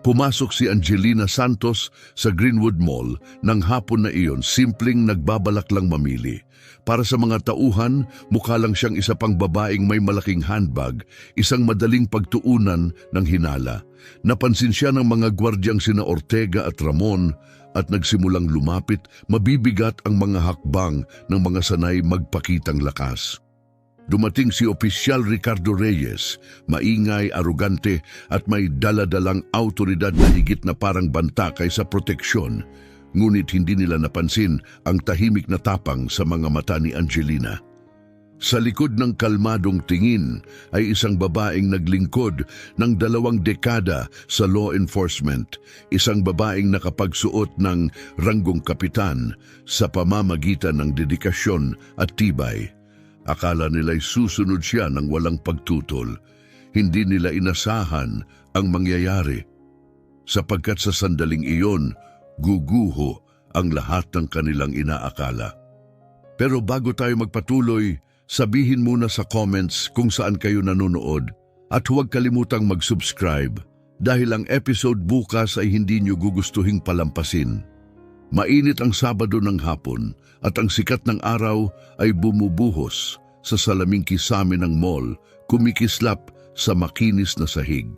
Pumasok si Angelina Santos sa Greenwood Mall nang hapon na iyon, simpleng nagbabalak lang mamili. Para sa mga tauhan, mukha lang siyang isa pang babaeng may malaking handbag, isang madaling pagtuunan ng hinala. Napansin siya ng mga gwardyang sina Ortega at Ramon at nagsimulang lumapit. Mabibigat ang mga hakbang ng mga sanay magpakitang lakas. Dumating si Opisyal Ricardo Reyes, maingay, arugante at may daladalang autoridad na higit na parang banta kaysa proteksyon. Ngunit hindi nila napansin ang tahimik na tapang sa mga mata ni Angelina. Sa likod ng kalmadong tingin ay isang babaeng naglingkod ng 2 dekada sa law enforcement, isang babaeng nakapagsuot ng ranggong kapitan sa pamamagitan ng dedikasyon at tibay. Akala nila'y susunod siya ng walang pagtutol. Hindi nila inasahan ang mangyayari. Sapagkat sa sandaling iyon, guguho ang lahat ng kanilang inaakala. Pero bago tayo magpatuloy, sabihin muna sa comments kung saan kayo nanonood at huwag kalimutang mag-subscribe dahil ang episode bukas ay hindi nyo gugustuhing palampasin. Mainit ang Sabado ng hapon at ang sikat ng araw ay bumubuhos sa salaming kisame ng mall, kumikislap sa makinis na sahig.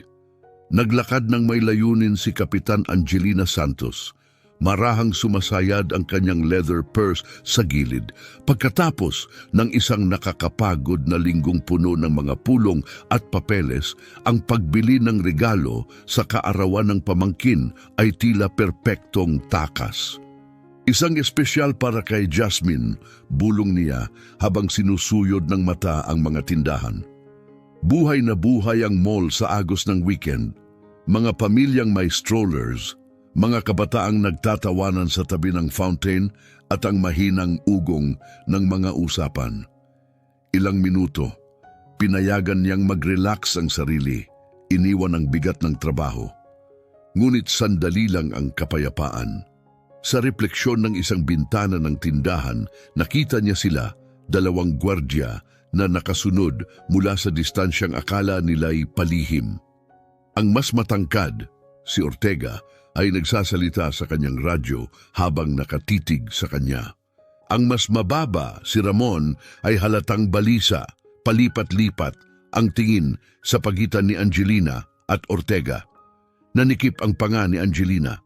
Naglakad ng may layunin si Kapitan Angelina Santos. Marahang sumasayad ang kanyang leather purse sa gilid pagkatapos ng isang nakakapagod na linggong puno ng mga pulong at papeles. Ang pagbili ng regalo sa kaarawan ng pamangkin ay tila perpektong takas. Isang espesyal para kay Jasmine, bulong niya habang sinusuyod ng mata ang mga tindahan. Buhay na buhay ang mall sa agos ng weekend. Mga pamilyang may strollers, mga kabataang nagtatawanan sa tabi ng fountain at ang mahinang ugong ng mga usapan. Ilang minuto, pinayagan niyang mag-relax ang sarili, iniwan ang bigat ng trabaho. Ngunit sandali lang ang kapayapaan. Sa refleksyon ng isang bintana ng tindahan, nakita niya sila, 2 gwardya na nakasunod mula sa distansyang akala nila'y palihim. Ang mas matangkad, si Ortega, ay nagsasalita sa kanyang radyo habang nakatitig sa kanya. Ang mas mababa, si Ramon, ay halatang balisa, palipat-lipat ang tingin sa pagitan ni Angelina at Ortega. Nanikip ang panga ni Angelina.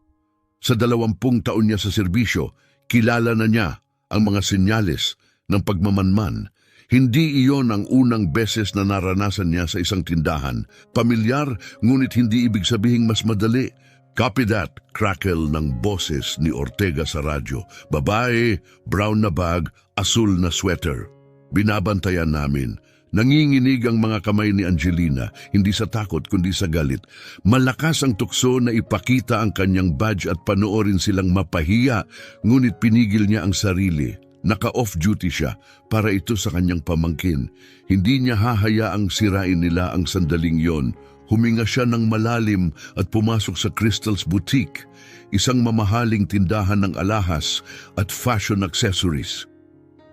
Sa 20 taon niya sa serbisyo, kilala na niya ang mga senyales ng pagmamanman. Hindi iyon ang unang beses na naranasan niya sa isang tindahan. Pamilyar, ngunit hindi ibig sabihing mas madali. Copy that, crackle ng boses ni Ortega sa radyo. Babae, brown na bag, asul na sweater. Binabantayan namin. Nanginginig ang mga kamay ni Angelina, hindi sa takot kundi sa galit. Malakas ang tukso na ipakita ang kanyang badge at panoorin silang mapahiya, ngunit pinigil niya ang sarili. Naka-off-duty siya para ito sa kanyang pamangkin. Hindi niya hahayaang sirain nila ang sandaling yon. Huminga siya ng malalim at pumasok sa Crystal's Boutique, isang mamahaling tindahan ng alahas at fashion accessories.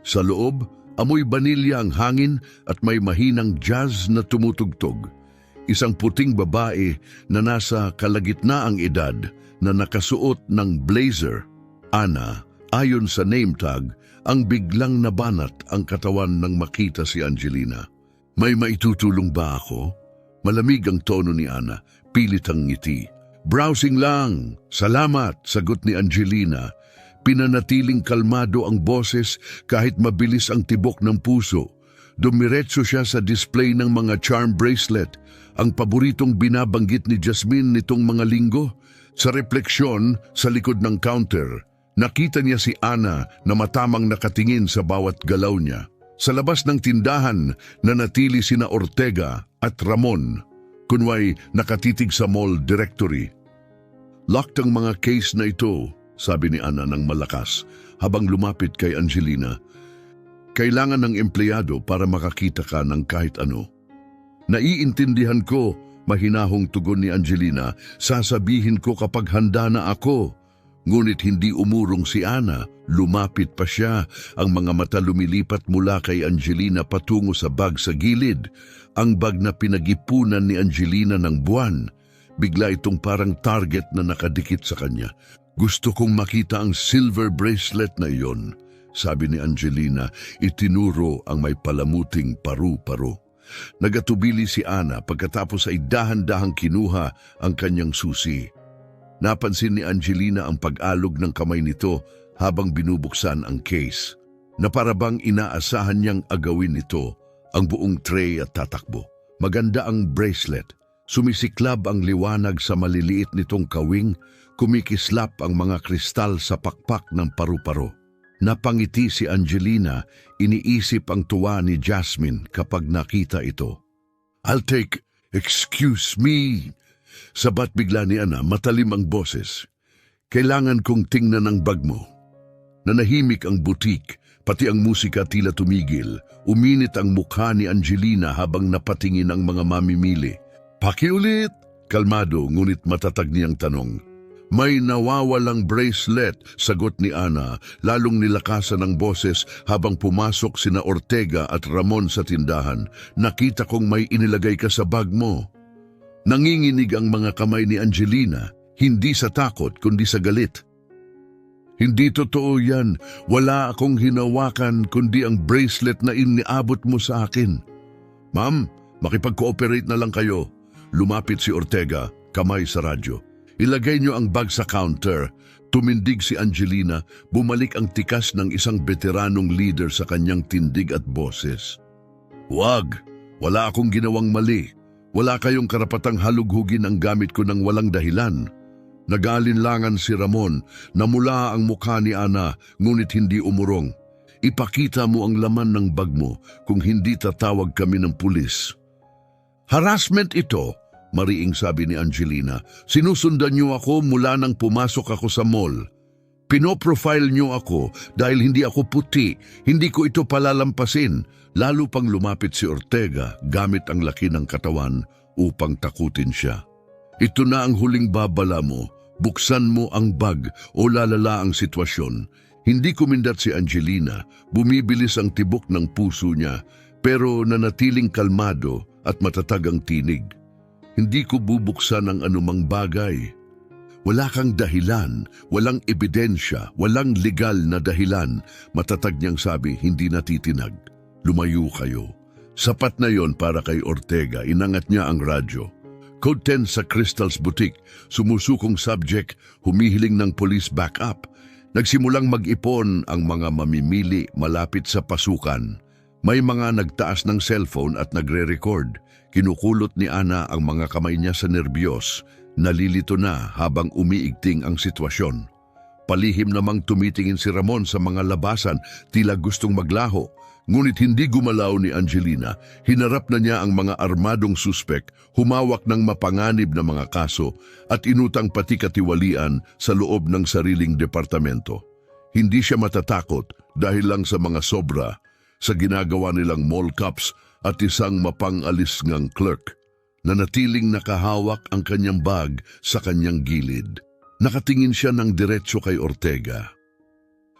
Sa loob, amoy banilya ang hangin at may mahinang jazz na tumutugtog. Isang puting babae na nasa kalagitnaang edad na nakasuot ng blazer, Ana, ayon sa name tag, ang biglang nabanat ang katawan nang makita si Angelina. May maitutulong ba ako? Malamig ang tono ni Ana, pilit ang ngiti. Browsing lang, salamat, sagot ni Angelina. Pinanatiling kalmado ang boses kahit mabilis ang tibok ng puso. Dumiretso siya sa display ng mga charm bracelet, ang paboritong binabanggit ni Jasmine nitong mga linggo. Sa refleksyon sa likod ng counter, nakita niya si Ana na matamang nakatingin sa bawat galaw niya. Sa labas ng tindahan, nanatili sina Ortega at Ramon, kunway nakatitig sa mall directory. Locked ang mga case na ito, sabi ni Ana ng malakas habang lumapit kay Angelina. Kailangan ng empleyado para makakita ka ng kahit ano. Naiintindihan ko, mahinahong tugon ni Angelina, sasabihin ko kapag handa na ako. Ngunit hindi umurong si Ana, lumapit pa siya, ang mga mata lumilipat mula kay Angelina patungo sa bag sa gilid. Ang bag na pinag-ipunan ni Angelina ng buwan. bigla itong parang target na nakadikit sa kanya. Gusto kong makita ang silver bracelet na iyon, sabi ni Angelina, itinuro ang may palamuting paru-paro. Nagatubili si Ana pagkatapos ay dahan-dahang kinuha ang kanyang susi. Napansin ni Angelina ang pag-alog ng kamay nito habang binubuksan ang case, na parabang inaasahan niyang agawin nito ang buong tray at tatakbo. Maganda ang bracelet, sumisiklab ang liwanag sa maliliit nitong kawing, kumikislap ang mga kristal sa pakpak ng paru-paro. Napangiti si Angelina, iniisip ang tuwa ni Jasmine kapag nakita ito. "I'll take, excuse me." Sabat bigla ni Ana, matalim ang boses. "Kailangan kong tingnan ang bag mo." Nanahimik ang butik, pati ang musika tila tumigil. Uminit ang mukha ni Angelina habang napatingin ang mga mamimili. "Pakiulit!" Kalmado ngunit matatag niyang tanong. "May nawawalang bracelet," sagot ni Ana, lalong nilakasan ang boses habang pumasok sina Ortega at Ramon sa tindahan. "Nakita kong may inilagay ka sa bag mo." Nanginginig ang mga kamay ni Angelina, hindi sa takot kundi sa galit. "Hindi totoo yan. Wala akong hinawakan kundi ang bracelet na iniabot mo sa akin." "Ma'am, makipag-cooperate na lang kayo." Lumapit si Ortega, kamay sa radyo. "Ilagay niyo ang bag sa counter." Tumindig si Angelina, bumalik ang tikas ng isang veteranong leader sa kanyang tindig at boses. "Wag! Wala akong ginawang mali. Wala kayong karapatang halughugin ang gamit ko ng walang dahilan." Nag-aalinlangan si Ramon, namula ang mukha ni Ana ngunit hindi umurong. "Ipakita mo ang laman ng bag mo, kung hindi tatawag kami ng pulis." "Harassment ito," mariing sabi ni Angelina. "Sinusundan niyo ako mula nang pumasok ako sa mall. Pinoprofile niyo ako dahil hindi ako puti, hindi ko ito palalampasin." Lalo pang lumapit si Ortega gamit ang laki ng katawan upang takutin siya. "Ito na ang huling babala mo. Buksan mo ang bag o lalala ang sitwasyon." Hindi kumindat si Angelina, bumibilis ang tibok ng puso niya, pero nanatiling kalmado at matatag ang tinig. "Hindi ko bubuksan ang anumang bagay." "Wala kang dahilan, walang ebidensya, walang legal na dahilan," matatag niyang sabi, hindi natitinag. "Lumayo kayo." Sapat na yon para kay Ortega, inangat niya ang radyo. Code 10 sa Crystal's Boutique, sumusukong subject, humihiling ng police backup. Nagsimulang mag-ipon ang mga mamimili malapit sa pasukan. May mga nagtaas ng cellphone at nagre-record. Kinukulot ni Ana ang mga kamay niya sa nerbiyos. Nalilito na habang umiigting ang sitwasyon. Palihim namang tumitingin si Ramon sa mga labasan, tila gustong maglaho. Ngunit hindi gumalaw ni Angelina. Hinarap na niya ang mga armadong suspek, humawak ng mapanganib na mga kaso at inutang pati katiwalian sa loob ng sariling departamento. Hindi siya matatakot dahil lang sa mga sobra, sa ginagawa nilang mall cops at isang mapangalis ngang clerk. Nanatiling nakahawak ang kanyang bag sa kanyang gilid. Nakatingin siya ng diretso kay Ortega.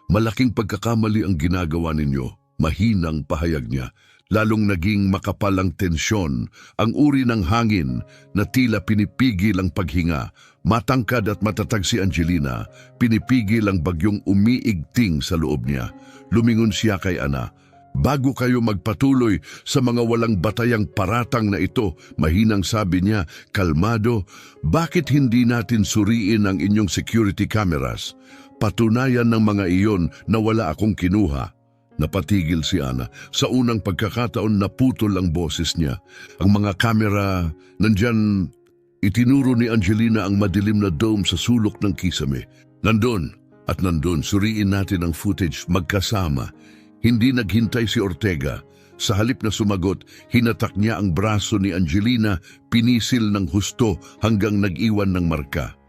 "Malaking pagkakamali ang ginagawa ninyo." Mahinang pahayag niya. Lalong naging makapal ang tensyon, ang uri ng hangin na tila pinipigil ang paghinga. Matangkad at matatag si Angelina, pinipigil ang bagyong umiigting sa loob niya. Lumingon siya kay Ana. "Bago kayo magpatuloy sa mga walang batayang paratang na ito," mahinang sabi niya, kalmado, "bakit hindi natin suriin ang inyong security cameras? Patunayan ng mga iyon na wala akong kinuha." Napatigil si Ana. Sa unang pagkakataon naputol ang boses niya. "Ang mga kamera, nandyan." Itinuro ni Angelina ang madilim na dome sa sulok ng kisame. "Nandun at nandun, suriin natin ang footage magkasama." Hindi naghintay si Ortega. Sa halip na sumagot, hinatak niya ang braso ni Angelina, pinisil ng husto hanggang nag-iwan ng marka.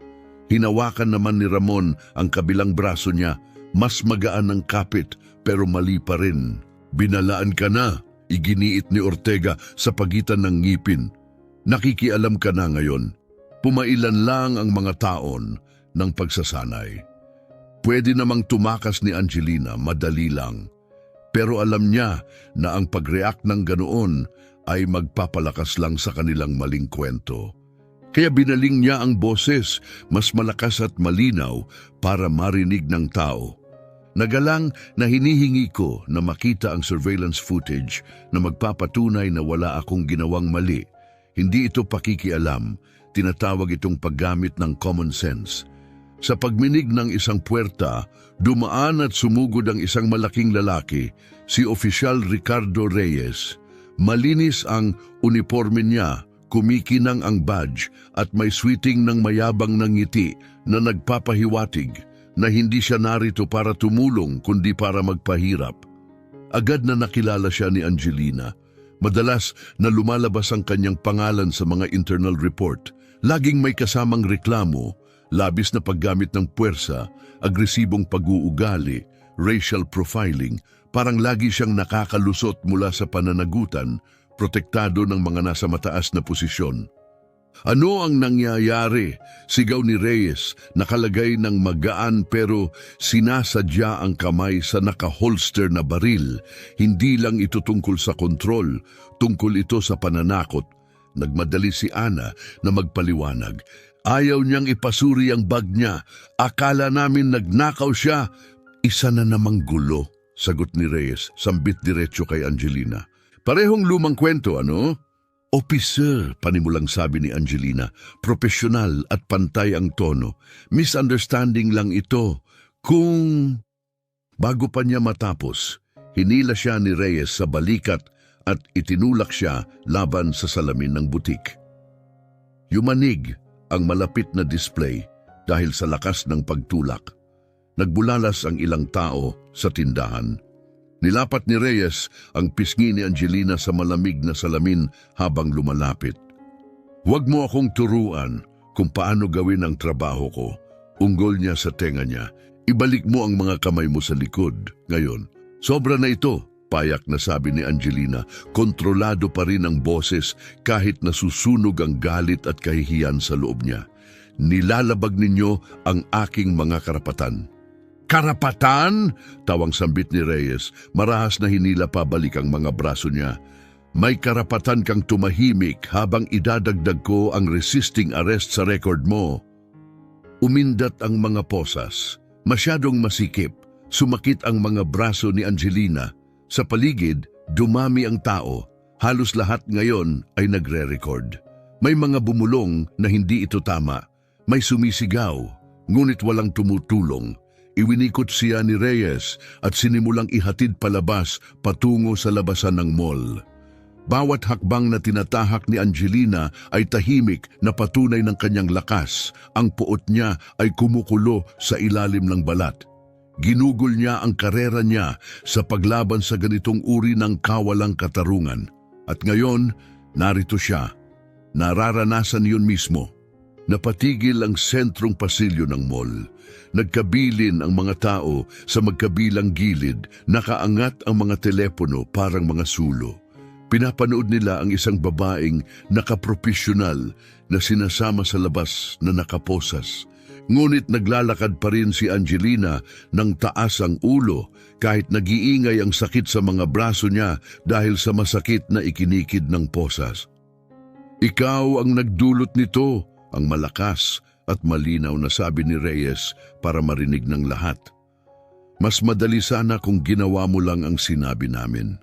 Hinawakan naman ni Ramon ang kabilang braso niya. Mas magaan ng kapit pero mali pa rin. "Binalaan ka na," iginiit ni Ortega sa pagitan ng ngipin. "Nakikialam ka na ngayon." Pumailan lang ang mga taon ng pagsasanay. Pwede namang tumakas ni Angelina, madali lang. Pero alam niya na ang pag-react ng ganoon ay magpapalakas lang sa kanilang maling kwento. Kaya binaling niya ang boses, mas malakas at malinaw para marinig ng tao. Nagalang na hinihingi ko na makita ang surveillance footage na magpapatunay na wala akong ginawang mali. Hindi ito pakikialam, tinatawag itong paggamit ng common sense. Sa pagminig ng isang puwerta, dumaan at sumugod ang isang malaking lalaki, si Opisyal Ricardo Reyes. Malinis ang uniforme niya, kumikinang ang badge at may sweeting ng mayabang ng ngiti na nagpapahiwatig na hindi siya narito para tumulong kundi para magpahirap. Agad na nakilala siya ni Angelina. Madalas na lumalabas ang kanyang pangalan sa mga internal report. Laging may kasamang reklamo, labis na paggamit ng puwersa, agresibong pag-uugali, racial profiling, parang lagi siyang nakakalusot mula sa pananagutan, protektado ng mga nasa mataas na posisyon. Ano ang nangyayari? Sigaw ni Reyes, nakalagay ng magaan pero sinasadya ang kamay sa naka-holster na baril. Hindi lang ito tungkol sa kontrol, tungkol ito sa pananakot. Nagmadali si Ana na magpaliwanag. Ayaw niyang ipasuri ang bag niya. Akala namin nagnakaw siya. Isa na namang gulo, sagot ni Reyes, sambit diretso kay Angelina. Parehong lumang kwento, ano? Officer, panimulang sabi ni Angelina, profesional at pantay ang tono. Misunderstanding lang ito. Bago pa niya matapos, hinila siya ni Reyes sa balikat at itinulak siya laban sa salamin ng butik. Yumanig ang malapit na display dahil sa lakas ng pagtulak. Nagbulalas ang ilang tao sa tindahan. Nilapat ni Reyes ang pisngi ni Angelina sa malamig na salamin habang lumalapit. Huwag mo akong turuan kung paano gawin ang trabaho ko. Unggol niya sa tenga niya. Ibalik mo ang mga kamay mo sa likod. Ngayon, sobra na ito, payak na sabi ni Angelina. Kontrolado pa rin ang boses kahit nasusunog ang galit at kahihiyan sa loob niya. Nilalabag ninyo ang aking mga karapatan. Karapatan? Tawang sambit ni Reyes, marahas na hinila pabalik ang mga braso niya. May karapatan kang tumahimik habang idadagdag ko ang resisting arrest sa record mo. Umindat ang mga posas. Masyadong masikip. Sumakit ang mga braso ni Angelina. Sa paligid, dumami ang tao. Halos lahat ngayon ay nagre-record. May mga bumulong na hindi ito tama. May sumisigaw, ngunit walang tumutulong. Iwinikot siya ni Reyes at sinimulang ihatid palabas patungo sa labasan ng mall. Bawat hakbang na tinatahak ni Angelina ay tahimik na patunay ng kanyang lakas. Ang puot niya ay kumukulo sa ilalim ng balat. Ginugol niya ang karera niya sa paglaban sa ganitong uri ng kawalang katarungan. At ngayon, narito siya. Nararanasan yun mismo. Napatigil ang sentrong pasilyo ng mall. Nagkabilin ang mga tao sa magkabilang gilid, nakaangat ang mga telepono parang mga sulo. Pinapanood nila ang isang babaeng nakapropesyonal na sinasama sa labas na nakaposas. Ngunit naglalakad pa rin si Angelina ng taas ang ulo kahit nag-iingay ang sakit sa mga braso niya dahil sa masakit na ikinikid ng posas. Ikaw ang nagdulot nito, ang malakas at malinaw na sabi ni Reyes para marinig ng lahat. Mas madali sana kung ginawa mo lang ang sinabi namin.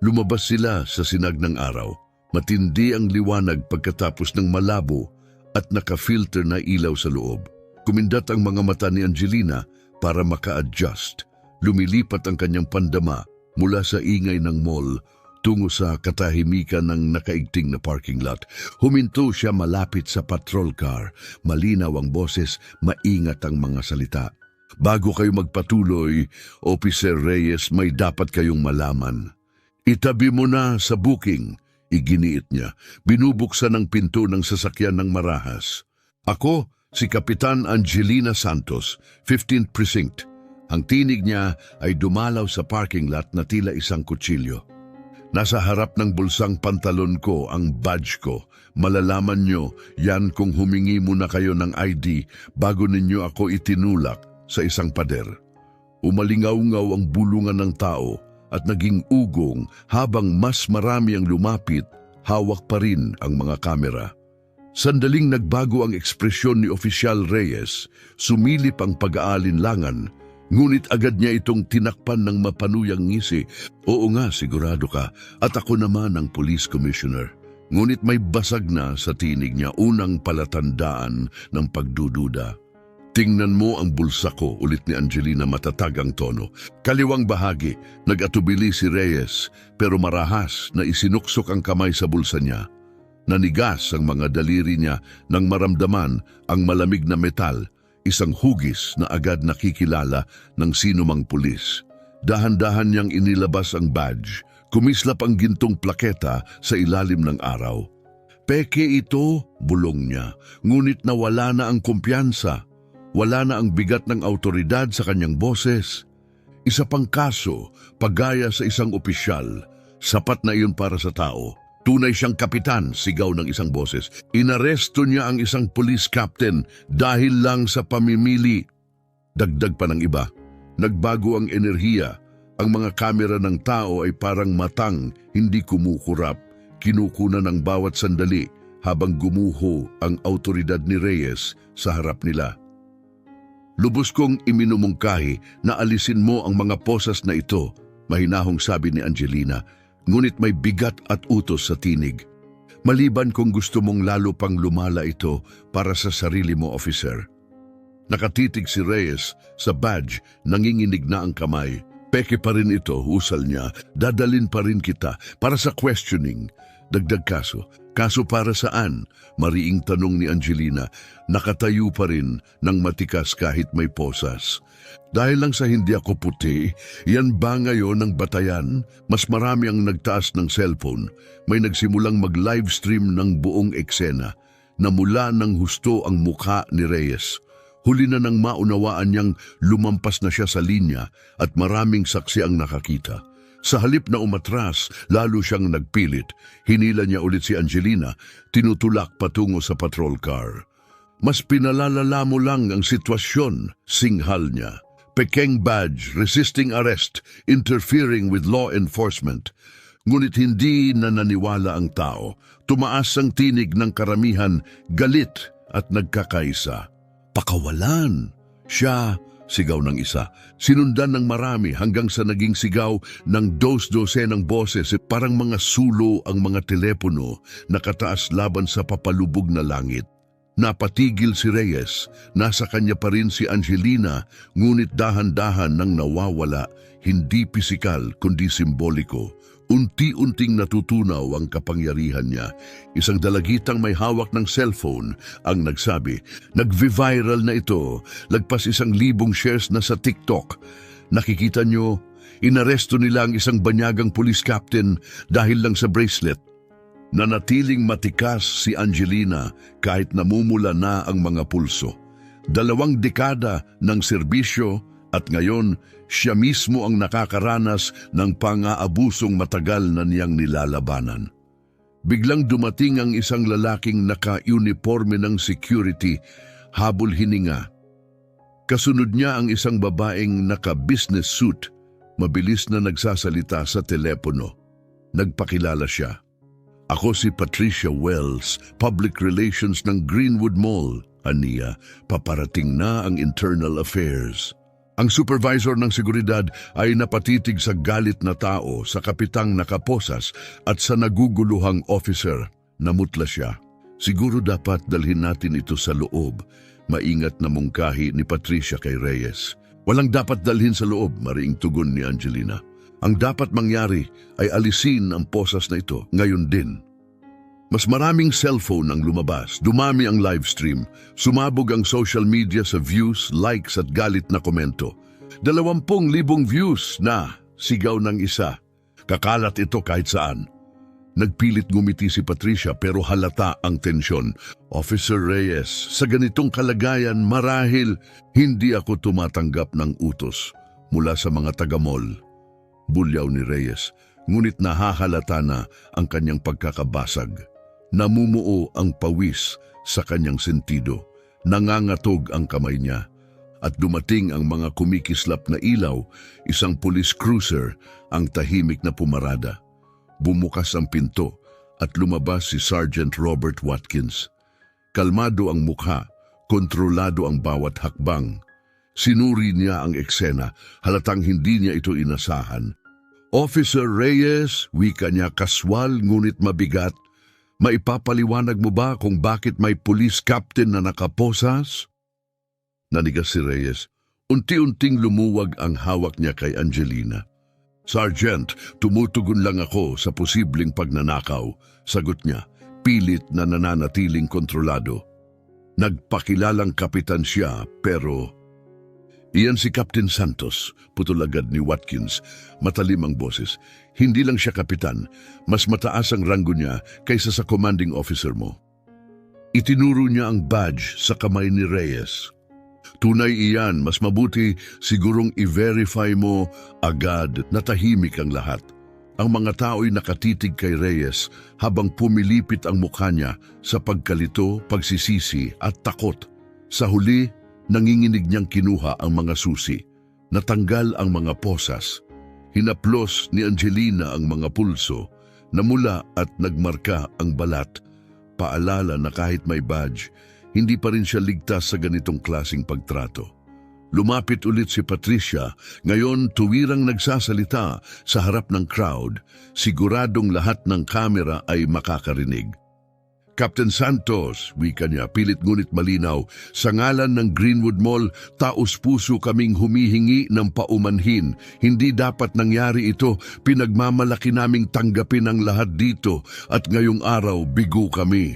Lumabas sila sa sinag ng araw. Matindi ang liwanag pagkatapos ng malabo at naka-filter na ilaw sa loob. Kumindat ang mga mata ni Angelina para maka-adjust. Lumilipat ang kanyang pandama mula sa ingay ng mall tungo sa katahimikan ng nakaigting na parking lot. Huminto siya malapit sa patrol car. Malinaw ang boses, maingat ang mga salita. Bago kayo magpatuloy, Officer Reyes, may dapat kayong malaman. Itabi mo na sa booking, iginiit niya. Binubuksan ang pinto ng sasakyan ng marahas. Ako, si Kapitan Angelina Santos, 15th Precinct. Ang tinig niya ay dumalaw sa parking lot na tila isang kutsilyo. Nasa harap ng bulsang pantalon ko ang badge ko. Malalaman nyo yan kung humingi muna kayo ng ID bago ninyo ako itinulak sa isang pader. Umalingaw-ngaw ang bulungan ng tao at naging ugong habang mas marami ang lumapit, hawak pa rin ang mga kamera. Sandaling nagbago ang ekspresyon ni Opisyal Reyes, sumilip ang pag-aalinlangan, ngunit agad niya itong tinakpan ng mapanuyang ngisi. Oo nga, sigurado ka, at ako naman ang police commissioner. Ngunit may basag na sa tinig niya, unang palatandaan ng pagdududa. Tingnan mo ang bulsa ko, ulit ni Angelina, matatag ang tono. Kaliwang bahagi, nag-atubili si Reyes, pero marahas na isinuksok ang kamay sa bulsa niya. Nanigas ang mga daliri niya nang maramdaman ang malamig na metal, isang hugis na agad nakikilala ng sinumang pulis. Dahan-dahan niyang inilabas ang badge, kumislap ang gintong plaketa sa ilalim ng araw. Peke ito, bulong niya, ngunit nawala na ang kumpiyansa. Wala na ang bigat ng autoridad sa kanyang boses. Isa pang kaso, paggaya sa isang opisyal, sapat na iyon para sa tao. Tunay siyang kapitan, sigaw ng isang boses. Inaresto niya ang isang police captain dahil lang sa pamimili. Dagdag pa ng iba, nagbago ang enerhiya. Ang mga kamera ng tao ay parang matang, hindi kumukurap. Kinukuna ng bawat sandali habang gumuho ang autoridad ni Reyes sa harap nila. Lubos kong iminumungkahi na alisin mo ang mga posas na ito, mahinahong sabi ni Angelina, ngunit may bigat at utos sa tinig. Maliban kung gusto mong lalo pang lumala ito para sa sarili mo, officer. Nakatitig si Reyes sa badge, nanginginig na ang kamay. Peke pa rin ito, husal niya. Dadalin pa rin kita para sa questioning. Dagdag kaso. Kaso para saan? Mariing tanong ni Angelina. Nakatayo pa rin ng matikas kahit may posas. Dahil lang sa hindi ako puti, yan ba ngayon ang batayan? Mas marami ang nagtaas ng cellphone. May nagsimulang mag-livestream ng buong eksena. Namula ng husto ang mukha ni Reyes. Huli na nang maunawaan niyang lumampas na siya sa linya at maraming saksi ang nakakita. Sa halip na umatras, lalo siyang nagpilit. Hinila niya ulit si Angelina, tinutulak patungo sa patrol car. Mas pinalalala mo lang ang sitwasyon, singhal niya. Pekeng badge, resisting arrest, interfering with law enforcement. Ngunit hindi na naniwala ang tao. Tumaas ang tinig ng karamihan, galit at nagkakaisa. Pakawalan! Siya, sigaw ng isa. Sinundan ng marami hanggang sa naging sigaw ng dos-dosenang boses. Parang mga sulo ang mga telepono nakataas laban sa papalubog na langit. Napatigil si Reyes, nasa kanya pa rin si Angelina, ngunit dahan-dahan nang nawawala, hindi pisikal kundi simboliko. Unti-unting natutunaw ang kapangyarihan niya. Isang dalagitang may hawak ng cellphone ang nagsabi, nag-viral na ito, lagpas 1,000 shares na sa TikTok. Nakikita niyo, inaresto nila ang isang banyagang police captain dahil lang sa bracelet. Nanatiling matikas si Angelina kahit namumula na ang mga pulso. 2 dekada ng serbisyo at ngayon siya mismo ang nakakaranas ng pang-aabusong matagal na niyang nilalabanan. Biglang dumating ang isang lalaking naka-uniforme ng security, habol hininga. Kasunod niya ang isang babaeng naka-business suit, mabilis na nagsasalita sa telepono. Nagpakilala siya. Ako si Patricia Wells, Public Relations ng Greenwood Mall. Aniya, paparating na ang internal affairs. Ang supervisor ng seguridad ay napatitig sa galit na tao, sa kapitang nakaposas at sa naguguluhang officer. Namutla siya. Siguro dapat dalhin natin ito sa loob. Maingat na mungkahi ni Patricia kay Reyes. Walang dapat dalhin sa loob, mariing tugon ni Angelina. Ang dapat mangyari ay alisin ang posas na ito ngayon din. Mas maraming cellphone ang lumabas, dumami ang livestream, sumabog ang social media sa views, likes at galit na komento. 20,000 views na, sigaw ng isa. Kakalat ito kahit saan. Nagpilit ngumiti si Patricia pero halata ang tensyon. Officer Reyes, sa ganitong kalagayan marahil hindi ako tumatanggap ng utos mula sa mga taga-mall. Bulyaw ni Reyes, ngunit nahahalata na ang kanyang pagkakabasag. Namumuo ang pawis sa kanyang sentido, nangangatog ang kamay niya, at dumating ang mga kumikislap na ilaw, isang police cruiser ang tahimik na pumarada. Bumukas ang pinto at lumabas si Sergeant Robert Watkins. Kalmado ang mukha, kontrolado ang bawat hakbang. Sinuri niya ang eksena, halatang hindi niya ito inasahan. Officer Reyes, wika niya kaswal ngunit mabigat. Maipapaliwanag mo ba kung bakit may police captain na nakaposas? Nanigas si Reyes. Unti-unting lumuwag ang hawak niya kay Angelina. Sergeant, tumutugon lang ako sa posibleng pagnanakaw, sagot niya, pilit na nananatiling kontrolado. Nagpakilalang kapitan siya pero... Iyan si Captain Santos, putol agad ni Watkins, matalim ang boses. Hindi lang siya kapitan, mas mataas ang ranggo niya kaysa sa commanding officer mo. Itinuro niya ang badge sa kamay ni Reyes. Tunay iyan, mas mabuti sigurong i-verify mo agad na tahimik ang lahat. Ang mga tao'y nakatitig kay Reyes habang pumilipit ang mukha niya sa pagkalito, pagsisisi at takot. Sa huli, nanginginig niyang kinuha ang mga susi. Natanggal ang mga posas. Hinaplos ni Angelina ang mga pulso, namula at nagmarka ang balat. Paalala na kahit may badge, hindi pa rin siya ligtas sa ganitong klasing pagtrato. Lumapit ulit si Patricia, ngayon tuwirang nagsasalita sa harap ng crowd, siguradong lahat ng kamera ay makakarinig. Captain Santos, wika niya, pilit ngunit malinaw, sa ngalan ng Greenwood Mall, taos-puso kaming humihingi ng paumanhin. Hindi dapat nangyari ito, pinagmamalaki naming tanggapin ang lahat dito at ngayong araw bigo kami.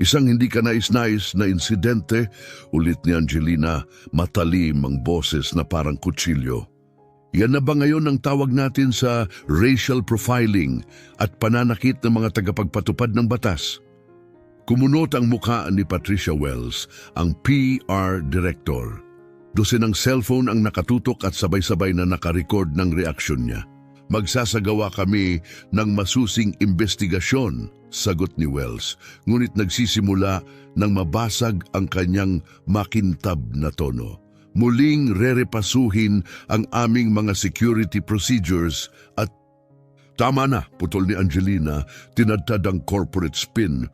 Isang hindi ka nais-nais na insidente, ulit ni Angelina, matalim ang boses na parang kutsilyo. Yan na ba ngayon ang tawag natin sa racial profiling at pananakit ng mga tagapagpatupad ng batas? Kumunot ang mukha ni Patricia Wells, ang PR Director. Dosenang cellphone ang nakatutok at sabay-sabay na nakarecord ng reaksyon niya. Magsasagawa kami ng masusing investigasyon, sagot ni Wells, ngunit nagsisimula nang mabasag ang kanyang makintab na tono. Muling rerepasuhin ang aming mga security procedures at... Tama na, putol ni Angelina, tinadtad ang corporate spin.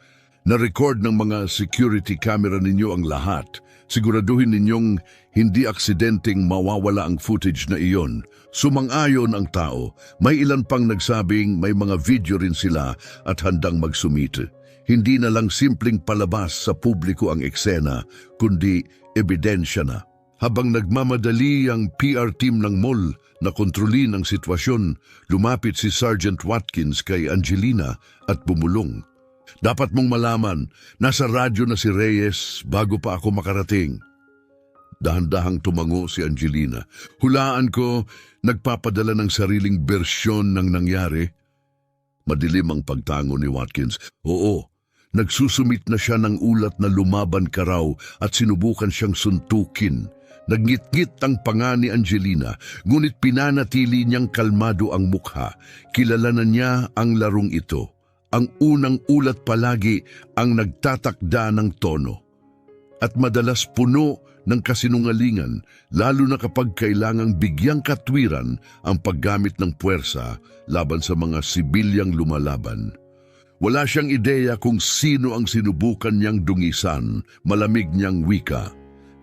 Na-record ng mga security camera ninyo ang lahat. Siguraduhin ninyong hindi aksidenteng mawawala ang footage na iyon. Sumang-ayon ang tao. May ilan pang nagsabing may mga video rin sila at handang magsumite. Hindi na lang simpleng palabas sa publiko ang eksena, kundi ebidensya na. Habang nagmamadali ang PR team ng mall na kontrolin ang sitwasyon, lumapit si Sergeant Watkins kay Angelina at bumulong. Dapat mong malaman, nasa radyo na si Reyes bago pa ako makarating. Dahan-dahang tumango si Angelina. Hulaan ko, nagpapadala ng sariling bersyon ng nangyari. Madilim ang pagtango ni Watkins. Oo, nagsusumit na siya ng ulat na lumaban ka raw at sinubukan siyang suntukin. Nagngit-ngit ang panga ni Angelina, ngunit pinanatili niyang kalmado ang mukha. Kilala na niya ang larong ito. Ang unang ulat palagi ang nagtatakda ng tono. At madalas puno ng kasinungalingan, lalo na kapag kailangang bigyang katwiran ang paggamit ng puwersa laban sa mga sibilyang lumalaban. Wala siyang ideya kung sino ang sinubukan niyang dungisan, malamig niyang wika.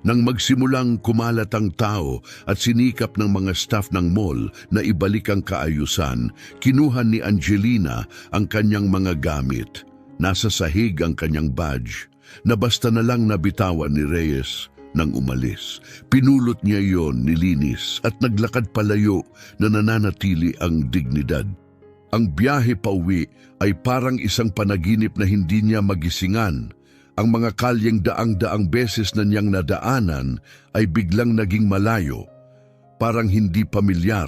Nang magsimulang kumalat ang tao at sinikap ng mga staff ng mall na ibalik ang kaayusan, kinuha ni Angelina ang kanyang mga gamit. Nasa sahig ang kanyang badge, na basta na lang nabitawan ni Reyes nang umalis. Pinulot niya iyon, nilinis at naglakad palayo na nananatili ang dignidad. Ang biyahe pauwi ay parang isang panaginip na hindi niya magisingan. Ang mga kalyeng daang-daang beses na niyang nadaanan ay biglang naging malayo, parang hindi pamilyar.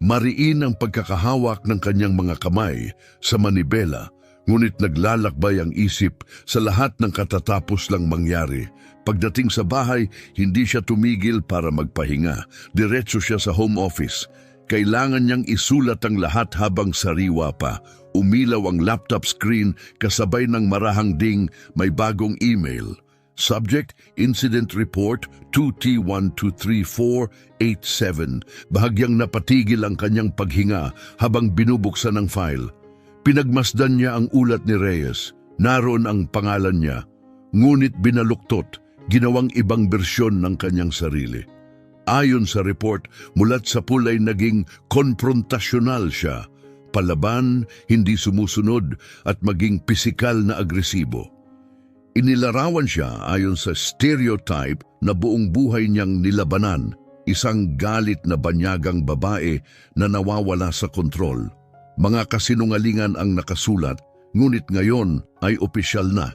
Mariin ang pagkakahawak ng kanyang mga kamay sa manibela, ngunit naglalakbay ang isip sa lahat ng katatapos lang mangyari. Pagdating sa bahay, hindi siya tumigil para magpahinga. Diretso siya sa home office. Kailangan niyang isulat ang lahat habang sariwa pa. Umilaw ang laptop screen kasabay ng marahang ding may bagong email. Subject, Incident Report 2T123487. Bahagyang napatigil ang kanyang paghinga habang binubuksan ang file. Pinagmasdan niya ang ulat ni Reyes. Naroon ang pangalan niya. ngunit binaluktot, ginawang ibang bersyon ng kanyang sarili. Ayon sa report, mulat sa pool ay naging konfrontasyonal siya, palaban, hindi sumusunod at maging pisikal na agresibo. Inilarawan siya ayon sa stereotype na buong buhay niyang nilabanan, isang galit na banyagang babae na nawawala sa kontrol. Mga kasinungalingan ang nakasulat, ngunit ngayon ay opisyal na.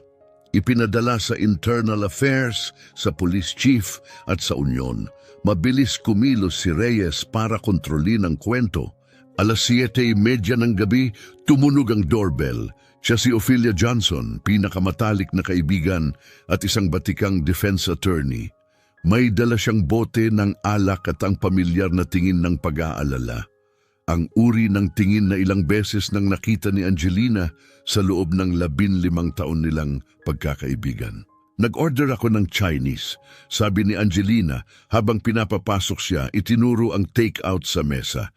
Ipinadala sa Internal Affairs, sa Police Chief at sa Union. Mabilis kumilos si Reyes para kontrolin ang kwento. Alas 7:30 ng gabi, tumunog ang doorbell. Siya si Ophelia Johnson, pinakamatalik na kaibigan at isang batikang defense attorney. May dala siyang bote ng alak at ang pamilyar na tingin ng pag-aalala. Ang uri ng tingin na ilang beses nang nakita ni Angelina sa loob ng 15 taon nilang pagkakaibigan. Nag-order ako ng Chinese, sabi ni Angelina habang pinapapasok siya, itinuro ang take-out sa mesa.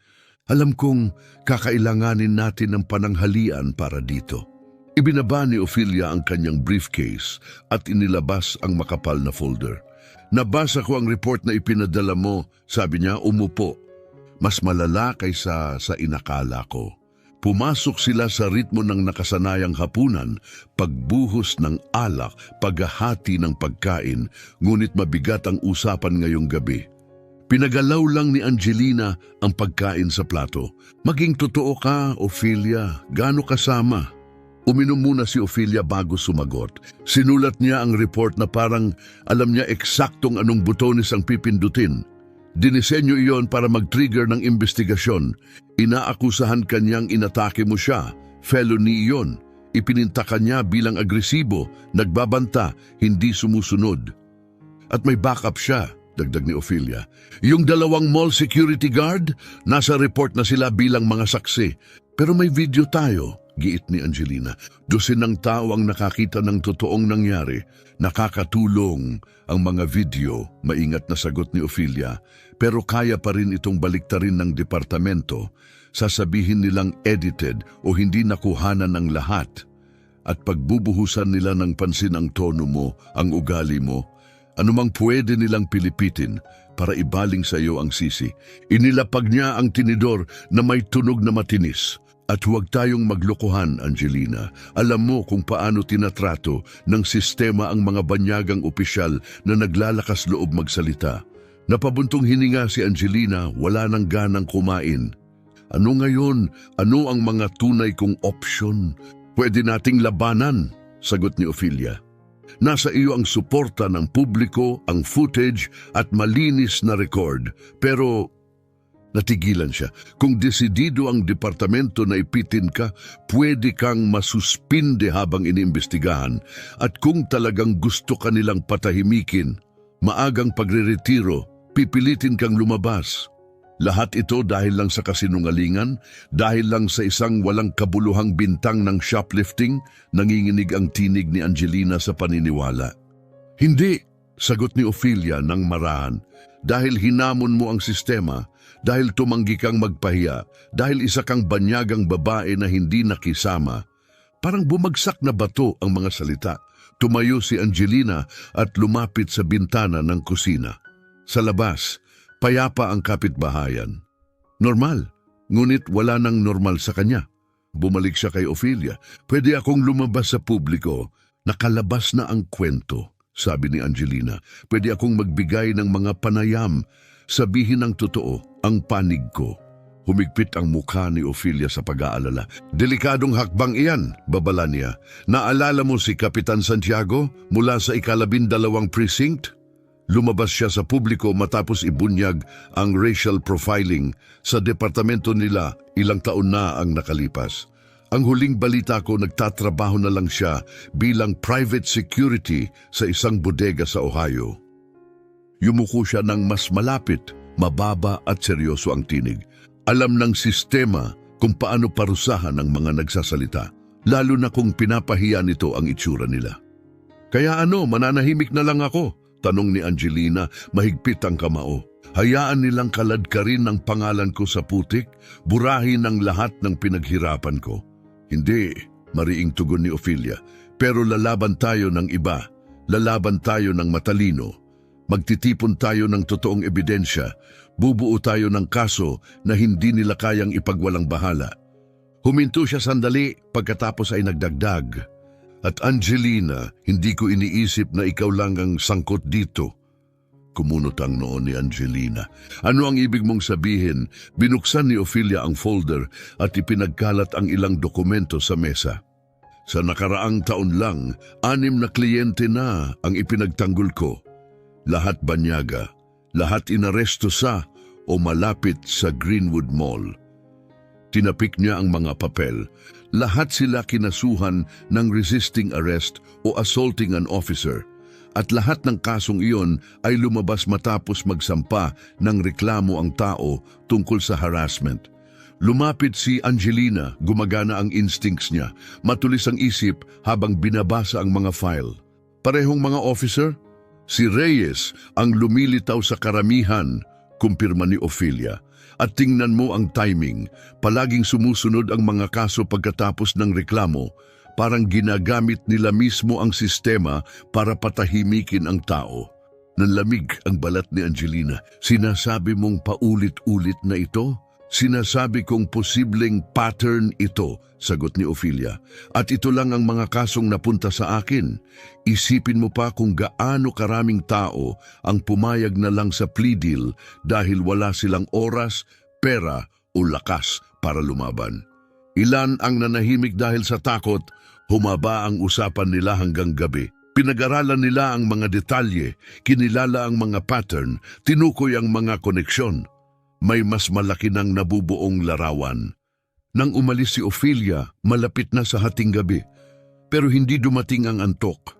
Alam kong kakailanganin natin ng pananghalian para dito. Ibinaba ni Ophelia ang kanyang briefcase at inilabas ang makapal na folder. Nabasa ko ang report na ipinadala mo, sabi niya, umupo. Mas malala kaysa sa inakala ko. Pumasok sila sa ritmo ng nakasanayang hapunan, pagbuhos ng alak, paghahati ng pagkain, ngunit mabigat ang usapan ngayong gabi. Pinagalaw lang ni Angelina ang pagkain sa plato. Maging totoo ka, Ophelia, gaano kasama? Uminom muna si Ophelia bago sumagot. Sinulat niya ang report na parang alam niya eksaktong anong butones ang pipindutin. Dinisenyo iyon para mag-trigger ng investigasyon. Inaakusahan kanyang inatake mo siya. Felony iyon. Ipininta niya bilang agresibo, nagbabanta, hindi sumusunod. At may backup siya, dagdag ni Ophelia. Yung 2 mall security guard, nasa report na sila bilang mga saksi. Pero may video tayo, giit ni Angelina. 12 ng tao ang nakakita ng totoong nangyari. Nakakatulong ang mga video, maingat na sagot ni Ophelia. Pero kaya pa rin itong baliktarin ng departamento. Sasabihin nilang edited o hindi nakuhanan ng lahat. At pagbubuhusan nila ng pansin ang tono mo, ang ugali mo, anumang pwede nilang pilipitin para ibaling sa iyo ang sisi. Inilapag niya ang tinidor na may tunog na matinis. At huwag tayong maglokohan, Angelina. Alam mo kung paano tinatrato ng sistema ang mga banyagang opisyal na naglalakas loob magsalita. Napabuntong hininga si Angelina, wala nang ganang kumain. Ano ngayon? Ano ang mga tunay kong opsyon? Pwede nating labanan, sagot ni Ophelia. Nasa iyo ang suporta ng publiko, ang footage at malinis na record. Pero natigilan siya. Kung desidido ang departamento na ipitin ka, pwede kang masuspinde habang iniimbestigahan. At kung talagang gusto ka nilang patahimikin, maagang pagreretiro, pipilitin kang lumabas. Lahat ito dahil lang sa kasinungalingan, dahil lang sa isang walang kabuluhang bintang ng shoplifting, nanginginig ang tinig ni Angelina sa paniniwala. Hindi, sagot ni Ophelia ng marahan, dahil hinamon mo ang sistema, dahil tumanggi kang magpahiya, dahil isa kang banyagang babae na hindi nakisama. Parang bumagsak na bato ang mga salita. Tumayo si Angelina at lumapit sa bintana ng kusina. Sa labas, payapa ang kapitbahayan. Normal, ngunit wala nang normal sa kanya. Bumalik siya kay Ophelia. Pwede akong lumabas sa publiko. Nakalabas na ang kwento, sabi ni Angelina. Pwede akong magbigay ng mga panayam. Sabihin ang totoo, ang panig ko. Humigpit ang mukha ni Ophelia sa pag-aalala. Delikadong hakbang iyan, babala niya. Naalala mo si Kapitan Santiago mula sa 12 precinct? Lumabas siya sa publiko matapos ibunyag ang racial profiling sa departamento nila, ilang taon na ang nakalipas. Ang huling balita ko, nagtatrabaho na lang siya bilang private security sa isang bodega sa Ohio. Yumuko siya ng mas malapit, mababa at seryoso ang tinig. Alam ng sistema kung paano parusahan ang mga nagsasalita, lalo na kung pinapahiya nito ang itsura nila. Kaya mananahimik na lang ako? Tanong ni Angelina, mahigpit ang kamao. Hayaan nilang kaladkarin ang pangalan ko sa putik, burahin ang lahat ng pinaghirapan ko. Hindi, mariing tugon ni Ophelia, pero lalaban tayo ng iba. Lalaban tayo ng matalino. Magtitipon tayo ng totoong ebidensya. Bubuo tayo ng kaso na hindi nila kayang ipagwalang bahala. Huminto siya sandali pagkatapos ay nagdagdag. At Angelina, hindi ko iniisip na ikaw lang ang sangkot dito. Kumunot ang noo ni Angelina. Ano ang ibig mong sabihin? Binuksan ni Ophelia ang folder at ipinagkalat ang ilang dokumento sa mesa. Sa nakaraang taon lang, 6 na kliyente na ang ipinagtanggol ko. Lahat banyaga, lahat inaresto sa o malapit sa Greenwood Mall. Tinapik niya ang mga papel. Lahat sila kinasuhan ng resisting arrest o assaulting an officer. At lahat ng kasong iyon ay lumabas matapos magsampa ng reklamo ang tao tungkol sa harassment. Lumapit si Angelina, gumagana ang instincts niya, matulis ang isip habang binabasa ang mga file. Parehong mga officer? Si Reyes ang lumilitaw sa karamihan, kumpirma ni Ophelia. At tingnan mo ang timing, palaging sumusunod ang mga kaso pagkatapos ng reklamo, parang ginagamit nila mismo ang sistema para patahimikin ang tao. Nanlamig ang balat ni Angelina. Sinasabi mong paulit-ulit na ito? Sinasabi kong posibleng pattern ito, sagot ni Ophelia. At ito lang ang mga kasong napunta sa akin. Isipin mo pa kung gaano karaming tao ang pumayag na lang sa plea deal dahil wala silang oras, pera o lakas para lumaban. Ilan ang nanahimik dahil sa takot, humaba ang usapan nila hanggang gabi. Pinag-aralan nila ang mga detalye, kinilala ang mga pattern, tinukoy ang mga koneksyon. May mas malaki ng nabubuong larawan. Nang umalis si Ophelia, malapit na sa hating gabi, pero hindi dumating ang antok.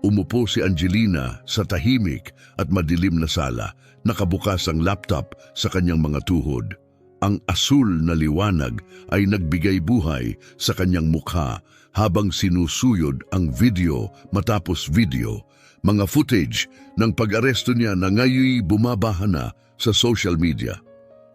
Umupo si Angelina sa tahimik at madilim na sala, nakabukas ang laptop sa kanyang mga tuhod. Ang asul na liwanag ay nagbigay buhay sa kanyang mukha habang sinusuyod ang video matapos video, mga footage ng pag-aresto niya na ngayoy bumabaha na sa social media.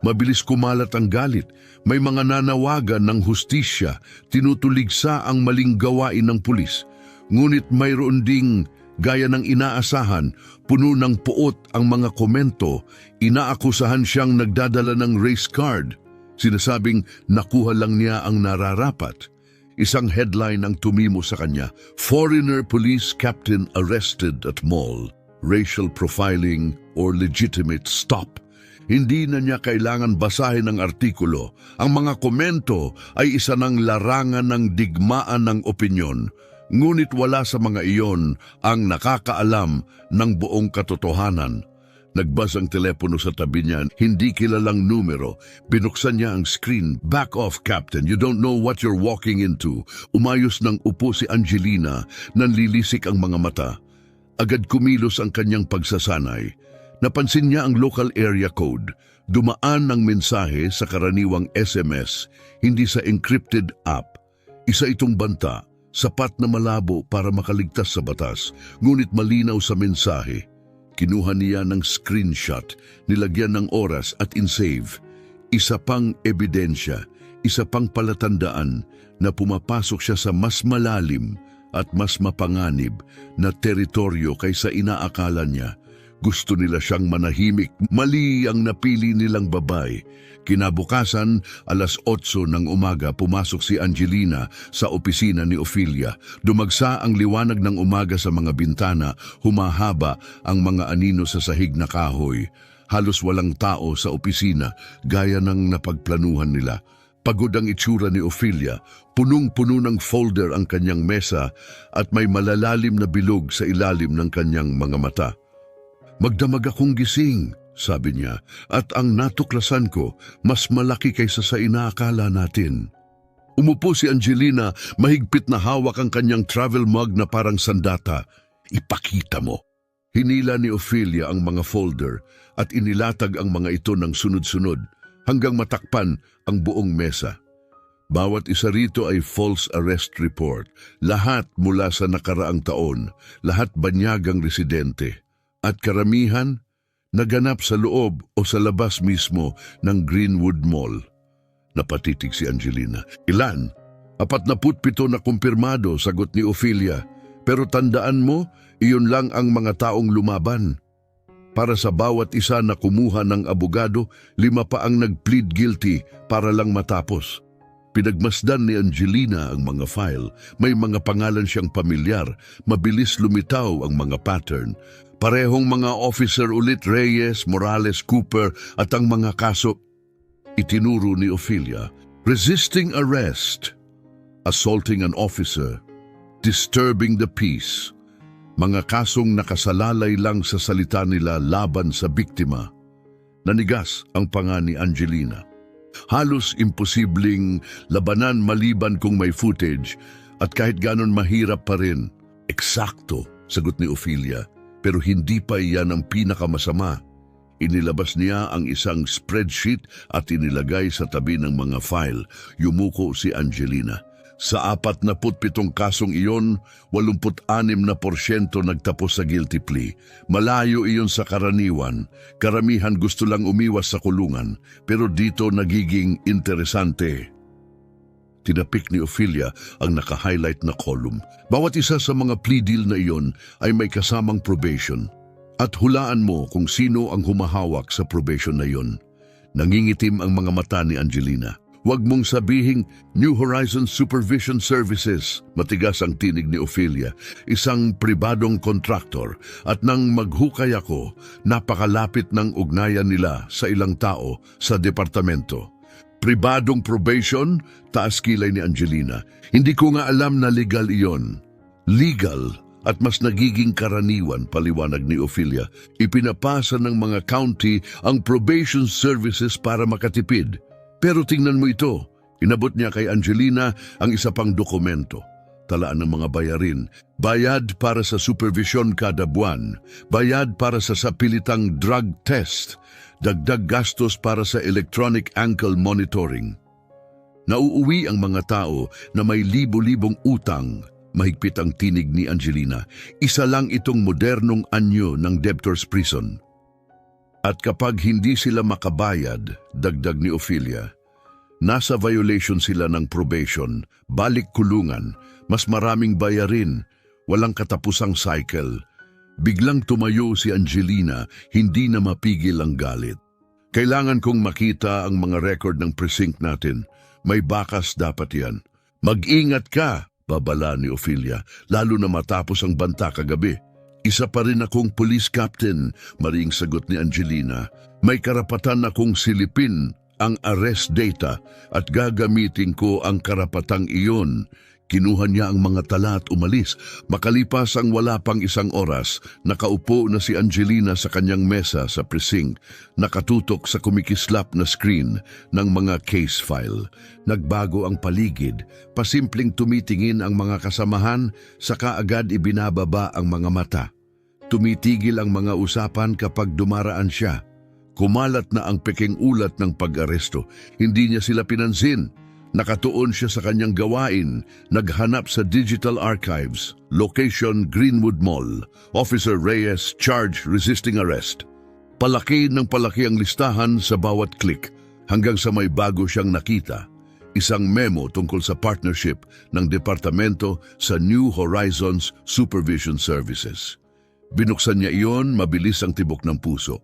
Mabilis kumalat ang galit. May mga nanawagan ng hustisya, tinutuligsa ang maling gawain ng pulis. Ngunit mayroon ding, gaya ng inaasahan, puno ng puot ang mga komento. Inaakusahan siyang nagdadala ng race card. Sinasabing nakuha lang niya ang nararapat. Isang headline ang tumimo sa kanya, Foreigner Police Captain Arrested at Mall. Racial Profiling or Legitimate Stop. Hindi na niya kailangan basahin ang artikulo. Ang mga komento ay isa ng larangan ng digmaan ng opinyon. Ngunit wala sa mga iyon ang nakakaalam ng buong katotohanan. Nagbas ang telepono sa tabi niya, hindi kilalang numero. Binuksan niya ang screen. Back off, Captain. You don't know what you're walking into. Umayos ng upo si Angelina, nanlilisik ang mga mata. Agad kumilos ang kanyang pagsasanay. Napansin niya ang local area code. Dumaan ang mensahe sa karaniwang SMS, hindi sa encrypted app. Isa itong banta, sapat na malabo para makaligtas sa batas, ngunit malinaw sa mensahe. Kinuha niya ng screenshot, nilagyan ng oras at in-save. Isa pang ebidensya, isa pang palatandaan na pumapasok siya sa mas malalim at mas mapanganib na teritoryo kaysa inaakala niya. Gusto nila siyang manahimik, mali ang napili nilang babae. Kinabukasan, 8:00 ng umaga, pumasok si Angelina sa opisina ni Ophelia. Dumagsa ang liwanag ng umaga sa mga bintana, humahaba ang mga anino sa sahig na kahoy. Halos walang tao sa opisina, gaya ng napagplanuhan nila. Pagod ang itsura ni Ophelia, punong-puno ng folder ang kanyang mesa at may malalalim na bilog sa ilalim ng kanyang mga mata. Magdamag akong gising, sabi niya, at ang natuklasan ko mas malaki kaysa sa inaakala natin. Umupo si Angelina, mahigpit na hawak ang kanyang travel mug na parang sandata. Ipakita mo. Hinila ni Ophelia ang mga folder at inilatag ang mga ito ng sunod-sunod hanggang matakpan ang buong mesa. Bawat isa rito ay false arrest report, lahat mula sa nakaraang taon, lahat banyagang residente. At karamihan, naganap sa loob o sa labas mismo ng Greenwood Mall. Napatitig si Angelina. Ilan? 47 na kumpirmado, sagot ni Ophelia. Pero tandaan mo, iyon lang ang mga taong lumaban. Para sa bawat isa na kumuha ng abogado, 5 pa ang nag-plead guilty para lang matapos. Pinagmasdan ni Angelina ang mga file. May mga pangalan siyang pamilyar. Mabilis lumitaw ang mga pattern. Parehong mga officer ulit, Reyes, Morales, Cooper at ang mga kaso. Itinuro ni Ophelia, resisting arrest, assaulting an officer, disturbing the peace. Mga kasong nakasalalay lang sa salita nila laban sa biktima. Nanigas ang panga ni Angelina. Halos imposibleng labanan maliban kung may footage at kahit ganon mahirap pa rin. Eksakto, sagot ni Ophelia, pero hindi pa iyan ang pinakamasama. Inilabas niya ang isang spreadsheet at inilagay sa tabi ng mga file. Yumuko si Angelina. Sa 47 kasong iyon, 86% nagtapos sa guilty plea. Malayo iyon sa karaniwan. Karamihan gusto lang umiwas sa kulungan, pero dito nagiging interesante. Tinapik ni Ophelia ang naka-highlight na column. Bawat isa sa mga plea deal na iyon ay may kasamang probation. At hulaan mo kung sino ang humahawak sa probation na iyon. Nangingitim ang mga mata ni Angelina. Huwag mong sabihing New Horizons Supervision Services. Matigas ang tinig ni Ophelia, isang pribadong kontraktor. At nang maghukay ako, napakalapit ng ugnayan nila sa ilang tao sa departamento. Pribadong probation? Taas kilay ni Angelina. Hindi ko nga alam na legal iyon. Legal at mas nagiging karaniwan, paliwanag ni Ophelia. Ipinapasa ng mga county ang probation services para makatipid. Pero tingnan mo ito, inabot niya kay Angelina ang isa pang dokumento. Talaan ng mga bayarin, bayad para sa supervision kada buwan, bayad para sa sapilitang drug test, dagdag gastos para sa electronic ankle monitoring. Nauuwi ang mga tao na may libo-libong utang. Mahigpit ang tinig ni Angelina. Isa lang itong modernong anyo ng debtor's prison. At kapag hindi sila makabayad, dagdag ni Ophelia, nasa violation sila ng probation, balik kulungan, mas maraming bayarin, walang katapusang cycle. Biglang tumayo si Angelina, hindi na mapigil ang galit. Kailangan kong makita ang mga record ng precinct natin. May bakas dapat yan. Mag-ingat ka, babala ni Ophelia, lalo na matapos ang banta kagabi. Isa pa rin akong police captain, maring sagot ni Angelina. May karapatan akong silipin ang arrest data at gagamitin ko ang karapatang iyon. Kinuha niya ang mga tala at umalis. Makalipas ang wala pang 1 oras, nakaupo na si Angelina sa kanyang mesa sa precinct, nakatutok sa kumikislap na screen ng mga case file. Nagbago ang paligid, pasimpleng tumitingin ang mga kasamahan, saka agad ibinababa ang mga mata. Tumitigil ang mga usapan kapag dumaraan siya. Kumalat na ang peking ulat ng pag-aresto. Hindi niya sila pinansin. Nakatuon siya sa kanyang gawain, naghanap sa digital archives, location Greenwood Mall, Officer Reyes charged resisting arrest. Palaki ng palaki ang listahan sa bawat click hanggang sa may bago siyang nakita, isang memo tungkol sa partnership ng departamento sa New Horizons Supervision Services. Binuksan niya iyon, mabilis ang tibok ng puso.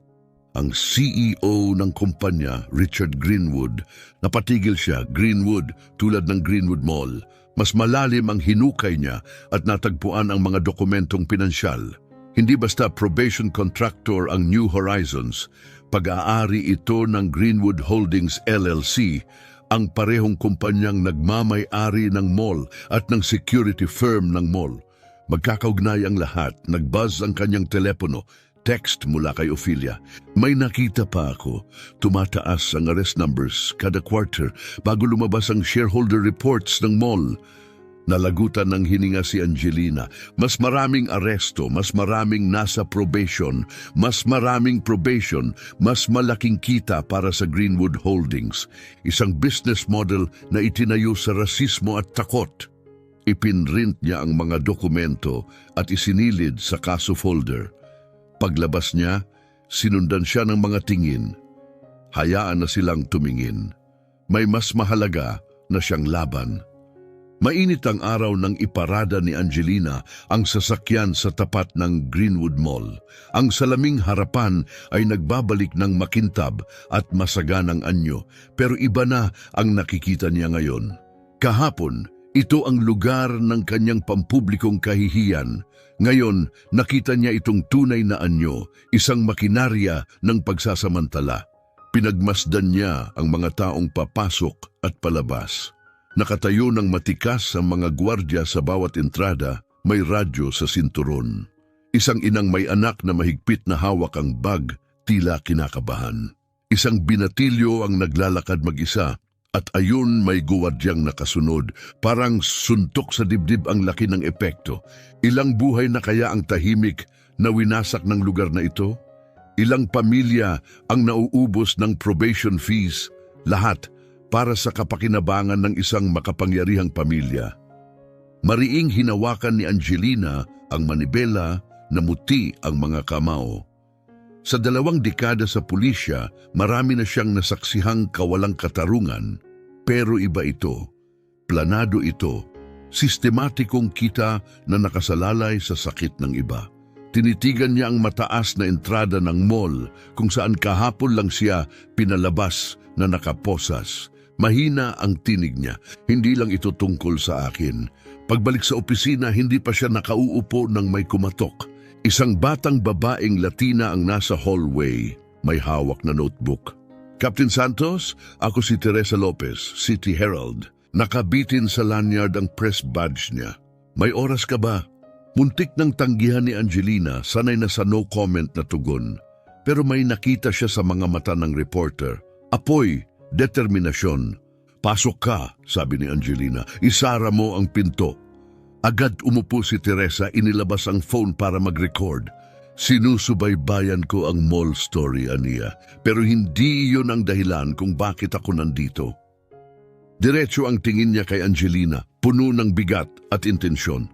Ang CEO ng kumpanya, Richard Greenwood, napatigil siya. Greenwood, tulad ng Greenwood Mall. Mas malalim ang hinukay niya at natagpuan ang mga dokumentong pinansyal. Hindi basta probation contractor ang New Horizons. Pag-aari ito ng Greenwood Holdings LLC, ang parehong kumpanyang nagmamay-ari ng mall at ng security firm ng mall. Magkakaugnay ang lahat. Nagbuzz ang kanyang telepono. Text mula kay Ophelia. May nakita pa ako. Tumataas ang arrest numbers kada quarter bago lumabas ang shareholder reports ng mall. Nalagutan ng hininga si Angelina. Mas maraming aresto, mas maraming nasa probation, mas maraming probation, mas malaking kita para sa Greenwood Holdings. Isang business model na itinayo sa rasismo at takot. Ipinrint niya ang mga dokumento at isinilid sa kaso folder. Paglabas niya, sinundan siya ng mga tingin. Hayaan na silang tumingin. May mas mahalaga na siyang laban. Mainit ang araw nang iparada ni Angelina ang sasakyan sa tapat ng Greenwood Mall. Ang salaming harapan ay nagbabalik ng makintab at masaganang anyo, pero iba na ang nakikita niya ngayon. Kahapon, ito ang lugar ng kanyang pampublikong kahihiyan. Ngayon, nakita niya itong tunay na anyo, isang makinarya ng pagsasamantala. Pinagmasdan niya ang mga taong papasok at palabas. Nakatayo ng matikas ang mga gwardya sa bawat entrada, may radyo sa sinturon. Isang inang may anak na mahigpit na hawak ang bag, tila kinakabahan. Isang binatilyo ang naglalakad mag-isa at ayun may gwardyang nakasunod, parang suntok sa dibdib ang laki ng epekto. Ilang buhay na kaya ang tahimik na winasak ng lugar na ito? Ilang pamilya ang nauubos ng probation fees? Lahat para sa kapakinabangan ng isang makapangyarihang pamilya. Mariing hinawakan ni Angelina ang manibela, namuti ang mga kamao. Sa 2 dekada sa pulisya, marami na siyang nasaksihang kawalang katarungan, pero iba ito. Planado ito, sistematikong kita na nakasalalay sa sakit ng iba. Tinitigan niya ang mataas na entrada ng mall kung saan kahapon lang siya pinalabas na nakaposas. Mahina ang tinig niya, hindi lang ito tungkol sa akin. Pagbalik sa opisina, hindi pa siya nakauupo nang may kumatok. Isang batang babaeng Latina ang nasa hallway, may hawak na notebook. Captain Santos, ako si Teresa Lopez, City Herald. Nakabitin sa lanyard ang press badge niya. May oras ka ba? Muntik ng tanggihan ni Angelina, sanay na sa no comment na tugon. Pero may nakita siya sa mga mata ng reporter. Apoy, determinasyon. Pasok ka, sabi ni Angelina. Isara mo ang pinto. Agad umupo si Teresa, inilabas ang phone para mag-record. Sinusubaybayan ko ang mall story, Ania. Pero hindi iyon ang dahilan kung bakit ako nandito. Diretso ang tingin niya kay Angelina, puno ng bigat at intensyon.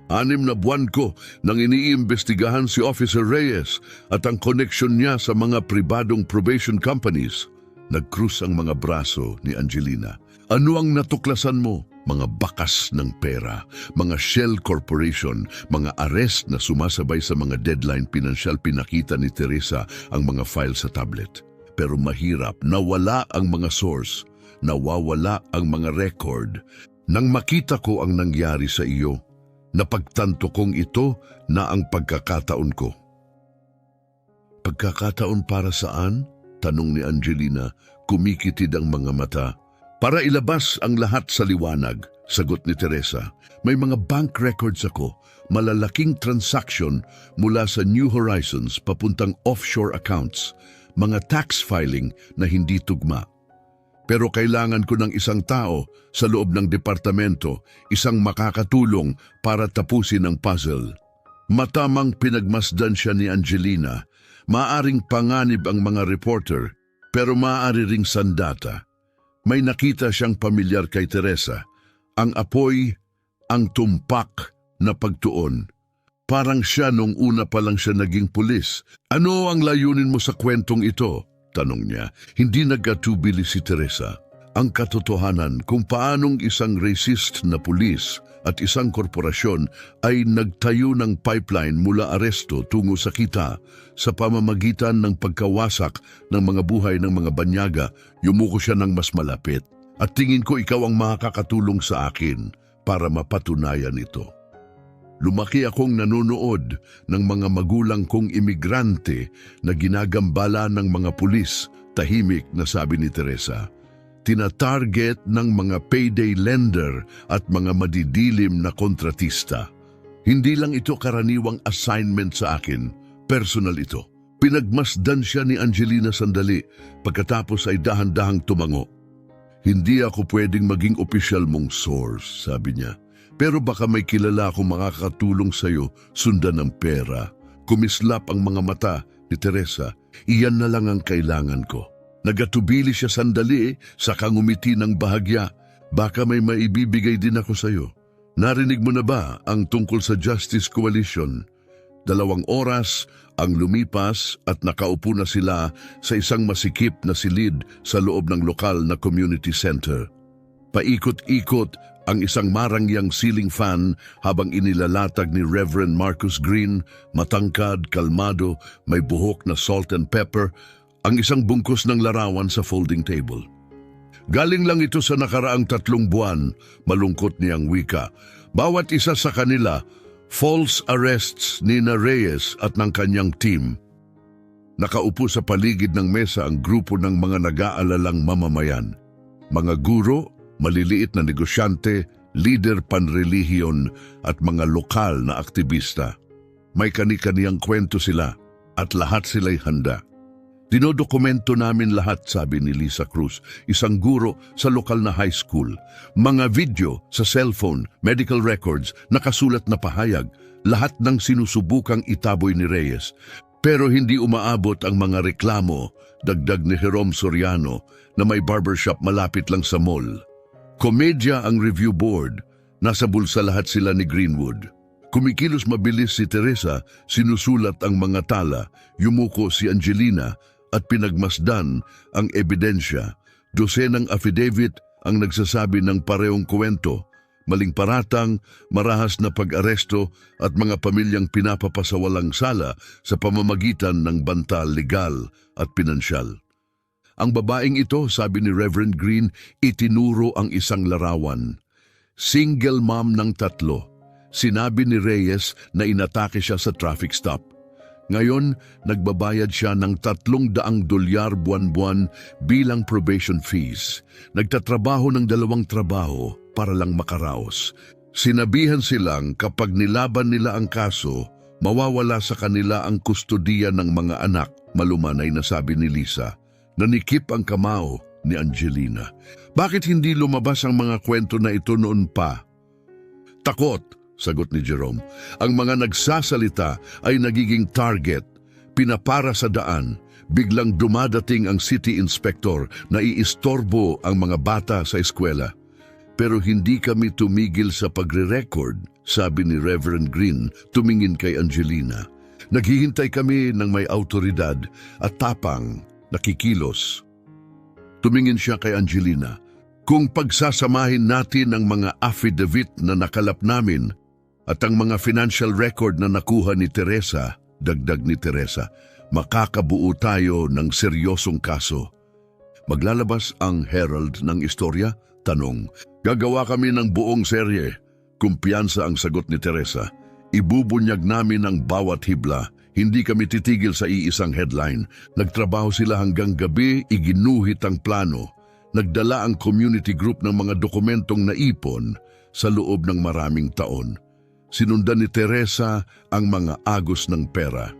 6 na buwan ko nang iniimbestigahan si Officer Reyes at ang koneksyon niya sa mga pribadong probation companies. Nagkrus ang mga braso ni Angelina. Ano ang natuklasan mo? Mga bakas ng pera, mga shell corporation, mga arrest na sumasabay sa mga deadline pinansyal. Pinakita ni Teresa ang mga file sa tablet. Pero mahirap, nawala ang mga source, nawawala ang mga record. Nang makita ko ang nangyari sa iyo, napagtanto kong ito na ang pagkakataon ko. Pagkakataon para saan? Tanong ni Angelina, kumikitid ang mga mata. Para ilabas ang lahat sa liwanag, sagot ni Teresa. May mga bank records ako, malalaking transaction mula sa New Horizons papuntang offshore accounts, mga tax filing na hindi tugma. Pero kailangan ko ng isang tao sa loob ng departamento, isang makakatulong para tapusin ang puzzle. Matamang pinagmasdan siya ni Angelina. Maaring panganib ang mga reporter, pero maaari ring sandata. May nakita siyang pamilyar kay Teresa. Ang apoy, ang tumpak na pagtuon. Parang siya nung una pa lang siya naging pulis. Ano ang layunin mo sa kwentong ito? Tanong niya. Hindi nagkatubili si Teresa. Ang katotohanan kung paanong isang racist na pulis at isang korporasyon ay nagtayo ng pipeline mula aresto tungo sa kita sa pamamagitan ng pagkawasak ng mga buhay ng mga banyaga. Yumuko siya ng mas malapit. At tingin ko ikaw ang makakatulong sa akin para mapatunayan ito. Lumaki akong nanonood ng mga magulang kong imigrante na ginagambala ng mga pulis, tahimik na sabi ni Teresa. Tina-target ng mga payday lender at mga madidilim na kontratista. Hindi lang ito karaniwang assignment sa akin, personal ito. Pinagmasdan siya ni Angelina sandali, pagkatapos ay dahan-dahang tumango. Hindi ako pwedeng maging opisyal mong source, sabi niya. Pero baka may kilala akong makakatulong sa'yo sundan ng pera. Kumislap ang mga mata ni Teresa. Iyan na lang ang kailangan ko. Nagatubili siya sandali, saka ngumiti ng bahagya. Baka may maibibigay din ako sa'yo. Narinig mo na ba ang tungkol sa Justice Coalition? 2 oras ang lumipas at nakaupo na sila sa isang masikip na silid sa loob ng lokal na community center. Paikot-ikot Ang isang marangyang ceiling fan habang inilalatag ni Reverend Marcus Green, matangkad, kalmado, may buhok na salt and pepper, ang isang bungkus ng larawan sa folding table. Galing lang ito sa nakaraang 3 buwan, malungkot niyang wika. Bawat isa sa kanila, false arrests ni Reyes at ng kanyang team. Nakaupo sa paligid ng mesa ang grupo ng mga nag-aalalang mamamayan. Mga guro, maliliit na negosyante, lider panrelihiyon at mga lokal na aktivista. May kani-kaniyang kwento sila at lahat sila'y handa. Dinodokumento namin lahat, sabi ni Lisa Cruz, isang guro sa lokal na high school. Mga video sa cellphone, medical records, nakasulat na pahayag, lahat ng sinusubukang itaboy ni Reyes. Pero hindi umaabot ang mga reklamo, dagdag ni Jerome Soriano, na may barbershop malapit lang sa mall. Komedya ang review board, nasa bulsa lahat sila ni Greenwood. Kumikilos mabilis si Teresa, sinusulat ang mga tala, yumuko si Angelina at pinagmasdan ang ebidensya. Dosenang affidavit ang nagsasabi ng parehong kwento, maling paratang, marahas na pag-aresto at mga pamilyang pinapapasawalang sala sa pamamagitan ng banta legal at pinansyal. Ang babaeng ito, sabi ni Reverend Green, itinuro ang isang larawan. Single mom ng 3. Sinabi ni Reyes na inatake siya sa traffic stop. Ngayon, nagbabayad siya ng $300 buwan-buwan bilang probation fees. Nagtatrabaho ng 2 trabaho para lang makaraos. Sinabihan silang kapag nilaban nila ang kaso, mawawala sa kanila ang kustodiya ng mga anak, malumanay na sabi ni Lisa. Nanikip ang kamao ni Angelina. Bakit hindi lumabas ang mga kwento na ito noon pa? Takot, sagot ni Jerome. Ang mga nagsasalita ay nagiging target, pinapara sa daan. Biglang dumadating ang city inspector na iistorbo ang mga bata sa eskwela. Pero hindi kami tumigil sa pagre-record, sabi ni Reverend Green, tumingin kay Angelina. Naghihintay kami ng may autoridad at tapang, nakikilos. Tumingin siya kay Angelina. Kung pagsasamahin natin ang mga affidavit na nakalap namin at ang mga financial record na nakuha ni Teresa, dagdag ni Teresa, makakabuo tayo ng seryosong kaso. Maglalabas ang Herald ng istorya? Tanong. Gagawa kami ng buong serye. Kumpiyansa ang sagot ni Teresa. Ibubunyag namin ang bawat hibla. Hindi kami titigil sa iisang headline. Nagtrabaho sila hanggang gabi, iginuhit ang plano. Nagdala ang community group ng mga dokumentong naipon sa loob ng maraming taon. Sinundan ni Teresa ang mga agos ng pera.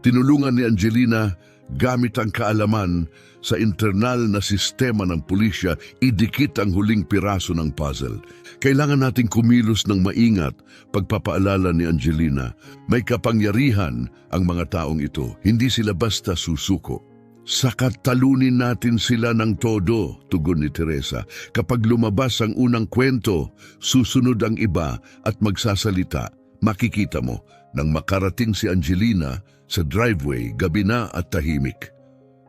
Tinulungan ni Angelina gamit ang kaalaman sa internal na sistema ng pulisya, idikit ang huling piraso ng puzzle. Kailangan nating kumilos ng maingat, pagpapaalala ni Angelina. May kapangyarihan ang mga taong ito, hindi sila basta susuko. Sakat talunin natin sila ng todo, tugon ni Teresa. Kapag lumabas ang unang kwento, susunod ang iba at magsasalita. Makikita mo, nang makarating si Angelina sa driveway, gabi na at tahimik.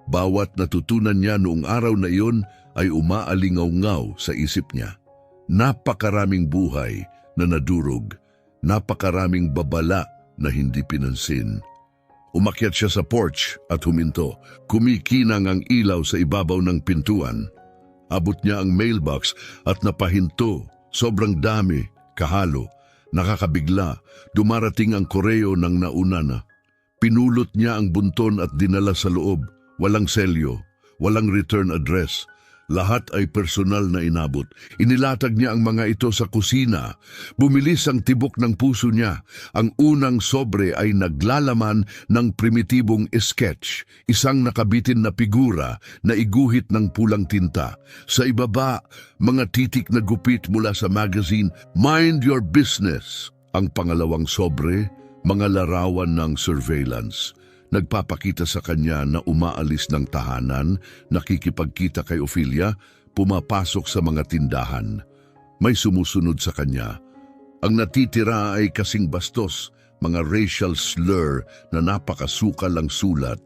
Bawat natutunan niya noong araw na iyon ay umaalingaw-ngaw sa isip niya. Napakaraming buhay na nadurog, napakaraming babala na hindi pinansin. Umakyat siya sa porch at huminto. Kumikinang ang ilaw sa ibabaw ng pintuan. Abot niya ang mailbox at napahinto. Sobrang dami, kahalo, nakakabigla. Dumarating ang koreo ng nauna na. Pinulot niya ang bunton at dinala sa loob. Walang selyo, walang return address. Lahat ay personal na inabot. Inilatag niya ang mga ito sa kusina. Bumilis ang tibok ng puso niya. Ang unang sobre ay naglalaman ng primitibong sketch, isang nakabitin na figura na iguhit ng pulang tinta. Sa ibaba, mga titik na gupit mula sa magazine, Mind Your Business. Ang pangalawang sobre, mga larawan ng surveillance. Nagpapakita sa kanya na umaalis ng tahanan, nakikipagkita kay Ophelia, pumapasok sa mga tindahan. May sumusunod sa kanya. Ang natitira ay kasing bastos, mga racial slur na napakasukal ang sulat,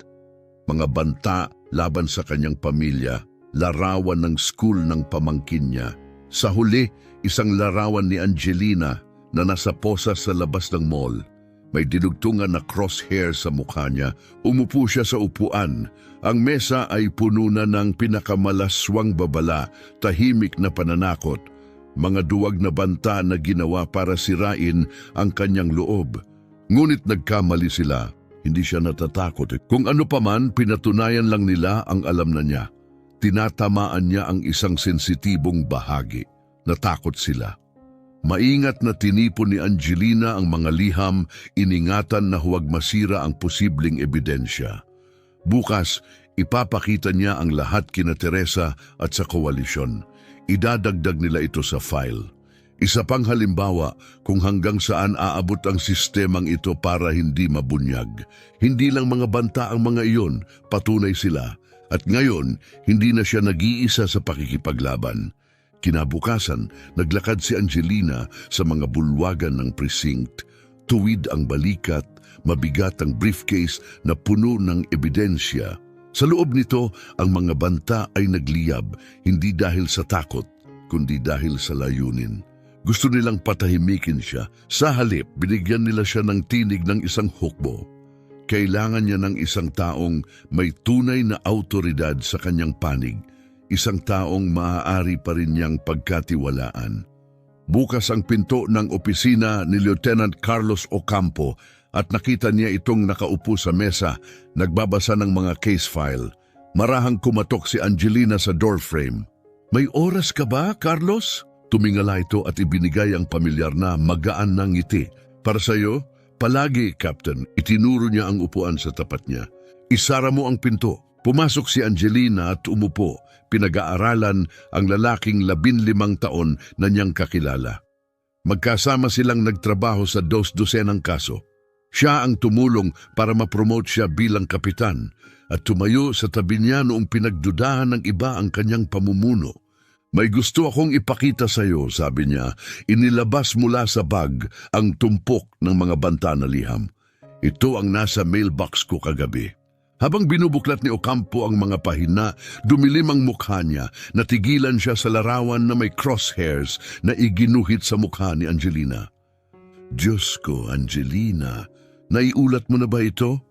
mga banta laban sa kanyang pamilya, larawan ng school ng pamangkin niya. Sa huli, isang larawan ni Angelina na nasa posa sa labas ng mall. May dinugtungan na crosshair sa mukha niya. Umupo siya sa upuan. Ang mesa ay puno na ng pinakamalaswang babala, tahimik na pananakot. Mga duwag na banta na ginawa para sirain ang kanyang loob. Ngunit nagkamali sila. Hindi siya natatakot. Kung ano pa man, pinatunayan lang nila ang alam na niya. Tinatamaan niya ang isang sensitibong bahagi. Natakot sila. Maingat na tinipon ni Angelina ang mga liham, iningatan na huwag masira ang posibleng ebidensya. Bukas, ipapakita niya ang lahat kina Teresa at sa koalisyon. Idadagdag nila ito sa file. Isa pang halimbawa kung hanggang saan aabot ang sistemang ito para hindi mabunyag. Hindi lang mga banta ang mga iyon, patunay sila. At ngayon, hindi na siya nag-iisa sa pakikipaglaban. Kinabukasan, naglakad si Angelina sa mga bulwagan ng precinct. Tuwid ang balikat, mabigat ang briefcase na puno ng ebidensya. Sa loob nito, ang mga banta ay nagliyab, hindi dahil sa takot, kundi dahil sa layunin. Gusto nilang patahimikin siya. Sa halip, binigyan nila siya ng tinig ng isang hukbo. Kailangan niya ng isang taong may tunay na awtoridad sa kanyang panig, isang taong maaari pa rin niyang pagkatiwalaan. Bukas ang pinto ng opisina ni Lieutenant Carlos Ocampo at nakita niya itong nakaupo sa mesa, nagbabasa ng mga case file. Marahang kumatok si Angelina sa doorframe. "May oras ka ba, Carlos?" Tumingala ito at ibinigay ang pamilyar na magaan na ngiti. "Para sa'yo? Palagi, Captain." Itinuro niya ang upuan sa tapat niya. "Isara mo ang pinto." Pumasok si Angelina at umupo. Pinag-aaralan ang lalaking 15 taon na niyang kakilala. Magkasama silang nagtrabaho sa 2 kaso. Siya ang tumulong para ma-promote siya bilang kapitan at tumayo sa tabi niya noong pinagdudahan ng iba ang kanyang pamumuno. "May gusto akong ipakita sa iyo," sabi niya. Inilabas mula sa bag ang tumpok ng mga banta na liham. "Ito ang nasa mailbox ko kagabi." Habang binubuklat ni Ocampo ang mga pahina, dumilim ang mukha niya. Natigilan siya sa larawan na may crosshairs na iginuhit sa mukha ni Angelina. "Diyos ko, Angelina, naiulat mo na ba ito?"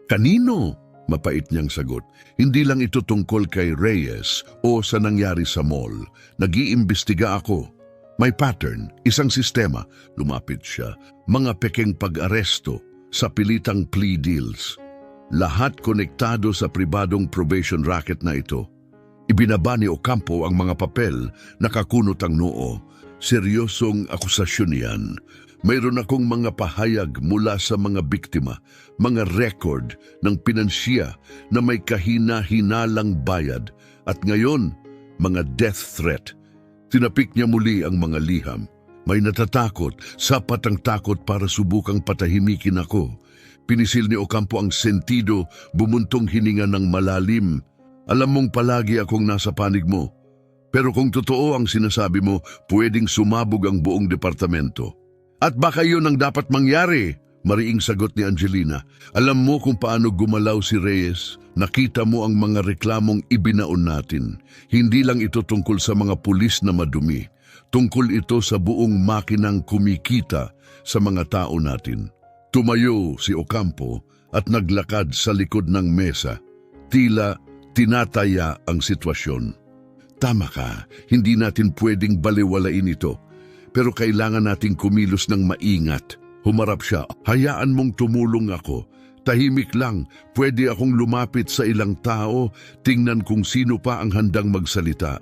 "Kanino?" Mapait niyang sagot. "Hindi lang ito tungkol kay Reyes o sa nangyari sa mall. Nag-iimbestiga ako. May pattern, isang sistema." Lumapit siya. "Mga pekeng pag-aresto sa pilitang plea deals. Lahat konektado sa pribadong probation racket na ito." Ibinaba ni Ocampo ang mga papel, nakakunot ang noo. "Seryosong akusasyon yan. Mayroon akong mga pahayag mula sa mga biktima, mga record ng pinansiya na may kahina-hinalang bayad, at ngayon, mga death threat." Tinapik niya muli ang mga liham. "May natatakot, sapat ang takot para subukang patahimikin ako." Pinisil ni Ocampo ang sentido, bumuntong hininga ng malalim. "Alam mong palagi akong nasa panig mo. Pero kung totoo ang sinasabi mo, pwedeng sumabog ang buong departamento." "At baka yun ang dapat mangyari," mariing sagot ni Angelina. "Alam mo kung paano gumalaw si Reyes. Nakita mo ang mga reklamong ibinaon natin. Hindi lang ito tungkol sa mga pulis na madumi. Tungkol ito sa buong makinang kumikita sa mga tao natin." Tumayo si Ocampo at naglakad sa likod ng mesa. Tila tinataya ang sitwasyon. "Tama ka, hindi natin pwedeng baliwalain ito. Pero kailangan nating kumilos ng maingat." Humarap siya. "Hayaan mong tumulong ako. Tahimik lang, pwede akong lumapit sa ilang tao, tingnan kung sino pa ang handang magsalita."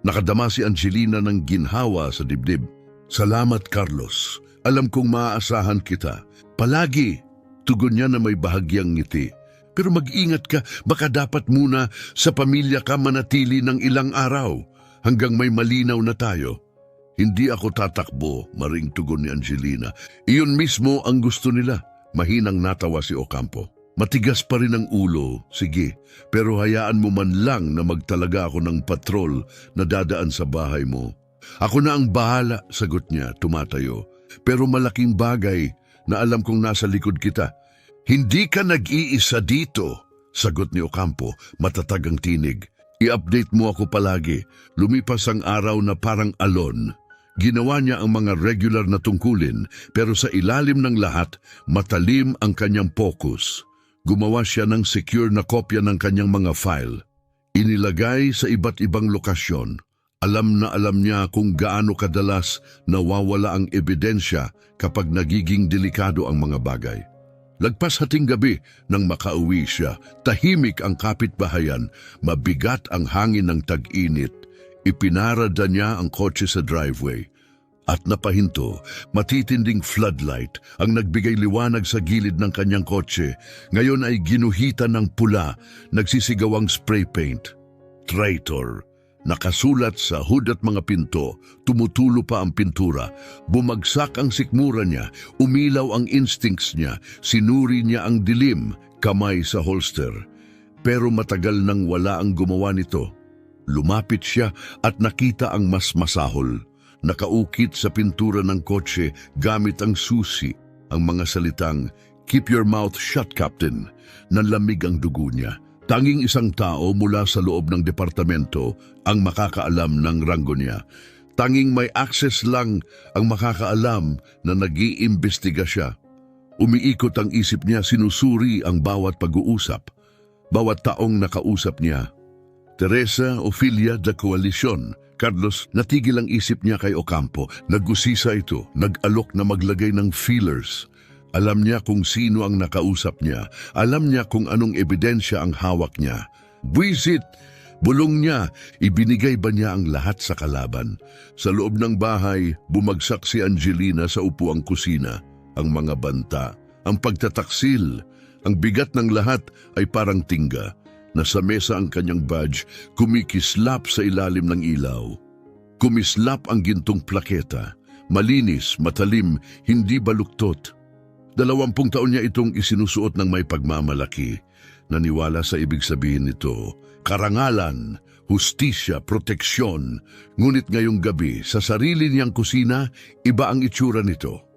Nakadama si Angelina ng ginhawa sa dibdib. "Salamat, Carlos. Alam kong maaasahan kita." "Palagi," tugon niya na may bahagyang ngiti. "Pero mag-ingat ka, baka dapat muna sa pamilya ka manatili ng ilang araw hanggang may malinaw na tayo." "Hindi ako tatakbo," maring tugon ni Angelina. "Iyon mismo ang gusto nila." Mahinang natawa si Ocampo. "Matigas pa rin ang ulo, sige, pero hayaan mo man lang na magtalaga ako ng patrol na dadaan sa bahay mo." "Ako na ang bahala," sagot niya, tumatayo. "Pero malaking bagay na alam kong nasa likod kita." "Hindi ka nag-iisa dito," sagot ni Ocampo, matatag ang tinig. I-update mo ako palagi. Lumipas ang araw na parang alon. Ginawa niya ang mga regular na tungkulin, pero sa ilalim ng lahat, matalim ang kanyang focus. Gumawa siya ng secure na kopya ng kanyang mga file. Inilagay sa iba't ibang lokasyon. Alam na alam niya kung gaano kadalas nawawala ang ebidensya kapag nagiging delikado ang mga bagay. Lagpas hating gabi nang makauwi siya, tahimik ang kapitbahayan, mabigat ang hangin ng tag-init. Ipinarada niya ang kotse sa driveway. At napahinto, matitinding floodlight ang nagbigay liwanag sa gilid ng kanyang kotse. Ngayon ay ginuhitan ng pula, nagsisigaw ang spray paint. Traitor. Nakasulat sa hood at mga pinto, tumutulo pa ang pintura, bumagsak ang sikmura niya, umilaw ang instincts niya, sinuri niya ang dilim, kamay sa holster. Pero matagal nang wala ang gumawa nito. Lumapit siya at nakita ang mas masahol. Nakaukit sa pintura ng kotse gamit ang susi, ang mga salitang, "Keep your mouth shut, Captain." Nanlamig ang dugo niya. Tanging isang tao mula sa loob ng departamento ang makakaalam ng ranggo niya. Tanging may access lang ang makakaalam na nag-iimbestiga siya. Umiikot ang isip niya, sinusuri ang bawat pag-uusap, bawat taong nakausap niya. Teresa Ofelia de Coalición. Carlos, natigil ang isip niya kay Ocampo. Nag-usisa ito, nag-alok na maglagay ng feelers. Alam niya kung sino ang nakausap niya. Alam niya kung anong ebidensya ang hawak niya. Buisit! Bulong niya, ibinigay ba niya ang lahat sa kalaban? Sa loob ng bahay, bumagsak si Angelina sa upuang kusina. Ang mga banta, ang pagtataksil, ang bigat ng lahat ay parang tingga. Nasa mesa ang kanyang badge, kumikislap sa ilalim ng ilaw. Kumislap ang gintong plaketa. Malinis, matalim, hindi baluktot. 20 taon niya itong isinusuot ng may pagmamalaki. Naniwala sa ibig sabihin nito, karangalan, hustisya, proteksyon. Ngunit ngayong gabi, sa sarili niyang kusina, iba ang itsura nito.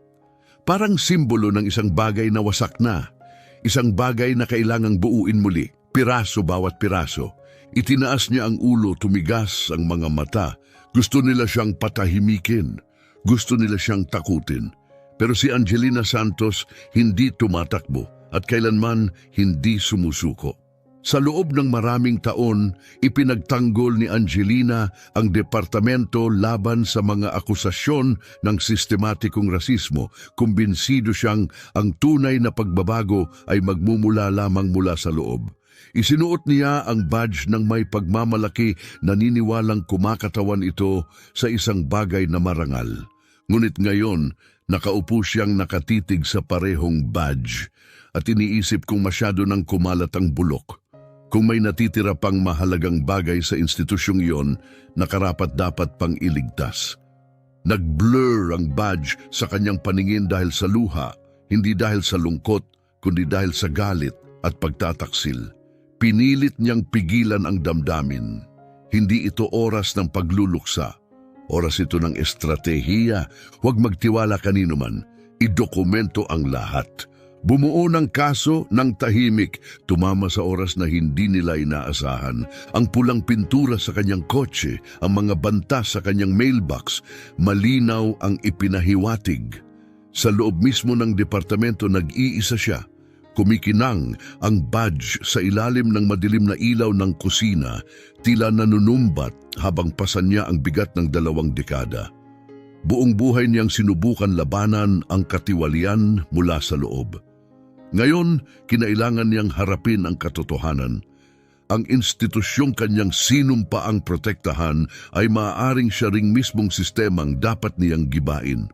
Parang simbolo ng isang bagay na wasak na. Isang bagay na kailangang buuin muli, piraso bawat piraso. Itinaas niya ang ulo, tumigas ang mga mata. Gusto nila siyang patahimikin. Gusto nila siyang takutin. Pero si Angelina Santos hindi tumatakbo at kailanman hindi sumusuko. Sa loob ng maraming taon, ipinagtanggol ni Angelina ang departamento laban sa mga akusasyon ng sistematikong rasismo. Kumbinsido siyang ang tunay na pagbabago ay magmumula lamang mula sa loob. Isinuot niya ang badge ng may pagmamalaki, naniniwalang kumakatawan ito sa isang bagay na marangal. Ngunit ngayon, nakaupo siyang nakatitig sa parehong badge at iniisip kung masyado nang kumalat ang bulok. Kung may natitira pang mahalagang bagay sa institusyong iyon na karapat-dapat pang iligtas. Nag-blur ang badge sa kanyang paningin dahil sa luha, hindi dahil sa lungkot, kundi dahil sa galit at pagtataksil. Pinilit niyang pigilan ang damdamin. Hindi ito oras ng pagluluksa. Oras ito ng estratehiya. Huwag magtiwala kanino man. Idokumento ang lahat. Bumuo ng kaso ng tahimik. Tumama sa oras na hindi nila inaasahan. Ang pulang pintura sa kanyang kotse, ang mga banta sa kanyang mailbox, malinaw ang ipinahiwatig. Sa loob mismo ng departamento, nag-iisa siya. Kumikinang ang badge sa ilalim ng madilim na ilaw ng kusina, tila nanunumbat habang pasan niya ang bigat ng 2 dekada. Buong buhay niyang sinubukan labanan ang katiwalian mula sa loob. Ngayon, kinailangan niyang harapin ang katotohanan. Ang institusyong kanyang sinumpaang protektahan ay maaaring siya ring mismong sistemang dapat niyang gibain.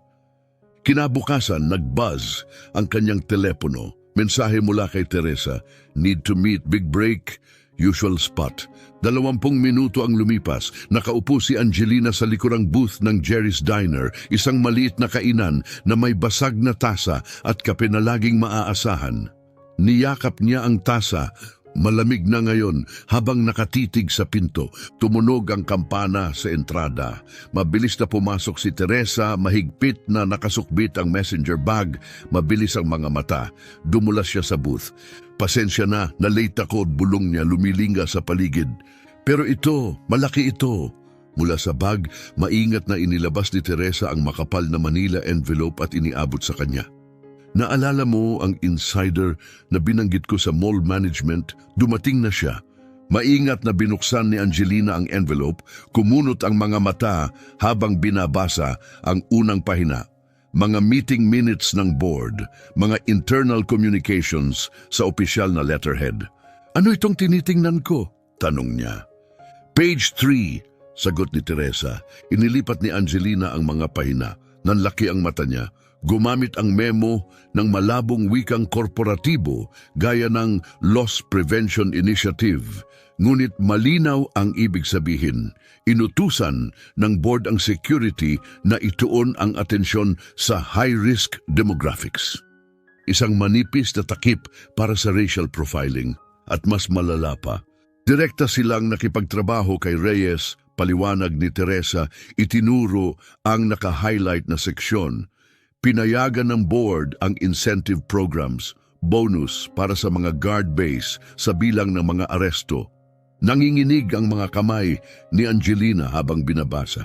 Kinabukasan, nag-buzz ang kanyang telepono. Mensahe mula kay Teresa, "Need to meet, big break, usual spot." 20 minuto ang lumipas. Nakaupo si Angelina sa likurang booth ng Jerry's Diner, isang maliit na kainan na may basag na tasa at kape na laging maaasahan. Niyakap niya ang tasa. Malamig na ngayon habang nakatitig sa pinto. Tumunog ang kampana sa entrada. Mabilis na pumasok si Teresa, mahigpit na nakasukbit ang messenger bag. Mabilis ang mga mata. Dumulas siya sa booth. "Pasensya na, late ako," bulong niya, lumilinga sa paligid. Pero ito, malaki ito. Mula sa bag, maingat na inilabas ni Teresa ang makapal na Manila envelope at iniabot sa kanya. Naalala mo ang insider na binanggit ko sa mall management? Dumating na siya. Maingat na binuksan ni Angelina ang envelope, kumunot ang mga mata habang binabasa ang unang pahina. Mga meeting minutes ng board, mga internal communications sa opisyal na letterhead. Ano itong tinitingnan ko? Tanong niya. Page 3, sagot ni Teresa. Inilipat ni Angelina ang mga pahina. Nanlaki ang mata niya. Gumamit ang memo ng malabong wikang korporatibo gaya ng Loss Prevention Initiative. Ngunit malinaw ang ibig sabihin. Inutusan ng board ang security na ituon ang atensyon sa high-risk demographics. Isang manipis na takip para sa racial profiling at mas malala pa. Direkta silang nakipagtrabaho kay Reyes, paliwanag ni Teresa, itinuro ang naka-highlight na seksyon. Pinayagan ng board ang incentive programs, bonus para sa mga guard base sa bilang ng mga aresto. Nanginginig ang mga kamay ni Angelina habang binabasa.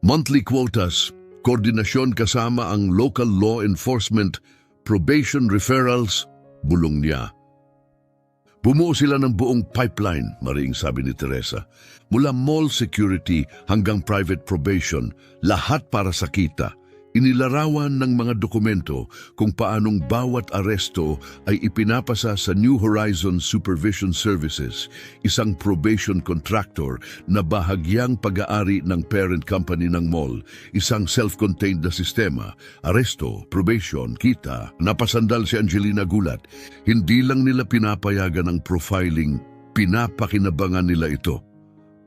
Monthly quotas, koordinasyon kasama ang local law enforcement, probation referrals, bulong niya. Bumuo sila ng buong pipeline, mariing sabi ni Teresa. Mula mall security hanggang private probation, lahat para sa kita. Inilarawan ng mga dokumento kung paanong bawat aresto ay ipinapasa sa New Horizons Supervision Services, isang probation contractor na bahagyang pag-aari ng parent company ng mall, isang self-contained na sistema. Aresto, probation, kita. Napasandal si Angelina gulat. Hindi lang nila pinapayagan ang profiling, pinapakinabangan nila ito.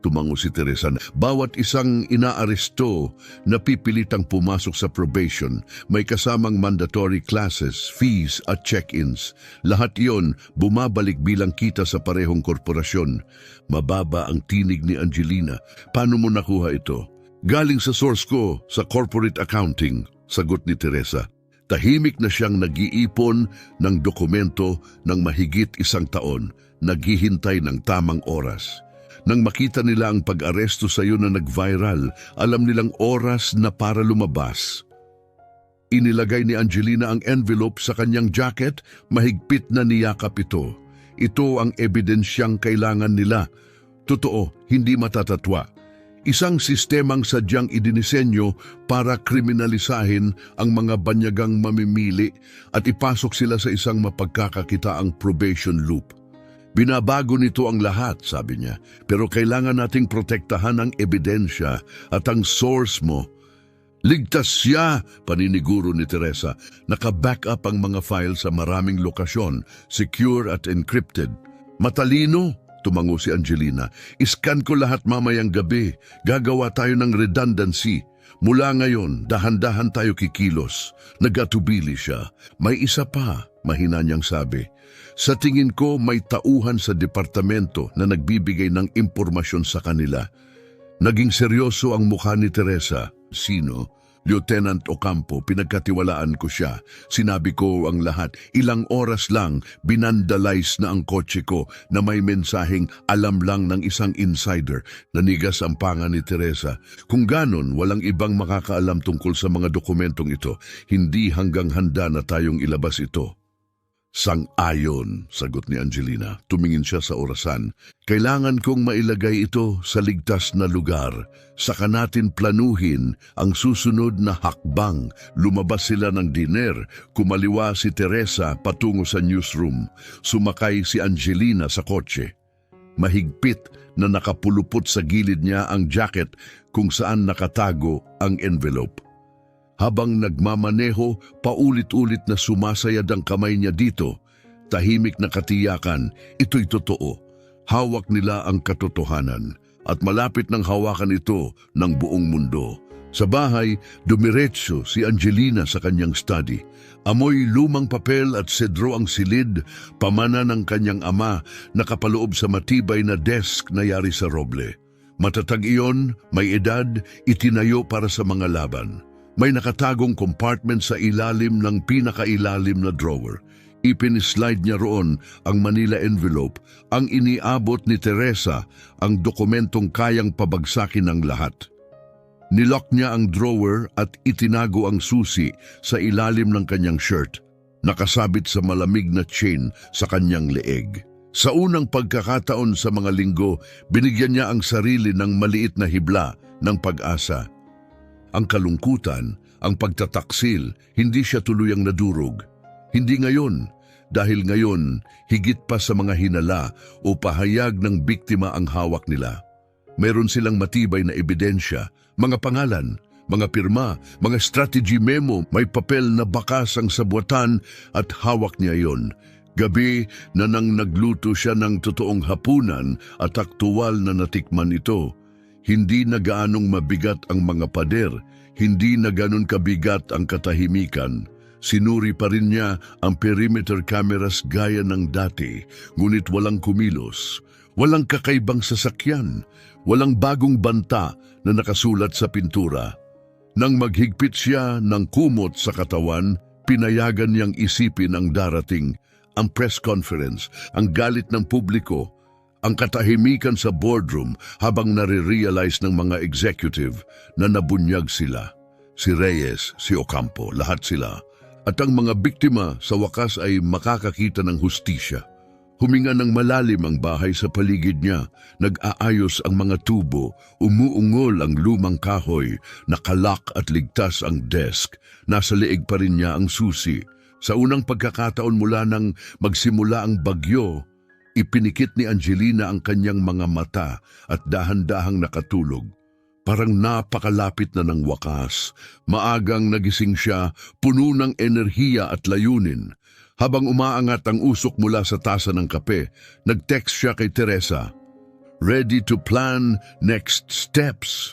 Tumango si Teresa. Bawat isang inaaresto na pipilitang pumasok sa probation, may kasamang mandatory classes, fees at check-ins. Lahat iyon bumabalik bilang kita sa parehong korporasyon. Mababa ang tinig ni Angelina. Paano mo nakuha ito? Galing sa source ko, sa corporate accounting, sagot ni Teresa. Tahimik na siyang nag-iipon ng dokumento ng mahigit 1 taon, naghihintay ng tamang oras. Nang makita nila ang pag-aresto sa iyo na nag-viral, alam nilang oras na para lumabas. Inilagay ni Angelina ang envelope sa kanyang jacket, mahigpit na niyakap ito. Ito ang ebidensyang kailangan nila. Totoo, hindi matatatwa. Isang sistemang sadyang idinisenyo para kriminalisahin ang mga banyagang mamimili at ipasok sila sa isang mapagkakakitaang probation loop. Binabago nito ang lahat, sabi niya, pero kailangan nating protektahan ang ebidensya at ang source mo. Ligtas siya, paniniguro ni Teresa. Naka-back up ang mga file sa maraming lokasyon, secure at encrypted. Matalino, tumango si Angelina. Iscan ko lahat mamayang gabi. Gagawa tayo ng redundancy. Mula ngayon, dahan-dahan tayo kikilos. Nagatubili siya. May isa pa, mahina niyang sabi. Sa tingin ko may tauhan sa departamento na nagbibigay ng impormasyon sa kanila. Naging seryoso ang mukha ni Teresa. Sino? Lieutenant Ocampo, pinagkatiwalaan ko siya. Sinabi ko ang lahat. Ilang oras lang, binandalize na ang kotse ko na may mensaheng alam lang ng isang insider. Nanigas ang panga ni Teresa. Kung ganon, walang ibang makakaalam tungkol sa mga dokumentong ito. Hindi hanggang handa na tayong ilabas ito. Sang-ayon, sagot ni Angelina. Tumingin siya sa orasan. Kailangan kong mailagay ito sa ligtas na lugar. Saka natin planuhin ang susunod na hakbang. Lumabas sila ng diner. Kumaliwa si Teresa patungo sa newsroom. Sumakay si Angelina sa kotse. Mahigpit na nakapulupot sa gilid niya ang jacket kung saan nakatago ang envelope. Habang nagmamaneho, paulit-ulit na sumasayad ang kamay niya dito. Tahimik na katiyakan, ito'y totoo. Hawak nila ang katotohanan at malapit ng hawakan ito ng buong mundo. Sa bahay, dumiretso si Angelina sa kanyang study. Amoy lumang papel at sedro ang silid, pamana ng kanyang ama, nakapaloob sa matibay na desk na yari sa roble. Matatag iyon, may edad, itinayo para sa mga laban. May nakatagong compartment sa ilalim ng pinakailalim na drawer. Ipinislide niya roon ang Manila envelope, ang iniabot ni Teresa, ang dokumentong kayang pabagsakin ng lahat. Nilock niya ang drawer at itinago ang susi sa ilalim ng kanyang shirt, nakasabit sa malamig na chain sa kanyang leeg. Sa unang pagkakataon sa mga linggo, binigyan niya ang sarili ng maliit na hibla ng pag-asa. Ang kalungkutan, ang pagtataksil, hindi siya tuluyang nadurog. Hindi ngayon, dahil ngayon higit pa sa mga hinala o pahayag ng biktima ang hawak nila. Meron silang matibay na ebidensya, mga pangalan, mga pirma, mga strategy memo, may papel na bakas ang sabuatan at hawak niya yon. Gabi na nang nagluto siya ng totoong hapunan at aktuwal na natikman ito. Hindi na gaanong mabigat ang mga pader, hindi na ganon kabigat ang katahimikan. Sinuri pa rin niya ang perimeter cameras gaya ng dati, ngunit walang kumilos. Walang kakaibang sasakyan, walang bagong banta na nakasulat sa pintura. Nang maghigpit siya ng kumot sa katawan, pinayagan niyang isipin ang darating, ang press conference, ang galit ng publiko, ang katahimikan sa boardroom habang nare-realize ng mga executive na nabunyag sila. Si Reyes, si Ocampo, lahat sila. At ang mga biktima sa wakas ay makakakita ng hustisya. Huminga ng malalim ang bahay sa paligid niya, nag-aayos ang mga tubo, umuungol ang lumang kahoy, nakalak at ligtas ang desk, nasa leeg pa rin niya ang susi. Sa unang pagkakataon mula nang magsimula ang bagyo, ipinikit ni Angelina ang kanyang mga mata at dahan-dahang nakatulog. Parang napakalapit na ng wakas. Maagang nagising siya, puno ng enerhiya at layunin. Habang umaangat ang usok mula sa tasa ng kape, nag-text siya kay Teresa. Ready to plan next steps.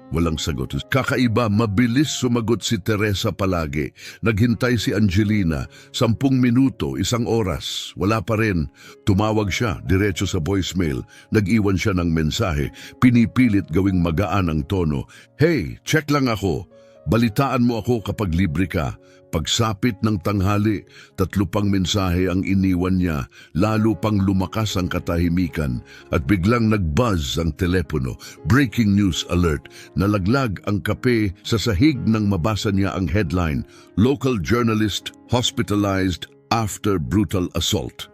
Walang sagot. Kakaiba, mabilis sumagot si Teresa palagi. Naghintay si Angelina, 10 minuto, 1 oras. Wala pa rin. Tumawag siya, diretso sa voicemail. Nag-iwan siya ng mensahe. Pinipilit gawing magaan ang tono. Hey, check lang ako. Balitaan mo ako kapag libre ka. Pagsapit ng tanghali, 3 pang mensahe ang iniwan niya, lalo pang lumakas ang katahimikan at biglang nag-buzz ang telepono. Breaking news alert. Nalaglag ang kape sa sahig nang mabasa niya ang headline, Local journalist hospitalized after brutal assault.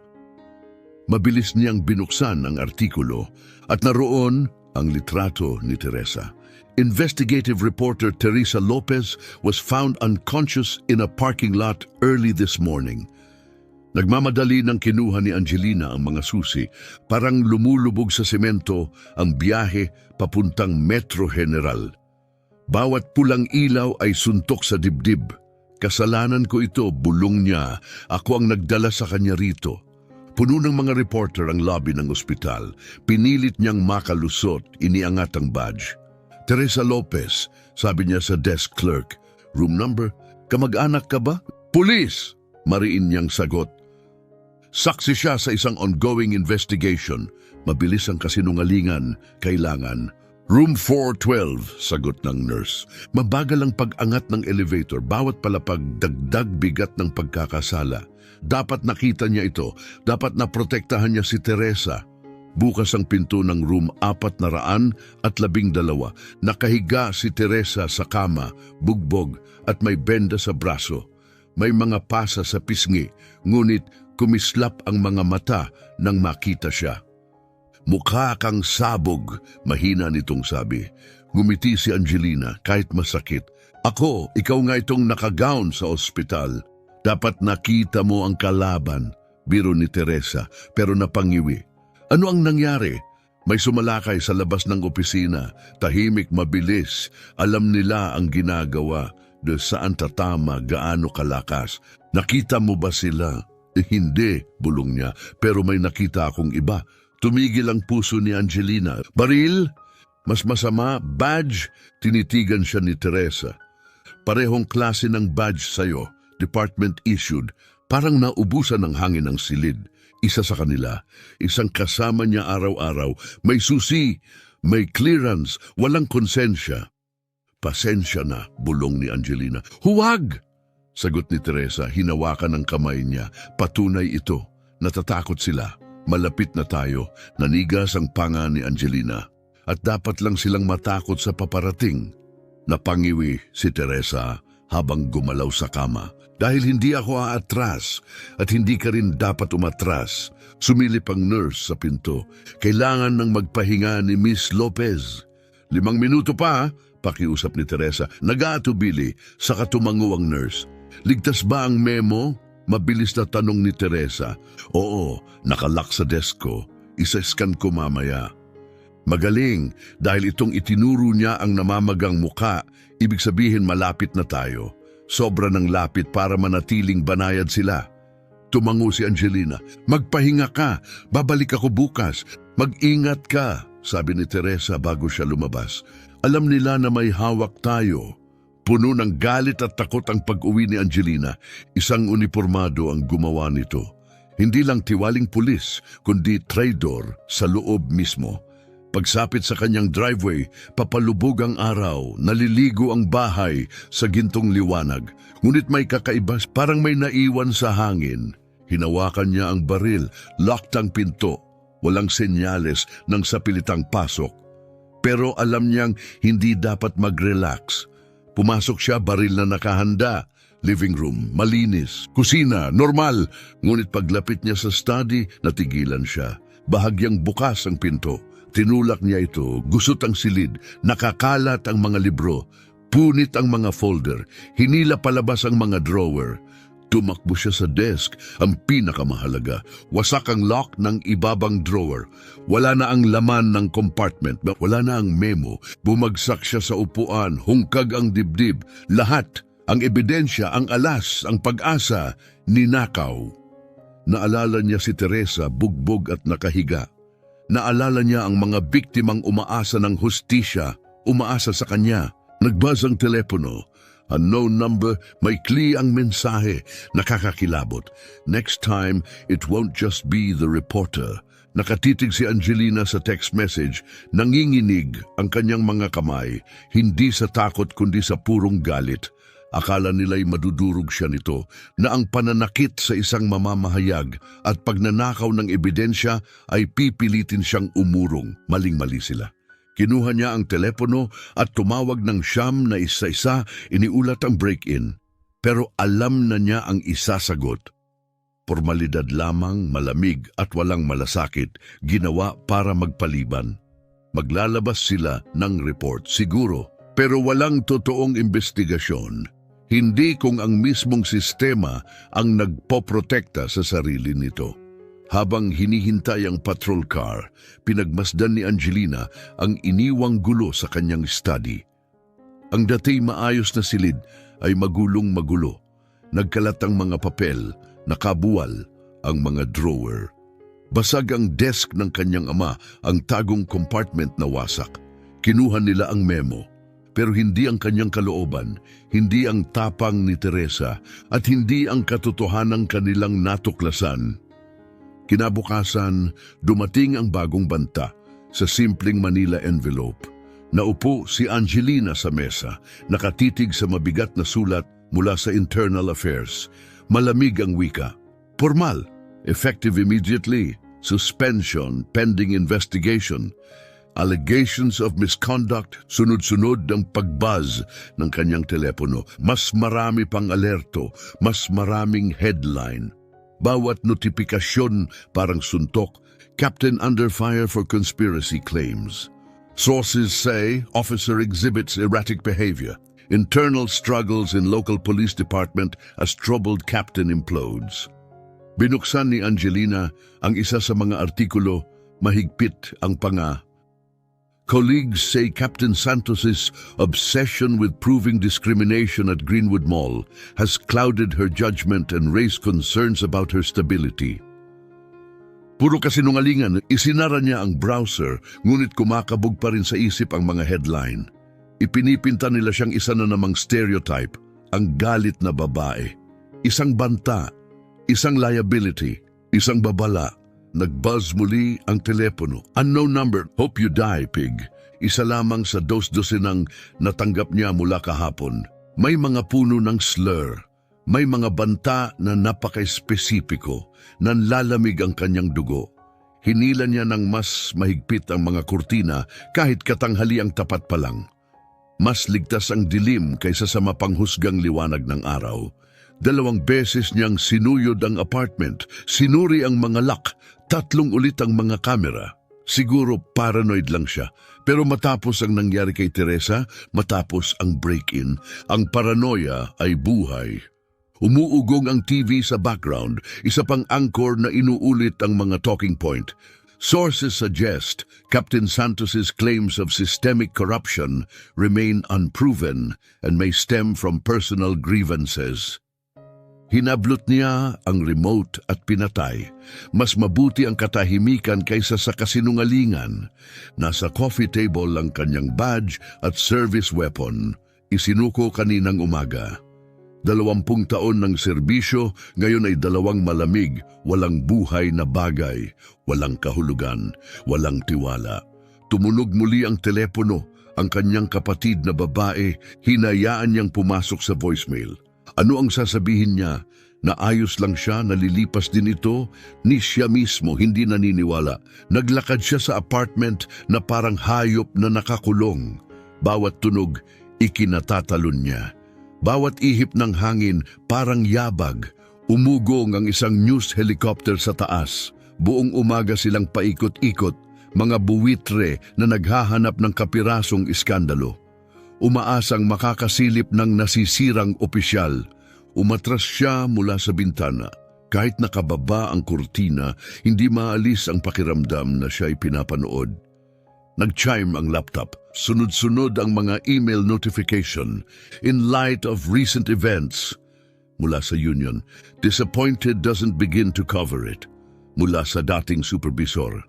Mabilis niyang binuksan ang artikulo at naroon ang litrato ni Teresa. Investigative reporter Teresa Lopez was found unconscious in a parking lot early this morning. Nagmamadali ng kinuha ni Angelina ang mga susi, parang lumulubog sa semento ang biyahe papuntang Metro General. Bawat pulang ilaw ay suntok sa dibdib. Kasalanan ko ito, bulong niya. Ako ang nagdala sa kanya rito. Puno ng mga reporter ang lobby ng ospital. Pinilit niyang makalusot, iniangat ang badge. Teresa Lopez, sabi niya sa desk clerk. Room number, kamag-anak ka ba? Pulis! Mariin niyang sagot. Saksi siya sa isang ongoing investigation. Mabilis ang kasinungalingan, kailangan. Room 412, sagot ng nurse. Mabagal ang pag-angat ng elevator, bawat palapag dagdag bigat ng pagkakasala. Dapat nakita niya ito, dapat naprotektahan niya si Teresa. Bukas ang pinto ng room 412. Nakahiga si Teresa sa kama, bugbog at may benda sa braso. May mga pasa sa pisngi, ngunit kumislap ang mga mata nang makita siya. Mukha kang sabog, mahina nitong sabi. Ngumiti si Angelina kahit masakit. Ako, ikaw nga itong nakagown sa ospital. Dapat nakita mo ang kalaban, biro ni Teresa, pero napangiwi. Ano ang nangyari? May sumalakay sa labas ng opisina, tahimik, mabilis. Alam nila ang ginagawa, de saan tatama, gaano kalakas. Nakita mo ba sila? Hindi, bulong niya, pero may nakita akong iba. Tumigil ang puso ni Angelina. Baril? Mas masama, badge? Tinitigan siya ni Teresa. Parehong klase ng badge sa'yo, department issued, parang naubusan ng hangin ng silid. Isa sa kanila, isang kasama niya araw-araw, may susi, may clearance, walang konsensya. Pasensya na, bulong ni Angelina. Huwag! Sagot ni Teresa, hinawakan ang kamay niya. Patunay ito. Natatakot sila. Malapit na tayo. Nanigas ang panga ni Angelina. At dapat lang silang matakot sa paparating. Napangiwi si Teresa habang gumalaw sa kama. Dahil hindi ako aatras at hindi ka rin dapat umatras. Sumilip ang nurse sa pinto. Kailangan ng magpahinga ni Miss Lopez. 5 minuto pa, pakiusap ni Teresa. Nag-aatubili, saka tumango ang nurse. Ligtas ba ang memo? Mabilis na tanong ni Teresa. Oo, nakalock sa desk ko. Isa-scan ko mamaya. Magaling, dahil itong itinuro niya ang namamagang muka, ibig sabihin malapit na tayo. Sobra ng lapit para manatiling banayad sila. Tumango si Angelina. Magpahinga ka, babalik ako bukas. Mag-ingat ka, sabi ni Teresa bago siya lumabas. Alam nila na may hawak tayo. Puno ng galit at takot ang pag-uwi ni Angelina. Isang unipormado ang gumawa nito. Hindi lang tiwaling pulis, kundi traidor sa loob mismo. Pagsapit sa kanyang driveway, papalubog ang araw, naliligo ang bahay sa gintong liwanag. Ngunit may kakaibas, parang may naiwan sa hangin. Hinawakan niya ang baril, locked ang pinto. Walang senyales ng sapilitang pasok. Pero alam niyang hindi dapat mag-relax. Pumasok siya, baril na nakahanda. Living room, malinis. Kusina, normal. Ngunit paglapit niya sa study, natigilan siya. Bahagyang bukas ang pinto. Tinulak niya ito, gusot ang silid, nakakalat ang mga libro, punit ang mga folder, hinila palabas ang mga drawer. Tumakbo siya sa desk, ang pinakamahalaga. Wasak ang lock ng ibabang drawer. Wala na ang laman ng compartment, wala na ang memo. Bumagsak siya sa upuan, hungkag ang dibdib. Lahat, ang ebidensya, ang alas, ang pag-asa, ninakaw. Naalala niya si Teresa, bugbog at nakahiga. Naalala niya ang mga biktimang umaasa ng hustisya, umaasa sa kanya. Nagbuzz ang telepono. Unknown number, maikli ang mensahe, nakakakilabot. Next time, it won't just be the reporter. Nakatitig si Angelina sa text message, nanginginig ang kanyang mga kamay, hindi sa takot kundi sa purong galit. Akala nila'y madudurog siya nito na ang pananakit sa isang mamamahayag at pagnanakaw ng ebidensya ay pipilitin siyang umurong. Maling-mali sila. Kinuha niya ang telepono at tumawag ng siyam na isa-isa, iniulat ang break-in. Pero alam na niya ang isasagot. Formalidad lamang, malamig at walang malasakit, ginawa para magpaliban. Maglalabas sila ng report, siguro, pero walang totoong investigasyon. Hindi kung ang mismong sistema ang nagpoprotekta sa sarili nito. Habang hinihintay ang patrol car, pinagmasdan ni Angelina ang iniwang gulo sa kanyang study. Ang dati maayos na silid ay magulong-magulo. Nagkalat ang mga papel, nakabuwal ang mga drawer. Basag ang desk ng kanyang ama, ang tagong compartment na wasak. Kinuha nila ang memo. Pero hindi ang kanyang kalooban, hindi ang tapang ni Teresa, at hindi ang katotohanang kanilang natuklasan. Kinabukasan, dumating ang bagong banta sa simpleng Manila envelope. Naupo si Angelina sa mesa, nakatitig sa mabigat na sulat mula sa Internal Affairs. Malamig ang wika. Formal, effective immediately, suspension pending investigation. Allegations of misconduct, sunod-sunod ang pagbuzz ng kanyang telepono. Mas marami pang alerto, mas maraming headline. Bawat notifikasyon parang suntok, Captain under fire for conspiracy claims. Sources say officer exhibits erratic behavior. Internal struggles in local police department as troubled captain implodes. Binuksan ni Angelina ang isa sa mga artikulo, mahigpit ang panga. Colleagues say Captain Santos's obsession with proving discrimination at Greenwood Mall has clouded her judgment and raised concerns about her stability. Puro kasinungalingan, isinara niya ang browser, ngunit kumakabog pa rin sa isip ang mga headline. Ipinipinta nila siyang isa na namang stereotype, ang galit na babae. Isang banta, isang liability, isang babala. Nagbuzz muli ang telepono. Unknown number, hope you die, pig. Isa lamang sa dos-dosenang natanggap niya mula kahapon. May mga puno ng slur. May mga banta na napaka-espesipiko, nanlalamig ang kanyang dugo. Hinila niya ng mas mahigpit ang mga kurtina kahit katanghali ang tapat pa lang. Mas ligtas ang dilim kaysa sa mapanghusgang liwanag ng araw. 2 beses niyang sinuyod ang apartment, sinuri ang mga lock, 3 ulit ang mga kamera. Siguro paranoid lang siya. Pero matapos ang nangyari kay Teresa, matapos ang break-in, ang paranoia ay buhay. Umuugong ang TV sa background, isa pang anchor na inuulit ang mga talking point. Sources suggest Captain Santos's claims of systemic corruption remain unproven and may stem from personal grievances. Hinablot niya ang remote at pinatay. Mas mabuti ang katahimikan kaysa sa kasinungalingan. Nasa coffee table ang kanyang badge at service weapon. Isinuko kaninang umaga. 20 taon ng serbisyo, ngayon ay 2 malamig, walang buhay na bagay, walang kahulugan, walang tiwala. Tumunog muli ang telepono, ang kanyang kapatid na babae, hinayaan niyang pumasok sa voicemail. Ano ang sasabihin niya? Na ayos lang siya, nalilipas din ito? Ni siya mismo hindi naniniwala. Naglakad siya sa apartment na parang hayop na nakakulong. Bawat tunog, ikinatatalon niya. Bawat ihip ng hangin, parang yabag. Umugong ang isang news helicopter sa taas. Buong umaga silang paikot-ikot, mga buwitre na naghahanap ng kapirasong iskandalo. Umaasang makakasilip ng nasisirang opisyal. Umatras siya mula sa bintana. Kahit nakababa ang kurtina, hindi maalis ang pakiramdam na siya'y pinapanood. Nag-chime ang laptop. Sunod-sunod ang mga email notification. In light of recent events, mula sa union, disappointed doesn't begin to cover it. Mula sa dating supervisor.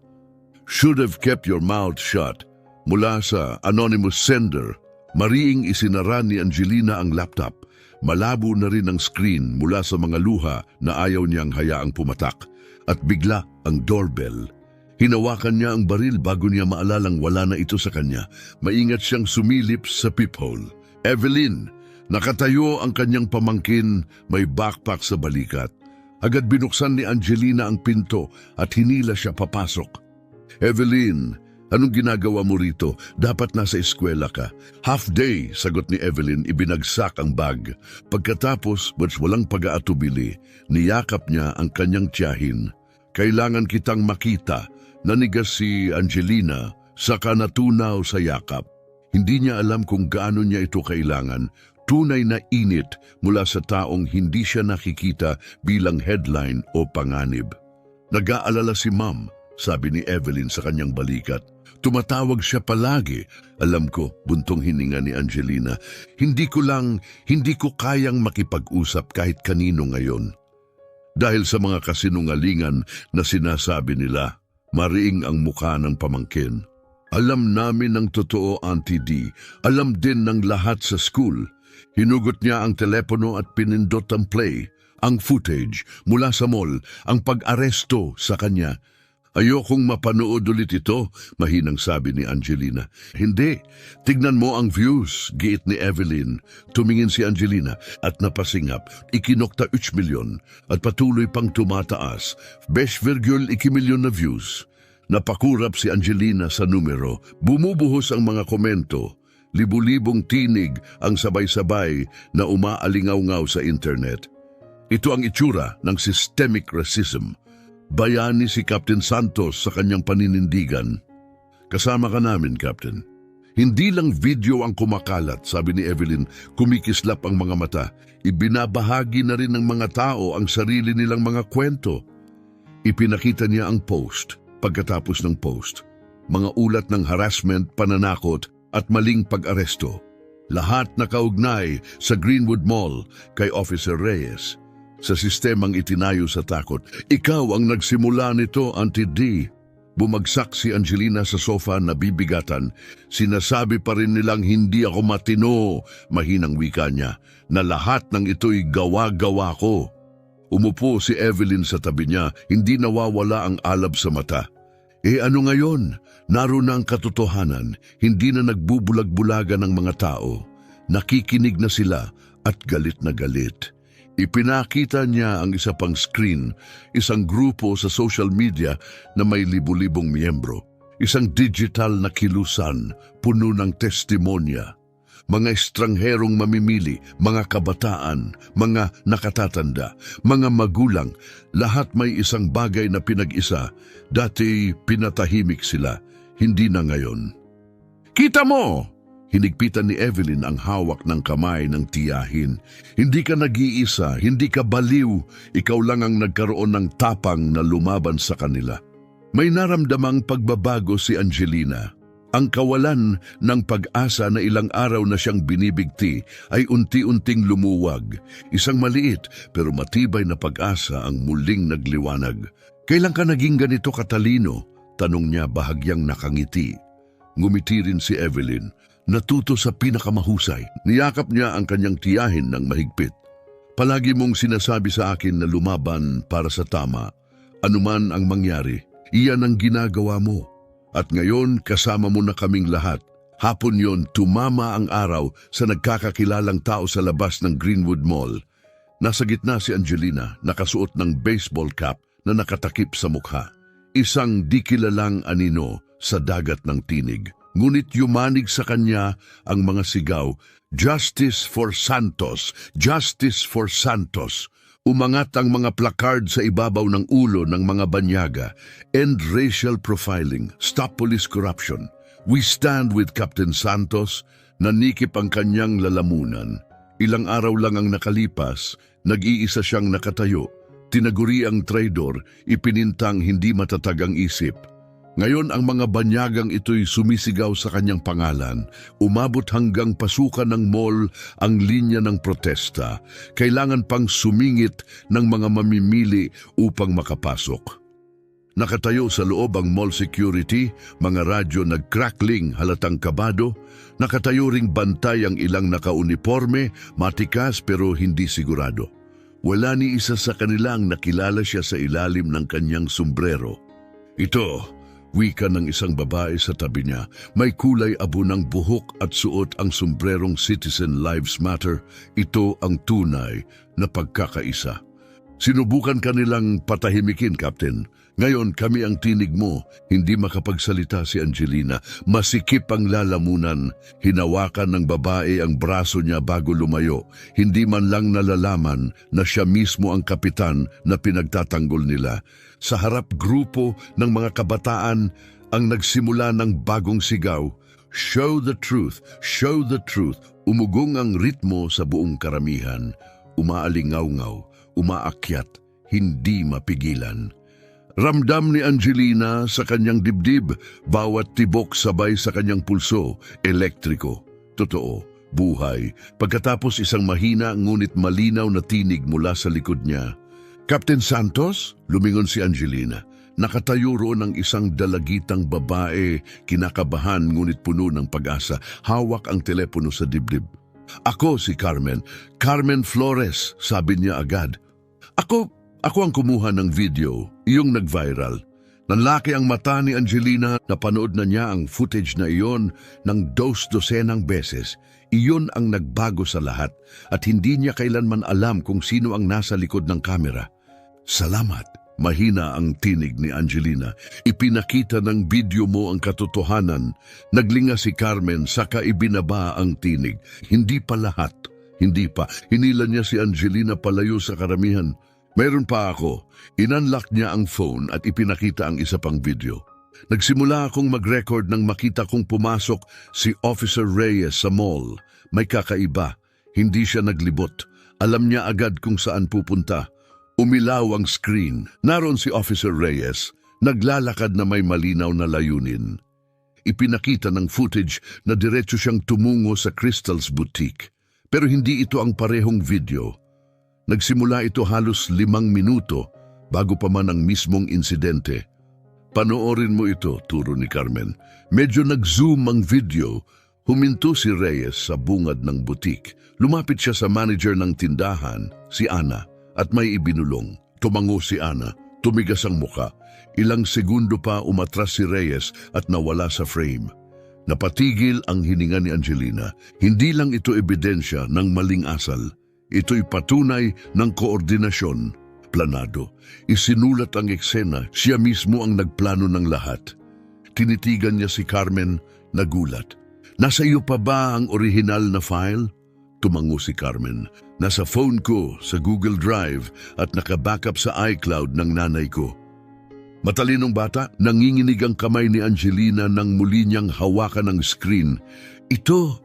Should have kept your mouth shut. Mula sa anonymous sender. Mariing isinara ni Angelina ang laptop. Malabo na rin ang screen mula sa mga luha na ayaw niyang hayaang pumatak. At bigla ang doorbell. Hinawakan niya ang baril bago niya maalalang wala na ito sa kanya. Maingat siyang sumilip sa peephole. Evelyn! Nakatayo ang kanyang pamangkin, may backpack sa balikat. Agad binuksan ni Angelina ang pinto at hinila siya papasok. Evelyn! Anong ginagawa mo rito? Dapat nasa eskwela ka. Half day, sagot ni Evelyn, ibinagsak ang bag. Pagkatapos, walang pag-aatubili, niyakap niya ang kanyang tiyahin. Kailangan kitang makita, nanigas si Angelina, saka natunaw sa yakap. Hindi niya alam kung gaano niya ito kailangan. Tunay na init mula sa taong hindi siya nakikita bilang headline o panganib. Nag-aalala si Ma'am, sabi ni Evelyn sa kanyang balikat. Tumatawag siya palagi. Alam ko, buntong hininga ni Angelina. Hindi ko kayang makipag-usap kahit kanino ngayon. Dahil sa mga kasinungalingan na sinasabi nila, mariing ang mukha ng pamangkin. Alam namin ng totoo, Auntie D. Alam din ng lahat sa school. Hinugot niya ang telepono at pinindot ang play, ang footage mula sa mall, ang pag-aresto sa kanya. Ayokong mapanood ulit ito, mahinang sabi ni Angelina. Hindi, tignan mo ang views, giit ni Evelyn. Tumingin si Angelina at napasingap, ikinokta 8 milyon at patuloy pang tumataas, 2,1 milyon na views. Napakurap si Angelina sa numero, bumubuhos ang mga komento. Libu-libong tinig ang sabay-sabay na umaalingaw-ngaw sa internet. Ito ang itsura ng systemic racism. Bayani si Captain Santos sa kanyang paninindigan. Kasama ka namin, Captain. Hindi lang video ang kumakalat, sabi ni Evelyn, kumikislap ang mga mata. Ibinabahagi na rin ng mga tao ang sarili nilang mga kwento. Ipinakita niya ang post. Pagkatapos ng post, mga ulat ng harassment, pananakot at maling pag-aresto. Lahat nakaugnay sa Greenwood Mall kay Officer Reyes. Sa sistemang itinayo sa takot, ikaw ang nagsimula nito, Auntie D. Bumagsak si Angelina sa sofa na bibigatan. Sinasabi pa rin nilang hindi ako matino, mahinang wika niya, na lahat ng ito'y gawa-gawa ko. Umupo si Evelyn sa tabi niya, hindi nawawala ang alab sa mata. Ano ngayon? Naroon na ang katotohanan, hindi na nagbubulag-bulagan ng mga tao. Nakikinig na sila at galit na galit. Ipinakita niya ang isa pang screen, isang grupo sa social media na may libu-libong miyembro. Isang digital na kilusan, puno ng testimonya. Mga estrangherong mamimili, mga kabataan, mga nakatatanda, mga magulang, lahat may isang bagay na pinag-isa. Dati pinatahimik sila, hindi na ngayon. Kita mo! Hinigpitan ni Evelyn ang hawak ng kamay ng tiyahin. Hindi ka nag-iisa, hindi ka baliw, ikaw lang ang nagkaroon ng tapang na lumaban sa kanila. May naramdamang pagbabago si Angelina. Ang kawalan ng pag-asa na ilang araw na siyang binibigti ay unti-unting lumuwag. Isang maliit pero matibay na pag-asa ang muling nagliwanag. Kailan ka naging ganito katalino? Tanong niya bahagyang nakangiti. Ngumiti rin si Evelyn. Natuto sa pinakamahusay. Niyakap niya ang kanyang tiyahin ng mahigpit. Palagi mong sinasabi sa akin na lumaban para sa tama. Anuman ang mangyari, iyan ang ginagawa mo. At ngayon kasama mo na kaming lahat. Hapon yon, tumama ang araw sa nagkakakilalang tao sa labas ng Greenwood Mall. Nasa gitna si Angelina, nakasuot ng baseball cap na nakatakip sa mukha. Isang di kilalang anino sa dagat ng tinig. Ngunit yumanig sa kanya ang mga sigaw, "Justice for Santos! Justice for Santos!" Umangat ang mga placard sa ibabaw ng ulo ng mga banyaga. "End racial profiling, stop police corruption. We stand with Captain Santos." Nanikip ang kanyang lalamunan. Ilang araw lang ang nakalipas, nag-iisa siyang nakatayo. Tinaguri ang traidor, ipinintang hindi matatag ang isip. Ngayon ang mga banyagang ito'y sumisigaw sa kanyang pangalan. Umabot hanggang pasukan ng mall ang linya ng protesta. Kailangan pang sumingit ng mga mamimili upang makapasok. Nakatayo sa loob ang mall security, mga radyo nag-crackling halatang kabado. Nakatayo ring bantay ang ilang nakauniforme, matikas pero hindi sigurado. Wala ni isa sa kanilang nakilala siya sa ilalim ng kanyang sombrero. "Ito," wika ng isang babae sa tabi niya. May kulay abo ng buhok at suot ang sombrerong Citizen Lives Matter. Ito ang tunay na pagkakaisa. "Sinubukan kanilang patahimikin, Captain. Ngayon kami ang tinig mo." Hindi makapagsalita si Angelina. Masikip ang lalamunan. Hinawakan ng babae ang braso niya bago lumayo. Hindi man lang nalalaman na siya mismo ang kapitan na pinagtatanggol nila. Sa harap grupo ng mga kabataan ang nagsimula ng bagong sigaw. "Show the truth! Show the truth!" Umugong ang ritmo sa buong karamihan. Umaalingaw-ngaw, umaakyat, hindi mapigilan. Ramdam ni Angelina sa kanyang dibdib, bawat tibok sabay sa kanyang pulso, elektriko. Totoo, buhay. Pagkatapos isang mahina ngunit malinaw na tinig mula sa likod niya. "Captain Santos?" Lumingon si Angelina. Nakatayo roon ang isang dalagitang babae, kinakabahan ngunit puno ng pag-asa. Hawak ang telepono sa dibdib. "Ako si Carmen. Carmen Flores," sabi niya agad. Ako ang kumuha ng video, iyong nag-viral. Nanlaki ang mata ni Angelina, napanood na niya ang footage na iyon ng 2 beses. Iyon ang nagbago sa lahat at hindi niya kailanman alam kung sino ang nasa likod ng kamera. "Salamat." Mahina ang tinig ni Angelina. "Ipinakita ng video mo ang katotohanan." Naglinga si Carmen saka ibinaba ang tinig. Hindi pa lahat. Hindi pa. Hinila niya si Angelina palayo sa karamihan. "Meron pa ako." Inunlock niya ang phone at ipinakita ang isa pang video. "Nagsimula akong mag-record nang makita kong pumasok si Officer Reyes sa mall. May kakaiba. Hindi siya naglibot. Alam niya agad kung saan pupunta." Umilaw ang screen. Naroon si Officer Reyes, naglalakad na may malinaw na layunin. Ipinakita ng footage na diretso siyang tumungo sa Crystal's Boutique. Pero hindi ito ang parehong video. Nagsimula ito halos 5 minuto bago pa man ang mismong insidente. "Panoorin mo ito," turo ni Carmen. Medyo nag-zoom ang video. Huminto si Reyes sa bungad ng butik. Lumapit siya sa manager ng tindahan, si Ana, at may ibinulong. Tumango si Ana, tumigas ang muka. Ilang segundo pa umatras si Reyes at nawala sa frame. Napatigil ang hininga ni Angelina. Hindi lang ito ebidensya ng maling asal. Ito'y patunay ng koordinasyon. Planado. Isinulat ang eksena, siya mismo ang nagplano ng lahat. Tinitigan niya si Carmen, nagulat. Nasa iyo pa ba ang orihinal na file? Tumango si Carmen. Nasa phone ko, sa Google Drive at nakabackup sa iCloud ng nanay ko. Matalinong bata, nanginginig ang kamay ni Angelina nang muli niyang hawakan ang screen. Ito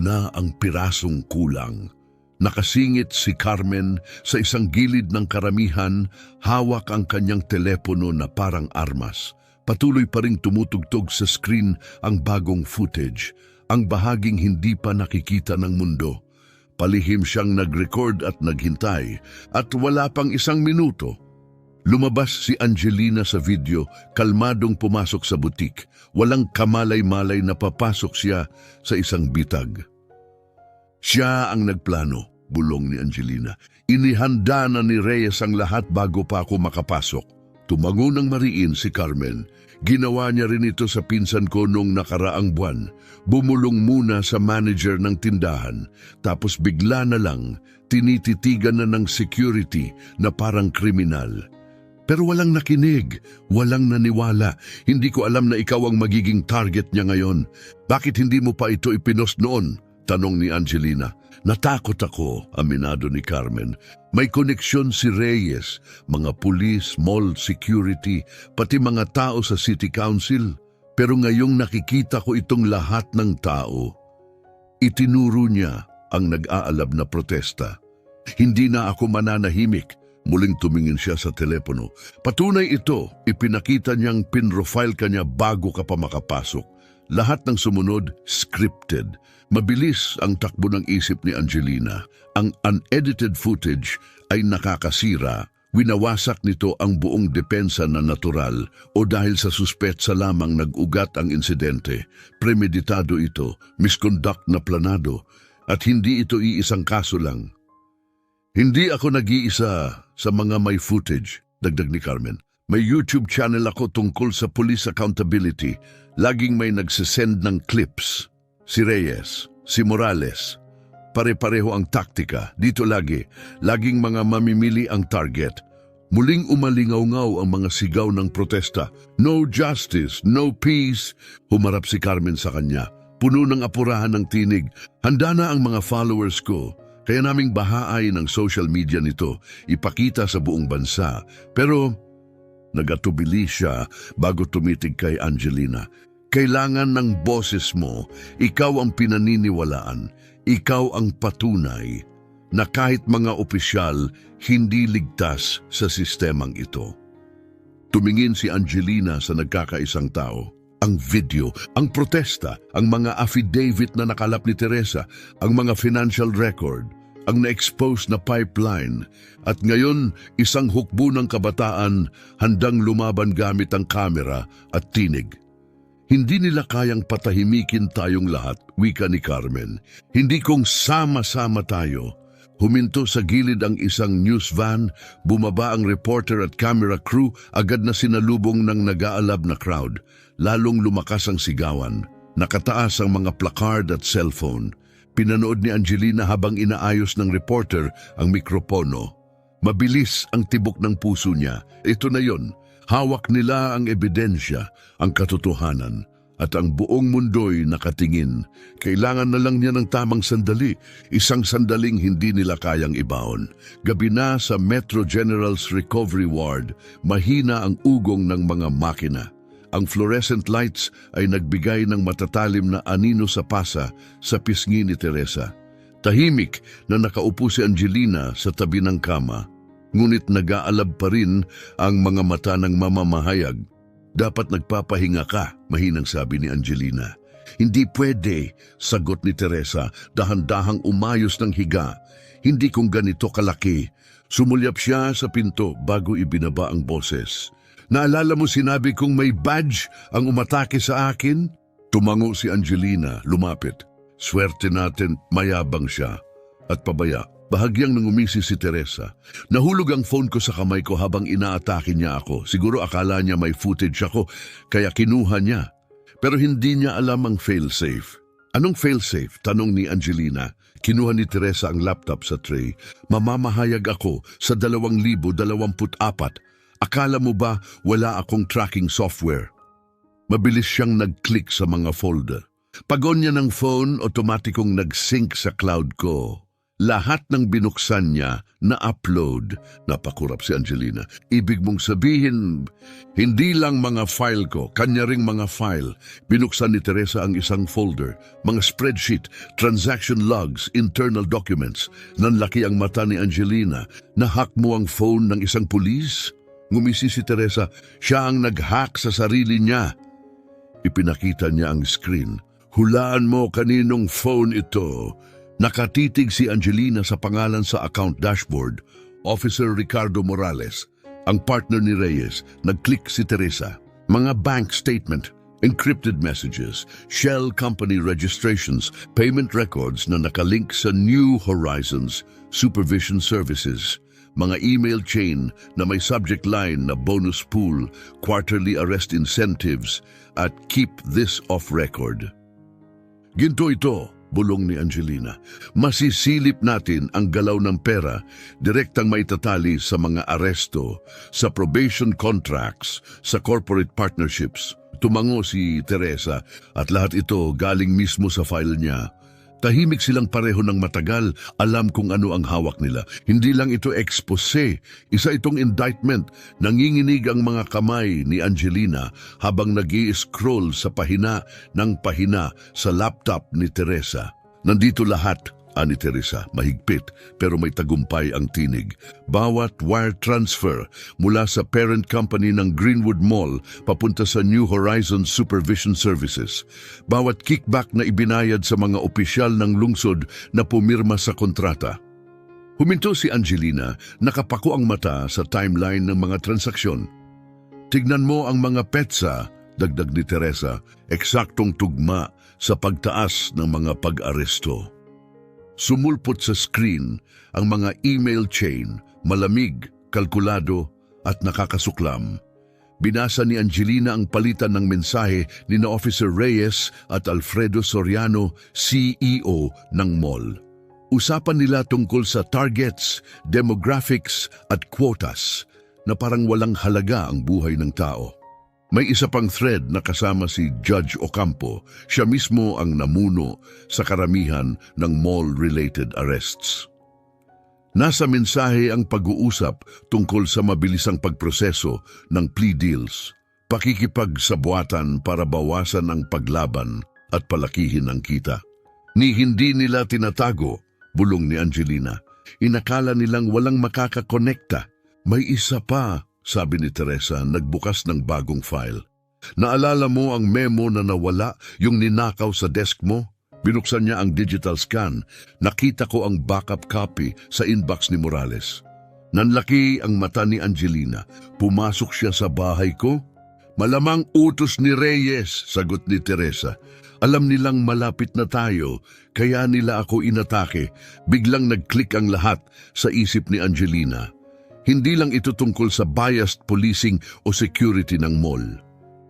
na ang pirasong kulang. Nakasingit si Carmen sa isang gilid ng karamihan, hawak ang kanyang telepono na parang armas. Patuloy pa ring tumutugtog sa screen ang bagong footage, ang bahaging hindi pa nakikita ng mundo. Palihim siyang nag-record at naghintay, at wala pang 1 minuto. Lumabas si Angelina sa video, kalmadong pumasok sa butik. Walang kamalay-malay na papasok siya sa isang bitag. Siya ang nagplano, bulong ni Angelina. Inihanda na ni Reyes ang lahat bago pa ako makapasok. Tumango ng mariin si Carmen. Ginawa niya rin ito sa pinsan ko nung nakaraang buwan. Bumulong muna sa manager ng tindahan. Tapos bigla na lang, tinititigan na ng security na parang kriminal. Pero walang nakinig, walang naniwala. Hindi ko alam na ikaw ang magiging target niya ngayon. Bakit hindi mo pa ito ipinost noon? Tanong ni Angelina. Natakot ako, aminado ni Carmen. May koneksyon si Reyes, mga pulis, mall security, pati mga tao sa city council. Pero ngayong nakikita ko itong lahat ng tao, itinuro niya ang nag-aalab na protesta. Hindi na ako mananahimik. Muling tumingin siya sa telepono. Patunay ito, ipinakita niyang pinrofile ka niya bago ka pa makapasok. Lahat ng sumunod, scripted. Mabilis ang takbo ng isip ni Angelina. Ang unedited footage ay nakakasira. Winawasak nito ang buong depensa na natural o dahil sa suspetsa lamang nag-ugat ang insidente. Premeditado ito, misconduct na planado, at hindi ito iisang kaso lang. Hindi ako nag-iisa sa mga may footage, dagdag ni Carmen. May YouTube channel ako tungkol sa police accountability. Laging may nagsisend ng clips. Si Reyes, si Morales. Pare-pareho ang taktika. Dito laging mga mamimili ang target. Muling umalingaw-ngaw ang mga sigaw ng protesta. No justice, no peace. Humarap si Carmen sa kanya. Puno ng apurahan ng tinig. Handa na ang mga followers ko. Kaya naming bahaay ng social media nito, ipakita sa buong bansa. Pero nagatubili siya bago tumitig kay Angelina. Kailangan ng boses mo, ikaw ang pinaniniwalaan, ikaw ang patunay na kahit mga opisyal hindi ligtas sa sistemang ito. Tumingin si Angelina sa nagkakaisang tao. Ang video, ang protesta, ang mga affidavit na nakalap ni Teresa, ang mga financial record, ang na-expose na pipeline, at ngayon isang hukbo ng kabataan handang lumaban gamit ang kamera at tinig. Hindi nila kayang patahimikin tayong lahat, wika ni Carmen. Hindi kung sama-sama tayo. Huminto sa gilid ang isang news van, bumaba ang reporter at camera crew, agad na sinalubong ng nag-aalab na crowd. Lalong lumakas ang sigawan. Nakataas ang mga placard at cellphone. Pinanood ni Angelina habang inaayos ng reporter ang mikropono. Mabilis ang tibok ng puso niya. Ito na yon. Hawak nila ang ebidensya, ang katotohanan. At ang buong mundo'y nakatingin. Kailangan na lang niya ng tamang sandali, isang sandaling hindi nila kayang ibaon. Gabi na sa Metro General's Recovery Ward, mahina ang ugong ng mga makina. Ang fluorescent lights ay nagbigay ng matatalim na anino sa pasa sa pisngi ni Teresa. Tahimik na nakaupo si Angelina sa tabi ng kama, ngunit nag-aalab pa rin ang mga mata ng mamamahayag. Dapat nagpapahinga ka, mahinang sabi ni Angelina. Hindi pwede, sagot ni Teresa, dahan-dahang umayos ng higa. Hindi kung ganito kalaki. Sumulyap siya sa pinto bago ibinaba ang boses. Naalala mo sinabi kong may badge ang umatake sa akin? Tumango si Angelina, lumapit. Swerte natin, mayabang siya. At pabaya, bahagyang nangumisi si Teresa. Nahulog ang phone ko sa kamay ko habang inaatake niya ako. Siguro akala niya may footage ako, kaya kinuha niya. Pero hindi niya alam ang failsafe. Anong failsafe? Tanong ni Angelina. Kinuha ni Teresa ang laptop sa tray. Mamamahayag ako sa 2024. Akala mo ba wala akong tracking software? Mabilis siyang nag-click sa mga folder. Pag-on niya ng phone, otomatikong nag-sync sa cloud ko. Lahat ng binuksan niya na-upload. Napakurap si Angelina. Ibig mong sabihin, hindi lang mga file ko, kanya ring mga file. Binuksan ni Teresa ang isang folder, mga spreadsheet, transaction logs, internal documents. Nanlaki ang mata ni Angelina. Nahack mo ang phone ng isang pulis? Ngumisi si Teresa, siya ang nag-hack sa sarili niya. Ipinakita niya ang screen. Hulaan mo kaninong phone ito. Nakatitig si Angelina sa pangalan sa account dashboard, Officer Ricardo Morales, ang partner ni Reyes. Nag-click si Teresa. Mga bank statement, encrypted messages, shell company registrations, payment records na nakalink sa New Horizons Supervision Services, mga email chain na may subject line na bonus pool, quarterly arrest incentives, at keep this off record. Ginto ito, bulong ni Angelina. Masisilip natin ang galaw ng pera, direktang maitatali sa mga aresto, sa probation contracts, sa corporate partnerships. Tumango si Teresa at lahat ito galing mismo sa file niya. Tahimik silang pareho ng matagal, alam kung ano ang hawak nila. Hindi lang ito expose, isa itong indictment. Nanginginig ang mga kamay ni Angelina habang nag-i-scroll sa pahina ng pahina sa laptop ni Teresa. Nandito lahat, ani Teresa, mahigpit pero may tagumpay ang tinig. Bawat wire transfer mula sa parent company ng Greenwood Mall papunta sa New Horizons Supervision Services. Bawat kickback na ibinayad sa mga opisyal ng lungsod na pumirma sa kontrata. Huminto si Angelina, nakapako ang mata sa timeline ng mga transaksyon. Tignan mo ang mga petsa, dagdag ni Teresa, eksaktong tugma sa pagtaas ng mga pag-aresto. Sumulpot sa screen ang mga email chain, malamig, kalkulado at nakakasuklam. Binasa ni Angelina ang palitan ng mensahe ni na Officer Reyes at Alfredo Soriano, CEO ng mall. Usapan nila tungkol sa targets, demographics at quotas na parang walang halaga ang buhay ng tao. May isa pang thread na kasama si Judge Ocampo. Siya mismo ang namuno sa karamihan ng mall-related arrests. Nasa mensahe ang pag-uusap tungkol sa mabilisang pagproseso ng plea deals, pakikipagsabuatan para bawasan ang paglaban at palakihin ang kita. Ni hindi nila tinatago, bulong ni Angelina. Inakala nilang walang makakakonekta. May isa pa, sabi ni Teresa, nagbukas ng bagong file. Naalala mo ang memo na nawala, yung ninakaw sa desk mo? Binuksan niya ang digital scan. Nakita ko ang backup copy sa inbox ni Morales. Nanlaki ang mata ni Angelina. Pumasok siya sa bahay ko? Malamang utos ni Reyes, sagot ni Teresa. Alam nilang malapit na tayo, kaya nila ako inatake. Biglang nag-click ang lahat sa isip ni Angelina. Hindi lang ito tungkol sa biased policing o security ng mall.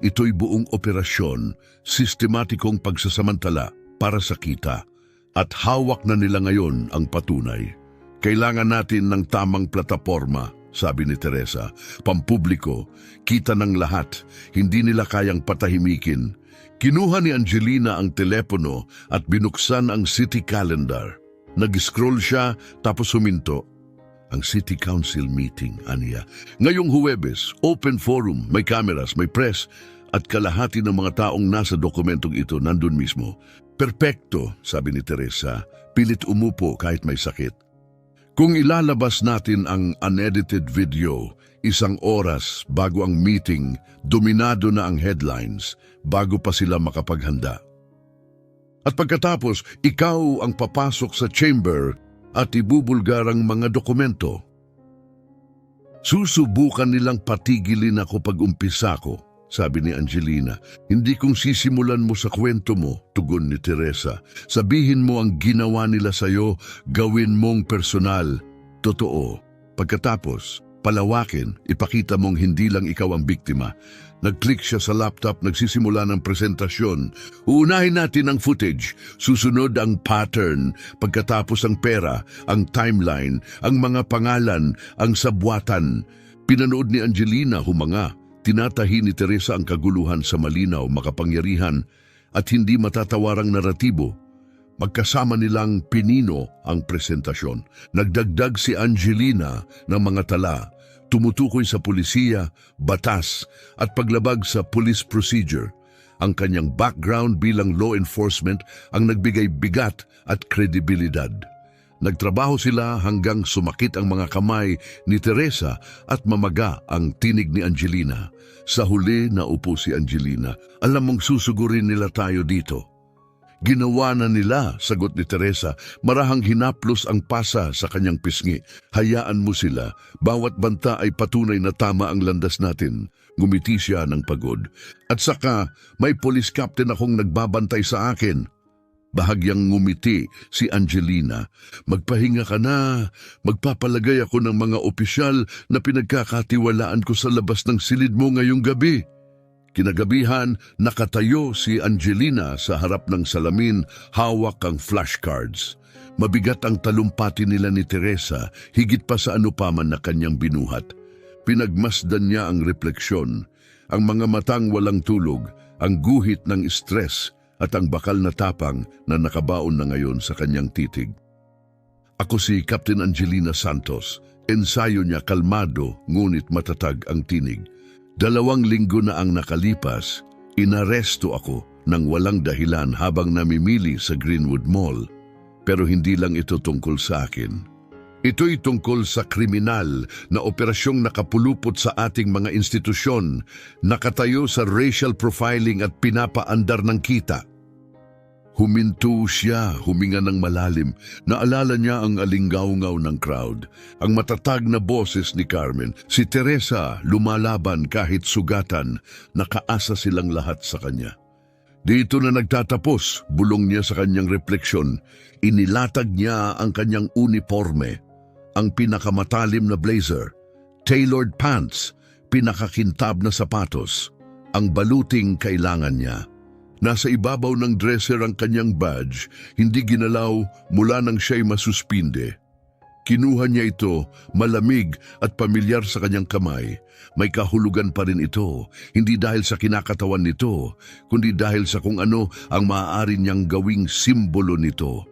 Ito'y buong operasyon, sistematikong pagsasamantala para sa kita. At hawak na nila ngayon ang patunay. Kailangan natin ng tamang plataporma, sabi ni Teresa. Pampubliko, kita ng lahat, hindi nila kayang patahimikin. Kinuha ni Angelina ang telepono at binuksan ang city calendar. Nag-scroll siya tapos huminto. Ang City Council meeting, aniya. Ngayong Huwebes, open forum, may cameras, may press, at kalahati ng mga taong nasa dokumentong ito nandun mismo. Perpekto, sabi ni Teresa, pilit umupo kahit may sakit. Kung ilalabas natin ang unedited video, 1 oras bago ang meeting, dominado na ang headlines, bago pa sila makapaghanda. At pagkatapos, ikaw ang papasok sa chamber at ibubulgar ang mga dokumento. Susubukan nilang patigilin ako pag umpisa ko, sabi ni Angelina. Hindi kong sisimulan mo sa kwento mo, tugon ni Teresa. Sabihin mo ang ginawa nila sa'yo, gawin mong personal. Totoo. Pagkatapos, palawakin, ipakita mong hindi lang ikaw ang biktima. Nag-click siya sa laptop, nagsisimula ng presentasyon. Uunahin natin ang footage, susunod ang pattern, pagkatapos ang pera, ang timeline, ang mga pangalan, ang sabwatan. Pinanood ni Angelina humanga. Tinatahi ni Teresa ang kaguluhan sa malinaw, makapangyarihan at hindi matatawarang naratibo. Magkasama nilang pinino ang presentasyon. Nagdagdag si Angelina ng mga tala, tumutukoy sa pulisiya, batas at paglabag sa police procedure. Ang kanyang background bilang law enforcement ang nagbigay bigat at kredibilidad. Nagtrabaho sila hanggang sumakit ang mga kamay ni Teresa at mamaga ang tinig ni Angelina. Sa huli, naupo si Angelina. Alam mong susugurin nila tayo dito. Ginawa na nila, sagot ni Teresa. Marahang hinaplos ang pasa sa kanyang pisngi. Hayaan mo sila. Bawat banta ay patunay na tama ang landas natin. Ngumiti siya ng pagod. At saka, may police captain akong nagbabantay sa akin. Bahagyang ngumiti si Angelina. Magpahinga ka na. Magpapalagay ako ng mga opisyal na pinagkakatiwalaan ko sa labas ng silid mo ngayong gabi. Kinagabihan, nakatayo si Angelina sa harap ng salamin, hawak ang flashcards. Mabigat ang talumpati nila ni Teresa, higit pa sa anupaman na kanyang binuhat. Pinagmasdan niya ang refleksyon, ang mga matang walang tulog, ang guhit ng stress, at ang bakal na tapang na nakabaon na ngayon sa kanyang titig. Ako si Captain Angelina Santos. Ensayo niya kalmado ngunit matatag ang tinig. 2 linggo na ang nakalipas, inaresto ako ng walang dahilan habang namimili sa Greenwood Mall. Pero hindi lang ito tungkol sa akin. Ito'y tungkol sa kriminal na operasyong nakapulupot sa ating mga institusyon, nakatayo sa racial profiling at pinapaandar ng kita. Huminto siya, huminga ng malalim. Naalala niya ang alinggaw-ngaw ng crowd, ang matatag na boses ni Carmen. Si Teresa lumalaban kahit sugatan, nakaasa silang lahat sa kanya. Dito na nagtatapos, bulong niya sa kanyang refleksyon. Inilatag niya ang kanyang uniforme, ang pinakamatalim na blazer, tailored pants, pinakakintab na sapatos, ang baluting kailangan niya. Nasa ibabaw ng dresser ang kanyang badge, hindi ginalaw mula nang siya'y masuspinde. Kinuha niya ito, malamig at pamilyar sa kanyang kamay. May kahulugan pa rin ito, hindi dahil sa kinakatawan nito, kundi dahil sa kung ano ang maaari niyang gawing simbolo nito.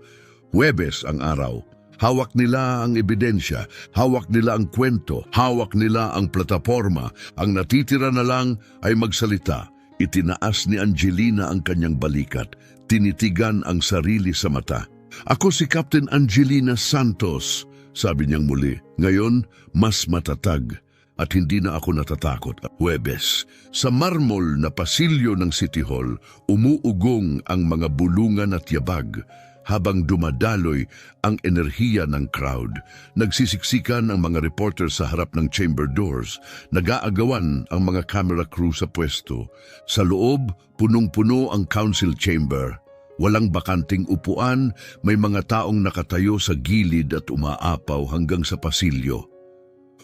Huwebes ang araw. Hawak nila ang ebidensya, hawak nila ang kwento, hawak nila ang plataforma. Ang natitira na lang ay magsalita. Itinaas ni Angelina ang kanyang balikat, tinitigan ang sarili sa mata. Ako si Captain Angelina Santos, sabi niyang muli. Ngayon, mas matatag at hindi na ako natatakot. Huwebes, sa marmol na pasilyo ng City Hall, umuugong ang mga bulungan at yabag. Habang dumadaloy ang enerhiya ng crowd, nagsisiksikan ang mga reporter sa harap ng chamber doors, nag-aagawan ang mga camera crew sa pwesto. Sa loob, punong-puno ang council chamber. Walang bakanting upuan, may mga taong nakatayo sa gilid at umaapaw hanggang sa pasilyo.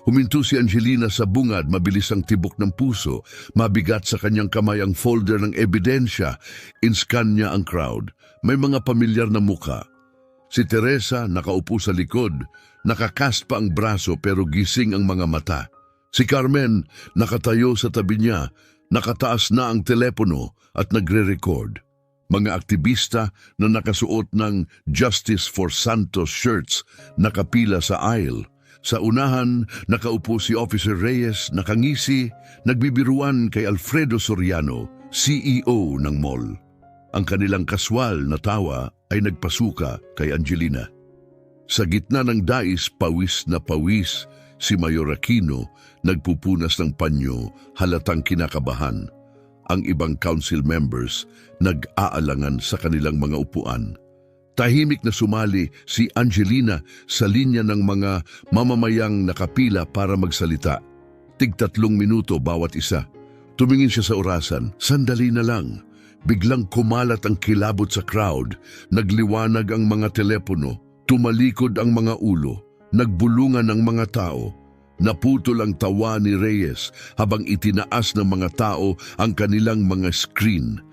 Huminto si Angelina sa bungad, mabilis ang tibok ng puso, mabigat sa kanyang kamay ang folder ng ebidensya. Inscan niya ang crowd. May mga pamilyar na muka. Si Teresa nakaupo sa likod, nakakast pa ang braso pero gising ang mga mata. Si Carmen nakatayo sa tabi niya, nakataas na ang telepono at nagre-record. Mga aktivista na nakasuot ng Justice for Santos shirts nakapila sa aisle. Sa unahan, nakaupo si Officer Reyes, nakangisi, nagbibiruan kay Alfredo Soriano, CEO ng mall. Ang kanilang kaswal na tawa ay nagpasuka kay Angelina. Sa gitna ng dais, pawis na pawis, si Mayor Aquino nagpupunas ng panyo, halatang kinakabahan. Ang ibang council members nag-aalangan sa kanilang mga upuan. Tahimik na sumali si Angelina sa linya ng mga mamamayang nakapila para magsalita. Tig-3 minuto bawat isa. Tumingin siya sa orasan. Sandali na lang. Biglang kumalat ang kilabot sa crowd. Nagliwanag ang mga telepono. Tumalikod ang mga ulo. Nagbulungan ang mga tao. Naputol ang tawa ni Reyes habang itinaas ng mga tao ang kanilang mga screen.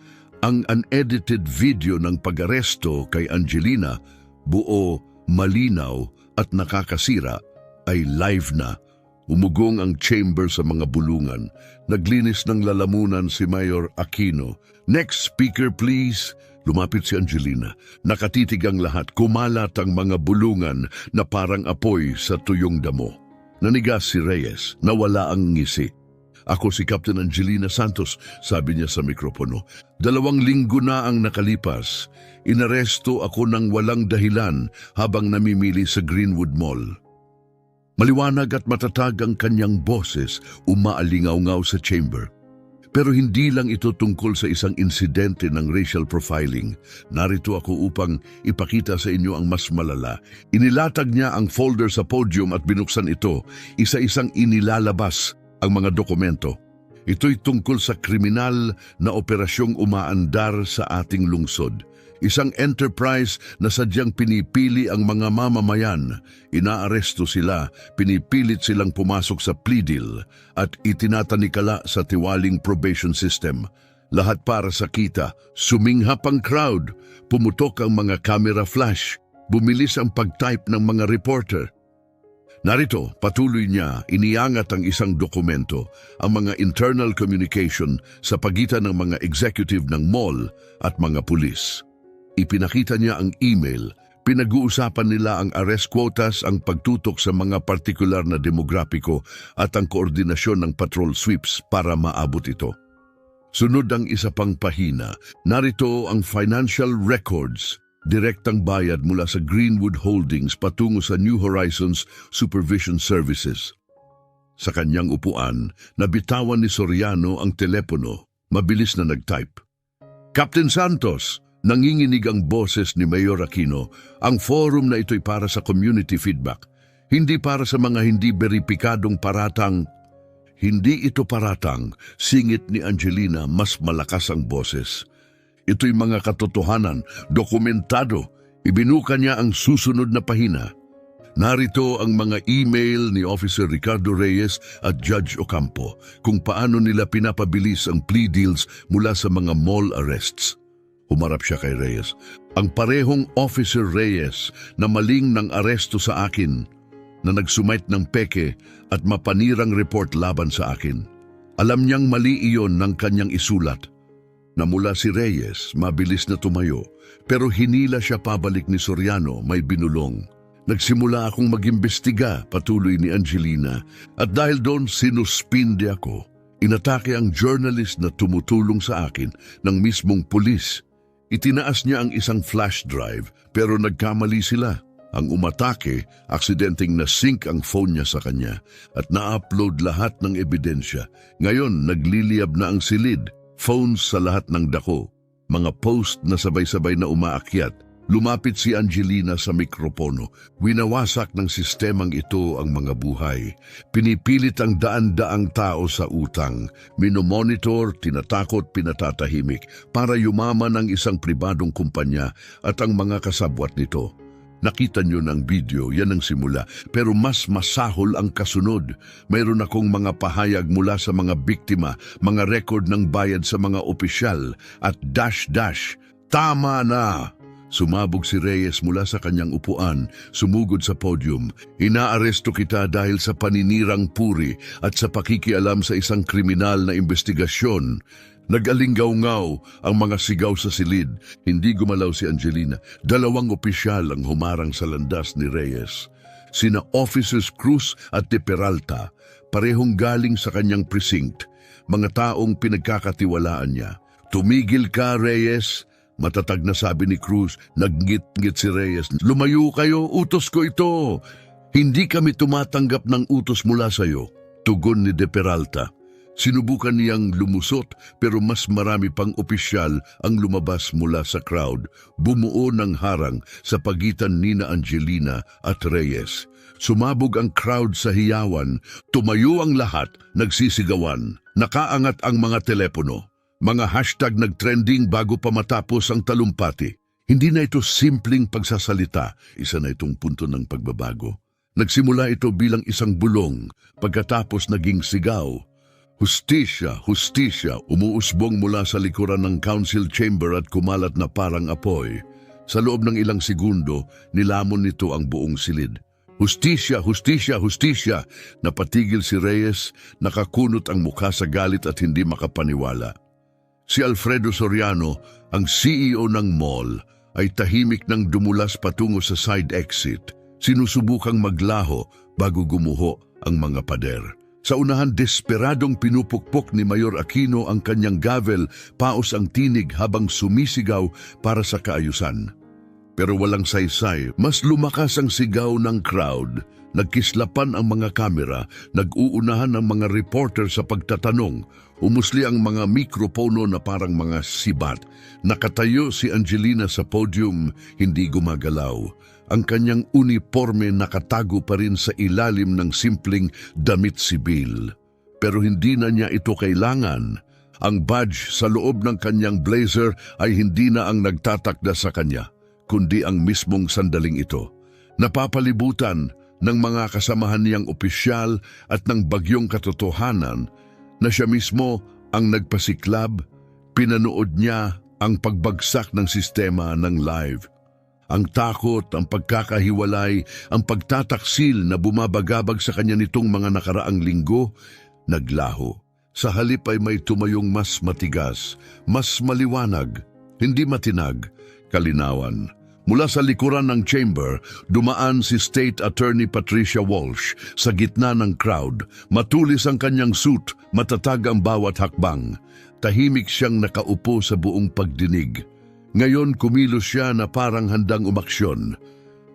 Ang unedited video ng pag-aresto kay Angelina, buo, malinaw at nakakasira, ay live na. Umugong ang chamber sa mga bulungan. Naglinis ng lalamunan si Mayor Aquino. "Next speaker please." Lumapit si Angelina. Nakatitig ang lahat. Kumalat ang mga bulungan na parang apoy sa tuyong damo. Nanigas si Reyes. Nawala ang ngisi. "Ako si Captain Angelina Santos," sabi niya sa mikropono. "2 linggo na ang nakalipas. Inaresto ako ng walang dahilan habang namimili sa Greenwood Mall." Maliwanag at matatag ang kanyang boses, umaalingaw-ngaw sa chamber. Pero hindi lang ito tungkol sa isang insidente ng racial profiling. Narito ako upang ipakita sa inyo ang mas malala. Inilatag niya ang folder sa podium at binuksan ito. Isa-isang inilalabas ang mga dokumento. Ito'y tungkol sa kriminal na operasyong umaandar sa ating lungsod. Isang enterprise na sadyang pinipili ang mga mamamayan. Inaaresto sila, pinipilit silang pumasok sa plea deal at itinatanikala sa tiwaling probation system. Lahat para sa kita. Suminghap ang crowd. Pumutok ang mga camera flash. Bumilis ang pag-type ng mga reporter. Narito, patuloy niya, iniangat ang isang dokumento, ang mga internal communication sa pagitan ng mga executive ng mall at mga pulis. Ipinakita niya ang email. Pinag-uusapan nila ang arrest quotas, ang pagtutok sa mga partikular na demograpiko at ang koordinasyon ng patrol sweeps para maabot ito. Sunod ang isa pang pahina. Narito ang financial records. Direktang bayad mula sa Greenwood Holdings patungo sa New Horizons Supervision Services. Sa kanyang upuan, nabitawan ni Soriano ang telepono. Mabilis na nag-type. "Captain Santos," nanginginig ang boses ni Mayor Aquino, "ang forum na ito'y para sa community feedback. Hindi para sa mga hindi beripikadong paratang." "Hindi ito paratang," singit ni Angelina, mas malakas ang boses. "Ito'y mga katotohanan, dokumentado." Ibinuka niya ang susunod na pahina. Narito ang mga email ni Officer Ricardo Reyes at Judge Ocampo kung paano nila pinapabilis ang plea deals mula sa mga mall arrests. Humarap siya kay Reyes. "Ang parehong Officer Reyes na maling ng aresto sa akin, na nagsumait ng peke at mapanirang report laban sa akin. Alam niyang mali iyon ng kanyang isulat." Namula si Reyes, mabilis na tumayo, pero hinila siya pabalik ni Soriano, may binulong. "Nagsimula akong mag-imbestiga," patuloy ni Angelina, "at dahil doon sinuspinde ako. Inatake ang journalist na tumutulong sa akin ng mismong pulis. Itinaas niya ang isang flash drive pero nagkamali sila. Ang umatake, aksidenteng na-sync ang phone niya sa kanya at na-upload lahat ng ebidensya. Ngayon, nagliliyab na ang silid, phones sa lahat ng dako, mga post na sabay-sabay na umaakyat. Lumapit si Angelina sa mikropono. Winawasak ng sistemang ito ang mga buhay. Pinipilit ang daan-daang tao sa utang. Minomonitor, tinatakot, pinatatahimik para yumaman ang isang pribadong kumpanya at ang mga kasabwat nito. Nakita niyo ng video, yan ang simula. Pero mas masahol ang kasunod. Mayroon akong mga pahayag mula sa mga biktima, mga record ng bayad sa mga opisyal at dash-dash. "Tama na!" Sumabog si Reyes mula sa kanyang upuan, sumugod sa podium. "Inaaresto kita dahil sa paninirang puri at sa pakikialam sa isang kriminal na investigasyon." Nag-alinggaw-ngaw ang mga sigaw sa silid. Hindi gumalaw si Angelina. 2 opisyal ang humarang sa landas ni Reyes. Sina Officers Cruz at de Peralta, parehong galing sa kanyang precinct. Mga taong pinagkakatiwalaan niya. "Tumigil ka, Reyes." Matatag na sabi ni Cruz. Naggit-ngit si Reyes. "Lumayo kayo, utos ko ito." "Hindi kami tumatanggap ng utos mula sa iyo," tugon ni de Peralta. Sinubukan niyang lumusot pero mas marami pang opisyal ang lumabas mula sa crowd. Bumuo ng harang sa pagitan nina Angelina at Reyes. Sumabog ang crowd sa hiyawan. Tumayo ang lahat, nagsisigawan. Nakaangat ang mga telepono. Mga hashtag nagtrending bago pa matapos ang talumpati. Hindi na ito simpleng pagsasalita. Isa na itong punto ng pagbabago. Nagsimula ito bilang isang bulong, pagkatapos naging sigaw. Hustisya, hustisya, umuusbong mula sa likuran ng council chamber at kumalat na parang apoy. Sa loob ng ilang segundo, nilamon nito ang buong silid. Hustisya, hustisya, hustisya! Napatigil si Reyes, nakakunot ang mukha sa galit at hindi makapaniwala. Si Alfredo Soriano, ang CEO ng mall, ay tahimik nang dumulas patungo sa side exit. Sinusubukang maglaho bago gumuho ang mga pader. Sa unahan, desperadong pinupukpok ni Mayor Aquino ang kanyang gavel, paos ang tinig habang sumisigaw para sa kaayusan. Pero walang saysay, mas lumakas ang sigaw ng crowd. Nagkislapan ang mga kamera, nag-uunahan ang mga reporter sa pagtatanong. Umusli ang mga mikropono na parang mga sibat. Nakatayo si Angelina sa podium, hindi gumagalaw. Ang kanyang uniforme nakatago pa rin sa ilalim ng simpleng damit sibil. Pero hindi na niya ito kailangan. Ang badge sa loob ng kanyang blazer ay hindi na ang nagtatakda sa kanya, kundi ang mismong sandaling ito. Napapalibutan ng mga kasamahan niyang opisyal at ng bagyong katotohanan na siya mismo ang nagpasiklab. Pinanood niya ang pagbagsak ng sistema ng live. Ang takot, ang pagkakahiwalay, ang pagtataksil na bumabagabag sa kanya nitong mga nakaraang linggo, naglaho. Sa halip ay may tumayong mas matigas, mas maliwanag, hindi matinag, kalinawan. Mula sa likuran ng chamber, dumaan si State Attorney Patricia Walsh sa gitna ng crowd. Matulis ang kanyang suit, matatag ang bawat hakbang. Tahimik siyang nakaupo sa buong pagdinig. Ngayon kumilos siya na parang handang umaksyon.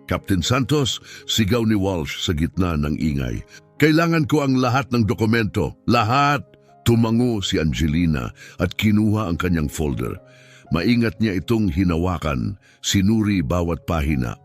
Captain Santos, sigaw ni Walsh sa gitna ng ingay. Kailangan ko ang lahat ng dokumento. Lahat! Tumango si Angelina at kinuha ang kanyang folder. Maingat niya itong hinawakan, sinuri bawat pahina.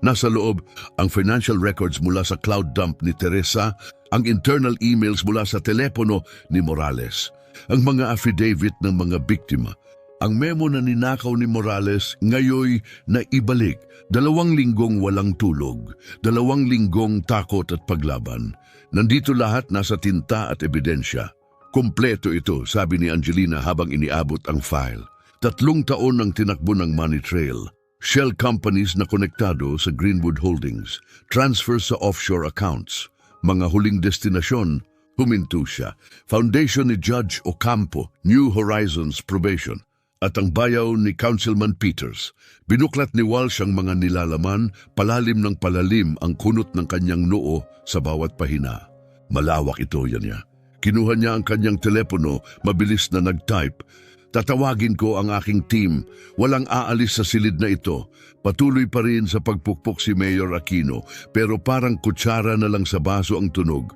Nasa loob ang financial records mula sa cloud dump ni Teresa, ang internal emails mula sa telepono ni Morales, ang mga affidavit ng mga biktima. Ang memo na ninakaw ni Morales ngayoy na ibalik, 2 linggong walang tulog, 2 linggong takot at paglaban. Nandito lahat nasa tinta at ebidensya. Kompleto ito, sabi ni Angelina habang iniabot ang file. 3 taon ang tinakbo ng money trail. Shell companies na konektado sa Greenwood Holdings, transfer sa offshore accounts. Mga huling destinasyon, huminto siya. Foundation ni Judge Ocampo, New Horizons Probation. At ang bayaw ni Councilman Peters. Binuklat ni Walsh ang mga nilalaman, palalim ng palalim ang kunot ng kanyang noo sa bawat pahina. Malawak ito yan niya. Kinuha niya ang kanyang telepono, mabilis na nag-type. Tatawagin ko ang aking team. Walang aalis sa silid na ito. Patuloy pa rin sa pagpukpok si Mayor Aquino, pero parang kutsara na lang sa baso ang tunog.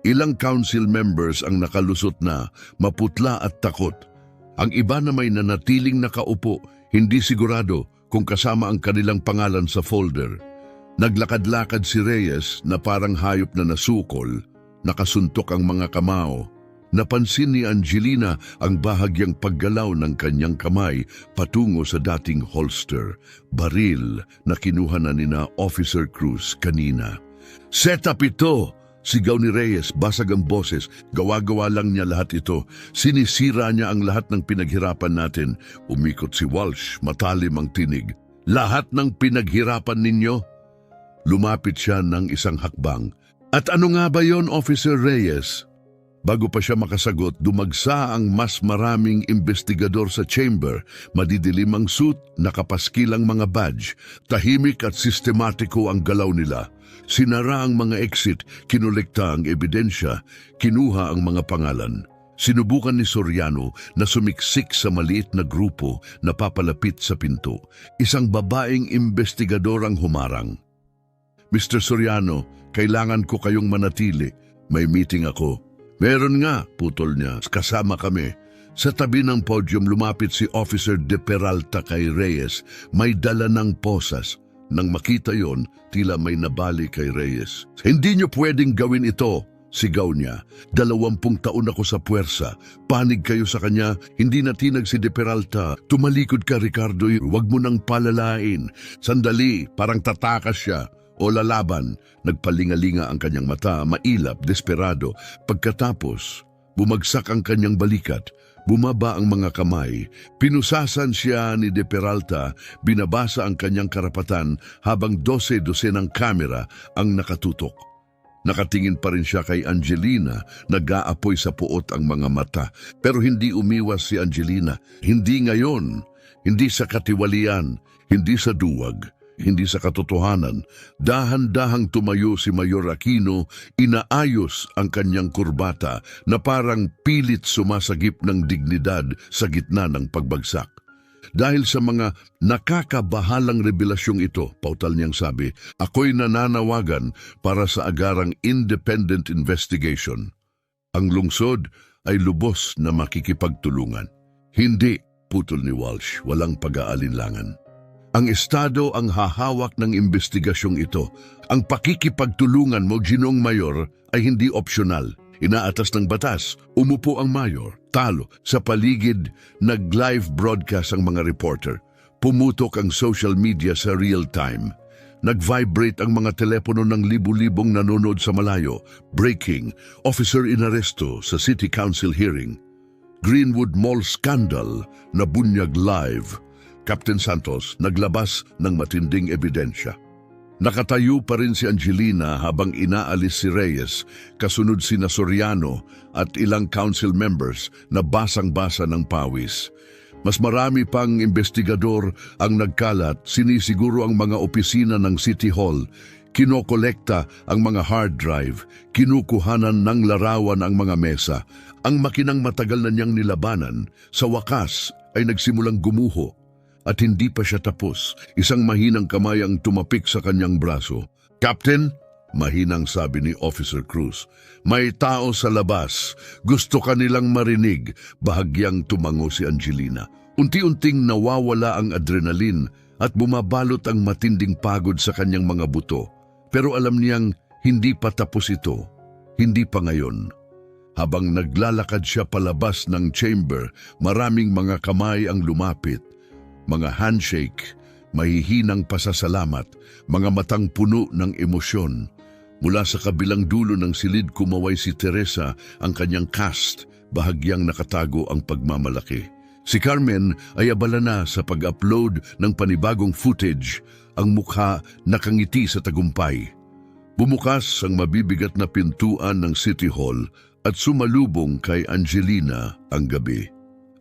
Ilang council members ang nakalusot na, maputla at takot. Ang iba na may nanatiling nakaupo, hindi sigurado kung kasama ang kanilang pangalan sa folder. Naglakad-lakad si Reyes na parang hayop na nasukol, nakasuntok ang mga kamao. Napansin ni Angelina ang bahagyang paggalaw ng kanyang kamay patungo sa dating holster, baril na kinuha na nina Officer Cruz kanina. Set up ito! Sigaw ni Reyes, basag ang boses. Gawa-gawa lang niya lahat ito. Sinisira niya ang lahat ng pinaghirapan natin. Umikot si Walsh, matalim ang tinig. Lahat ng pinaghirapan ninyo? Lumapit siya ng isang hakbang. At ano nga ba yon, Officer Reyes? Bago pa siya makasagot, dumagsa ang mas maraming investigador sa chamber. Madidilim ang suit, nakapaskilang mga badge. Tahimik at sistematiko ang galaw nila. Sinara ang mga exit, kinolekta ang ebidensya, kinuha ang mga pangalan. Sinubukan ni Soriano na sumiksik sa maliit na grupo na papalapit sa pinto. Isang babaeng investigador ang humarang. Mr. Soriano, kailangan ko kayong manatili. May meeting ako. Meron nga, putol niya. Kasama kami. Sa tabi ng podium lumapit si Officer De Peralta kay Reyes. May dala ng posas. Nang makita yon, tila may nabali kay Reyes. Hindi niyo pwedeng gawin ito, sigaw niya. 20 taon ako sa puwersa. Panig kayo sa kanya, hindi natinag si De Peralta. Tumalikod ka, Ricardo, wag mo nang palalain. Sandali, parang tatakas siya. o lalaban. Nagpalingalinga ang kanyang mata, mailap, desperado. Pagkatapos, bumagsak ang kanyang balikat. Bumaba ang mga kamay. Pinusasan siya ni De Peralta, binabasa ang kanyang karapatan habang 12 ng kamera ang nakatutok. Nakatingin pa rin siya kay Angelina, nag-aapoy sa puot ang mga mata. Pero hindi umiwas si Angelina. Hindi ngayon, hindi sa katiwalian, hindi sa duwag, hindi sa katotohanan. Dahan-dahang tumayo si Mayor Aquino, inaayos ang kanyang kurbata na parang pilit sumasagip ng dignidad sa gitna ng pagbagsak. Dahil sa mga nakakabahalang revelasyong ito, pautal niyang sabi, ako'y nananawagan para sa agarang independent investigation. Ang lungsod ay lubos na makikipagtulungan. Hindi, putol ni Walsh, walang pag-aalinlangan. Ang Estado ang hahawak ng investigasyong ito. Ang pakikipagtulungan mo, Ginong Mayor, ay hindi opsyonal. Inaatas ng batas, umupo ang mayor, talo. Sa paligid, nag-live broadcast ang mga reporter. Pumutok ang social media sa real time. Nag-vibrate ang mga telepono ng libu-libong nanonood sa malayo. Breaking, officer inaresto sa City Council hearing. Greenwood Mall scandal, nabunyag live. Captain Santos naglabas ng matinding ebidensya. Nakatayo pa rin si Angelina habang inaalis si Reyes, kasunod si Soriano at ilang council members na basang-basa ng pawis. Mas marami pang investigador ang nagkalat, sinisiguro ang mga opisina ng City Hall, kinokolekta ang mga hard drive, kinukuhanan ng larawan ang mga mesa. Ang makinang matagal na niyang nilabanan, sa wakas ay nagsimulang gumuho. At hindi pa siya tapos, isang mahinang kamay ang tumapik sa kanyang braso. Captain, mahinang sabi ni Officer Cruz, may tao sa labas. Gusto kanilang marinig. Bahagyang tumango si Angelina. Unti-unting nawawala ang adrenalin at bumabalot ang matinding pagod sa kanyang mga buto. Pero alam niyang hindi pa tapos ito. Hindi pa ngayon. Habang naglalakad siya palabas ng chamber, maraming mga kamay ang lumapit. Mga handshake, mahihinang pasasalamat, mga matang puno ng emosyon. Mula sa kabilang dulo ng silid kumaway si Teresa, ang kanyang cast, bahagyang nakatago ang pagmamalaki. Si Carmen ay abala na sa pag-upload ng panibagong footage, ang mukha nakangiti sa tagumpay. Bumukas ang mabibigat na pintuan ng City Hall at sumalubong kay Angelina ang gabi.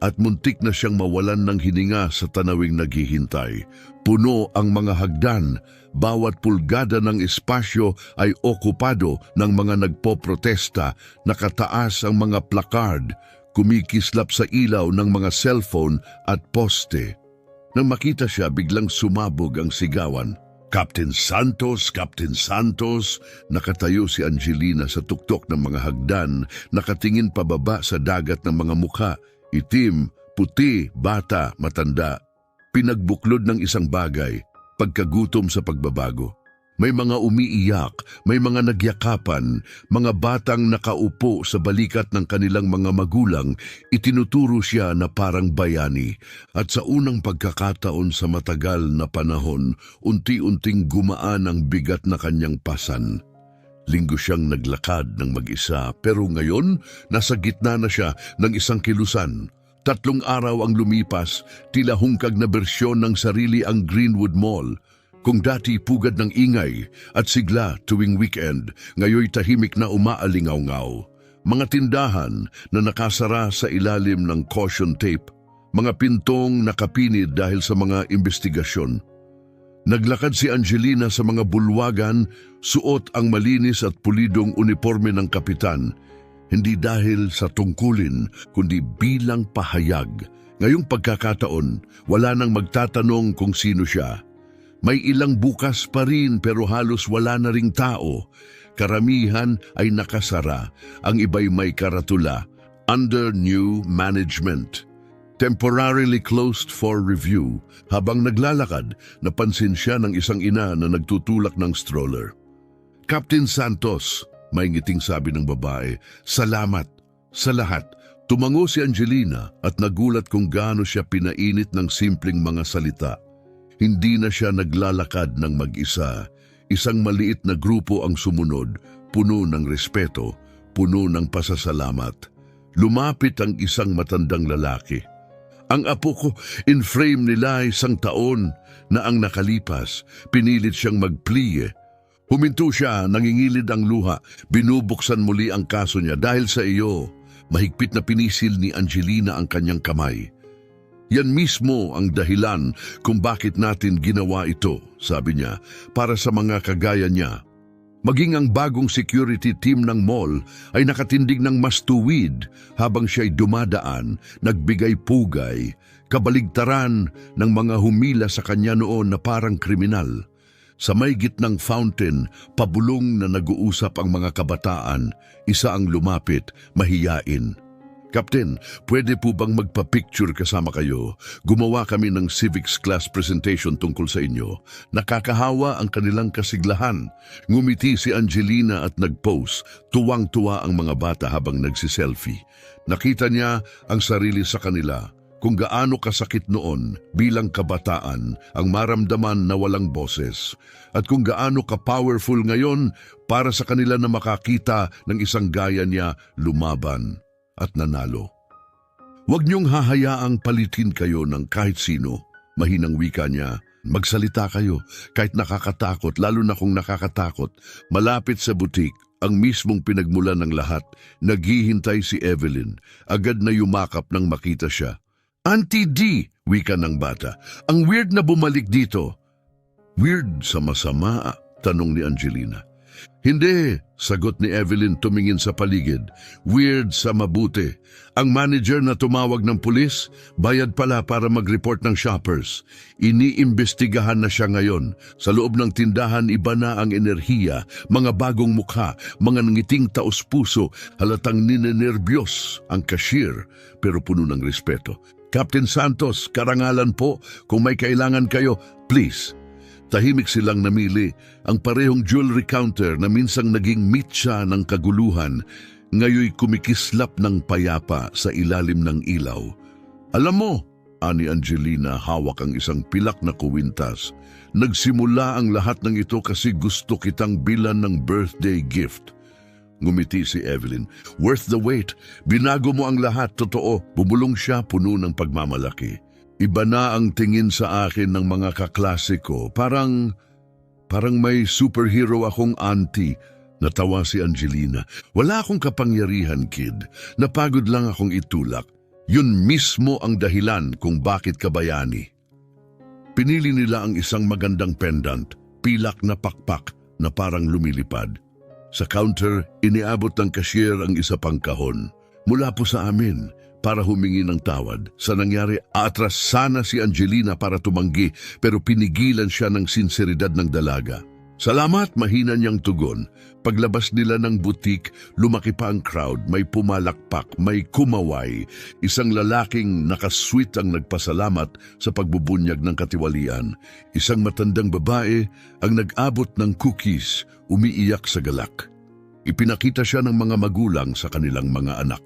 At muntik na siyang mawalan ng hininga sa tanawing naghihintay. Puno ang mga hagdan, bawat pulgada ng espasyo ay okupado ng mga nagpoprotesta, nakataas ang mga placard, kumikislap sa ilaw ng mga cellphone at poste. Nang makita siya, biglang sumabog ang sigawan. Captain Santos, Captain Santos! Nakatayo si Angelina sa tuktok ng mga hagdan, nakatingin pababa sa dagat ng mga mukha. Itim, puti, bata, matanda. Pinagbuklod ng isang bagay, pagkagutom sa pagbabago. May mga umiiyak, may mga nagyakapan, mga batang nakaupo sa balikat ng kanilang mga magulang, itinuturo siya na parang bayani. At sa unang pagkakataon sa matagal na panahon, unti-unting gumaan ang bigat na kanyang pasan. Linggo siyang naglakad ng mag-isa, pero ngayon nasa gitna na siya ng isang kilusan. 3 araw ang lumipas, tila hungkag na bersyon ng sarili ang Greenwood Mall. Kung dati pugad ng ingay at sigla tuwing weekend, ngayoy tahimik na umaalingaw-ngaw. Mga tindahan na nakasara sa ilalim ng caution tape, mga pintong nakapinid dahil sa mga investigasyon. Naglakad si Angelina sa mga bulwagan, suot ang malinis at pulidong uniforme ng kapitan, hindi dahil sa tungkulin, kundi bilang pahayag. Ngayong pagkakataon, wala nang magtatanong kung sino siya. May ilang bukas pa rin pero halos wala na ring tao. Karamihan ay nakasara, ang iba'y may karatula, under new management. Temporarily closed for review. Habang naglalakad, napansin siya ng isang ina na nagtutulak ng stroller. Captain Santos, may ngiting sabi ng babae, salamat sa lahat. Tumango si Angelina at nagulat kung gaano siya pinainit ng simpleng mga salita. Hindi na siya naglalakad ng mag-isa. Isang maliit na grupo ang sumunod, puno ng respeto, puno ng pasasalamat. Lumapit ang isang matandang lalaki. Ang apo ko, in-frame nila isang taon na ang nakalipas, pinilit siyang magpliye. Huminto siya, nangingilid ang luha, binubuksan muli ang kaso niya dahil sa iyo. Mahigpit na pinisil ni Angelina ang kanyang kamay. Yan mismo ang dahilan kung bakit natin ginawa ito, sabi niya, para sa mga kagaya niya. Maging ang bagong security team ng mall ay nakatindig ng mas tuwid habang siya'y dumadaan, nagbigay pugay, kabaligtaran ng mga humila sa kanya noon na parang kriminal. Sa may gitnang fountain, pabulong na nag-uusap ang mga kabataan, isa ang lumapit, mahiyain. Captain, pwede po bang magpa-picture kasama kayo? Gumawa kami ng civics class presentation tungkol sa inyo. Nakakahawa ang kanilang kasiglahan. Ngumiti si Angelina at nag-pose. Tuwang-tuwa ang mga bata habang nagsiselfie. Nakita niya ang sarili sa kanila. Kung gaano kasakit noon bilang kabataan ang maramdaman na walang boses. At kung gaano ka-powerful ngayon para sa kanila na makakita ng isang gaya niya lumaban at nanalo. Huwag niyong hahayaang palitin kayo ng kahit sino. Mahinang wika niya. Magsalita kayo kahit nakakatakot, lalo na kung nakakatakot. Malapit sa butik, ang mismong pinagmulan ng lahat, naghihintay si Evelyn. Agad na yumakap nang makita siya. Auntie D, wika ng bata. Ang weird na bumalik dito. Weird sa masama? Tanong ni Angelina. Hindi, sagot ni Evelyn tumingin sa paligid. Weird sa mabuti. Ang manager na tumawag ng pulis, bayad pala para mag-report ng shoppers. Iniimbestigahan na siya ngayon. Sa loob ng tindahan, iba na ang enerhiya, mga bagong mukha, mga nangiting taos-puso, halatang ninenerbyos ang cashier, pero puno ng respeto. Captain Santos, karangalan po, kung may kailangan kayo, please. Tahimik silang namili, ang parehong jewelry counter na minsang naging mitsa ng kaguluhan, ngayoy kumikislap ng payapa sa ilalim ng ilaw. Alam mo, ani Angelina, hawak ang isang pilak na kuwintas. Nagsimula ang lahat ng ito kasi gusto kitang bilan ng birthday gift. Ngumiti si Evelyn. Worth the wait. Binago mo ang lahat, totoo. Bumulong siya, puno ng pagmamalaki. Iba na ang tingin sa akin ng mga kaklase ko. Parang may superhero akong auntie. Natawa si Angelina. Wala akong kapangyarihan, kid. Napagod lang akong itulak. Yun mismo ang dahilan kung bakit ka bayani. Pinili nila ang isang magandang pendant, pilak na pakpak na parang lumilipad. Sa counter, iniabot ng cashier ang isa pang kahon. Mula po sa amin, para humingi ng tawad. Sa nangyari, aatras sana si Angelina para tumanggi pero pinigilan siya ng sinseridad ng dalaga. Salamat, mahina niyang tugon. Paglabas nila ng butik, lumaki pa ang crowd, may pumalakpak, may kumaway. Isang lalaking nakasweet ang nagpasalamat sa pagbubunyag ng katiwalian. Isang matandang babae ang nag-abot ng cookies, umiiyak sa galak. Ipinakita siya ng mga magulang sa kanilang mga anak.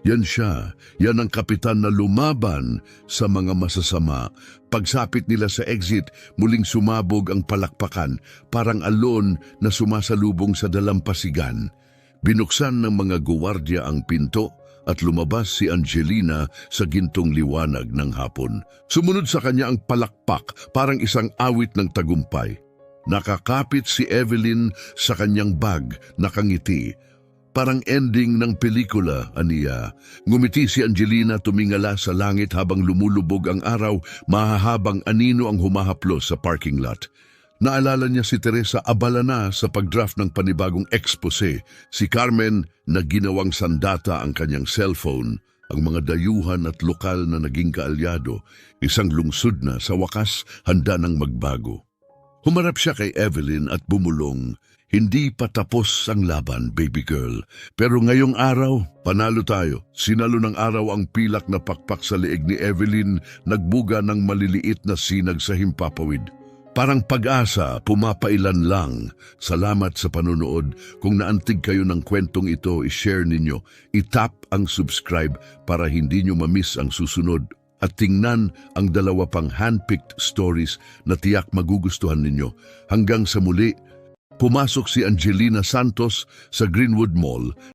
Yan siya, yan ang kapitan na lumaban sa mga masasama. Pagsapit nila sa exit, muling sumabog ang palakpakan, parang alon na sumasalubong sa dalampasigan. Binuksan ng mga guwardiya ang pinto at lumabas si Angelina sa gintong liwanag ng hapon. Sumunod sa kanya ang palakpak, parang isang awit ng tagumpay. Nakakapit si Evelyn sa kanyang bag, nakangiti. Parang ending ng pelikula, aniya. Ngumiti si Angelina, tumingala sa langit habang lumulubog ang araw, mahahabang anino ang humahaplos sa parking lot. Naalala niya si Teresa, abala na sa pagdraft ng panibagong expose. Si Carmen, na ginawang sandata ang kanyang cellphone. Ang mga dayuhan at lokal na naging kaalyado, isang lungsod na sa wakas handa ng magbago. Humarap siya kay Evelyn at bumulong. Hindi pa tapos ang laban, baby girl. Pero ngayong araw, panalo tayo. Sinalo ng araw ang pilak na pakpak sa leeg ni Evelyn, nagbuga ng maliliit na sinag sa himpapawid. Parang pag-asa, pumapailan lang. Salamat sa panonood. Kung naantig kayo ng kwentong ito, i-share ninyo. I-tap ang subscribe para hindi nyo mamiss ang susunod. At tingnan ang dalawa pang handpicked stories na tiyak magugustuhan ninyo. Hanggang sa muli, Pumasok si Angelina Santos sa Greenwood Mall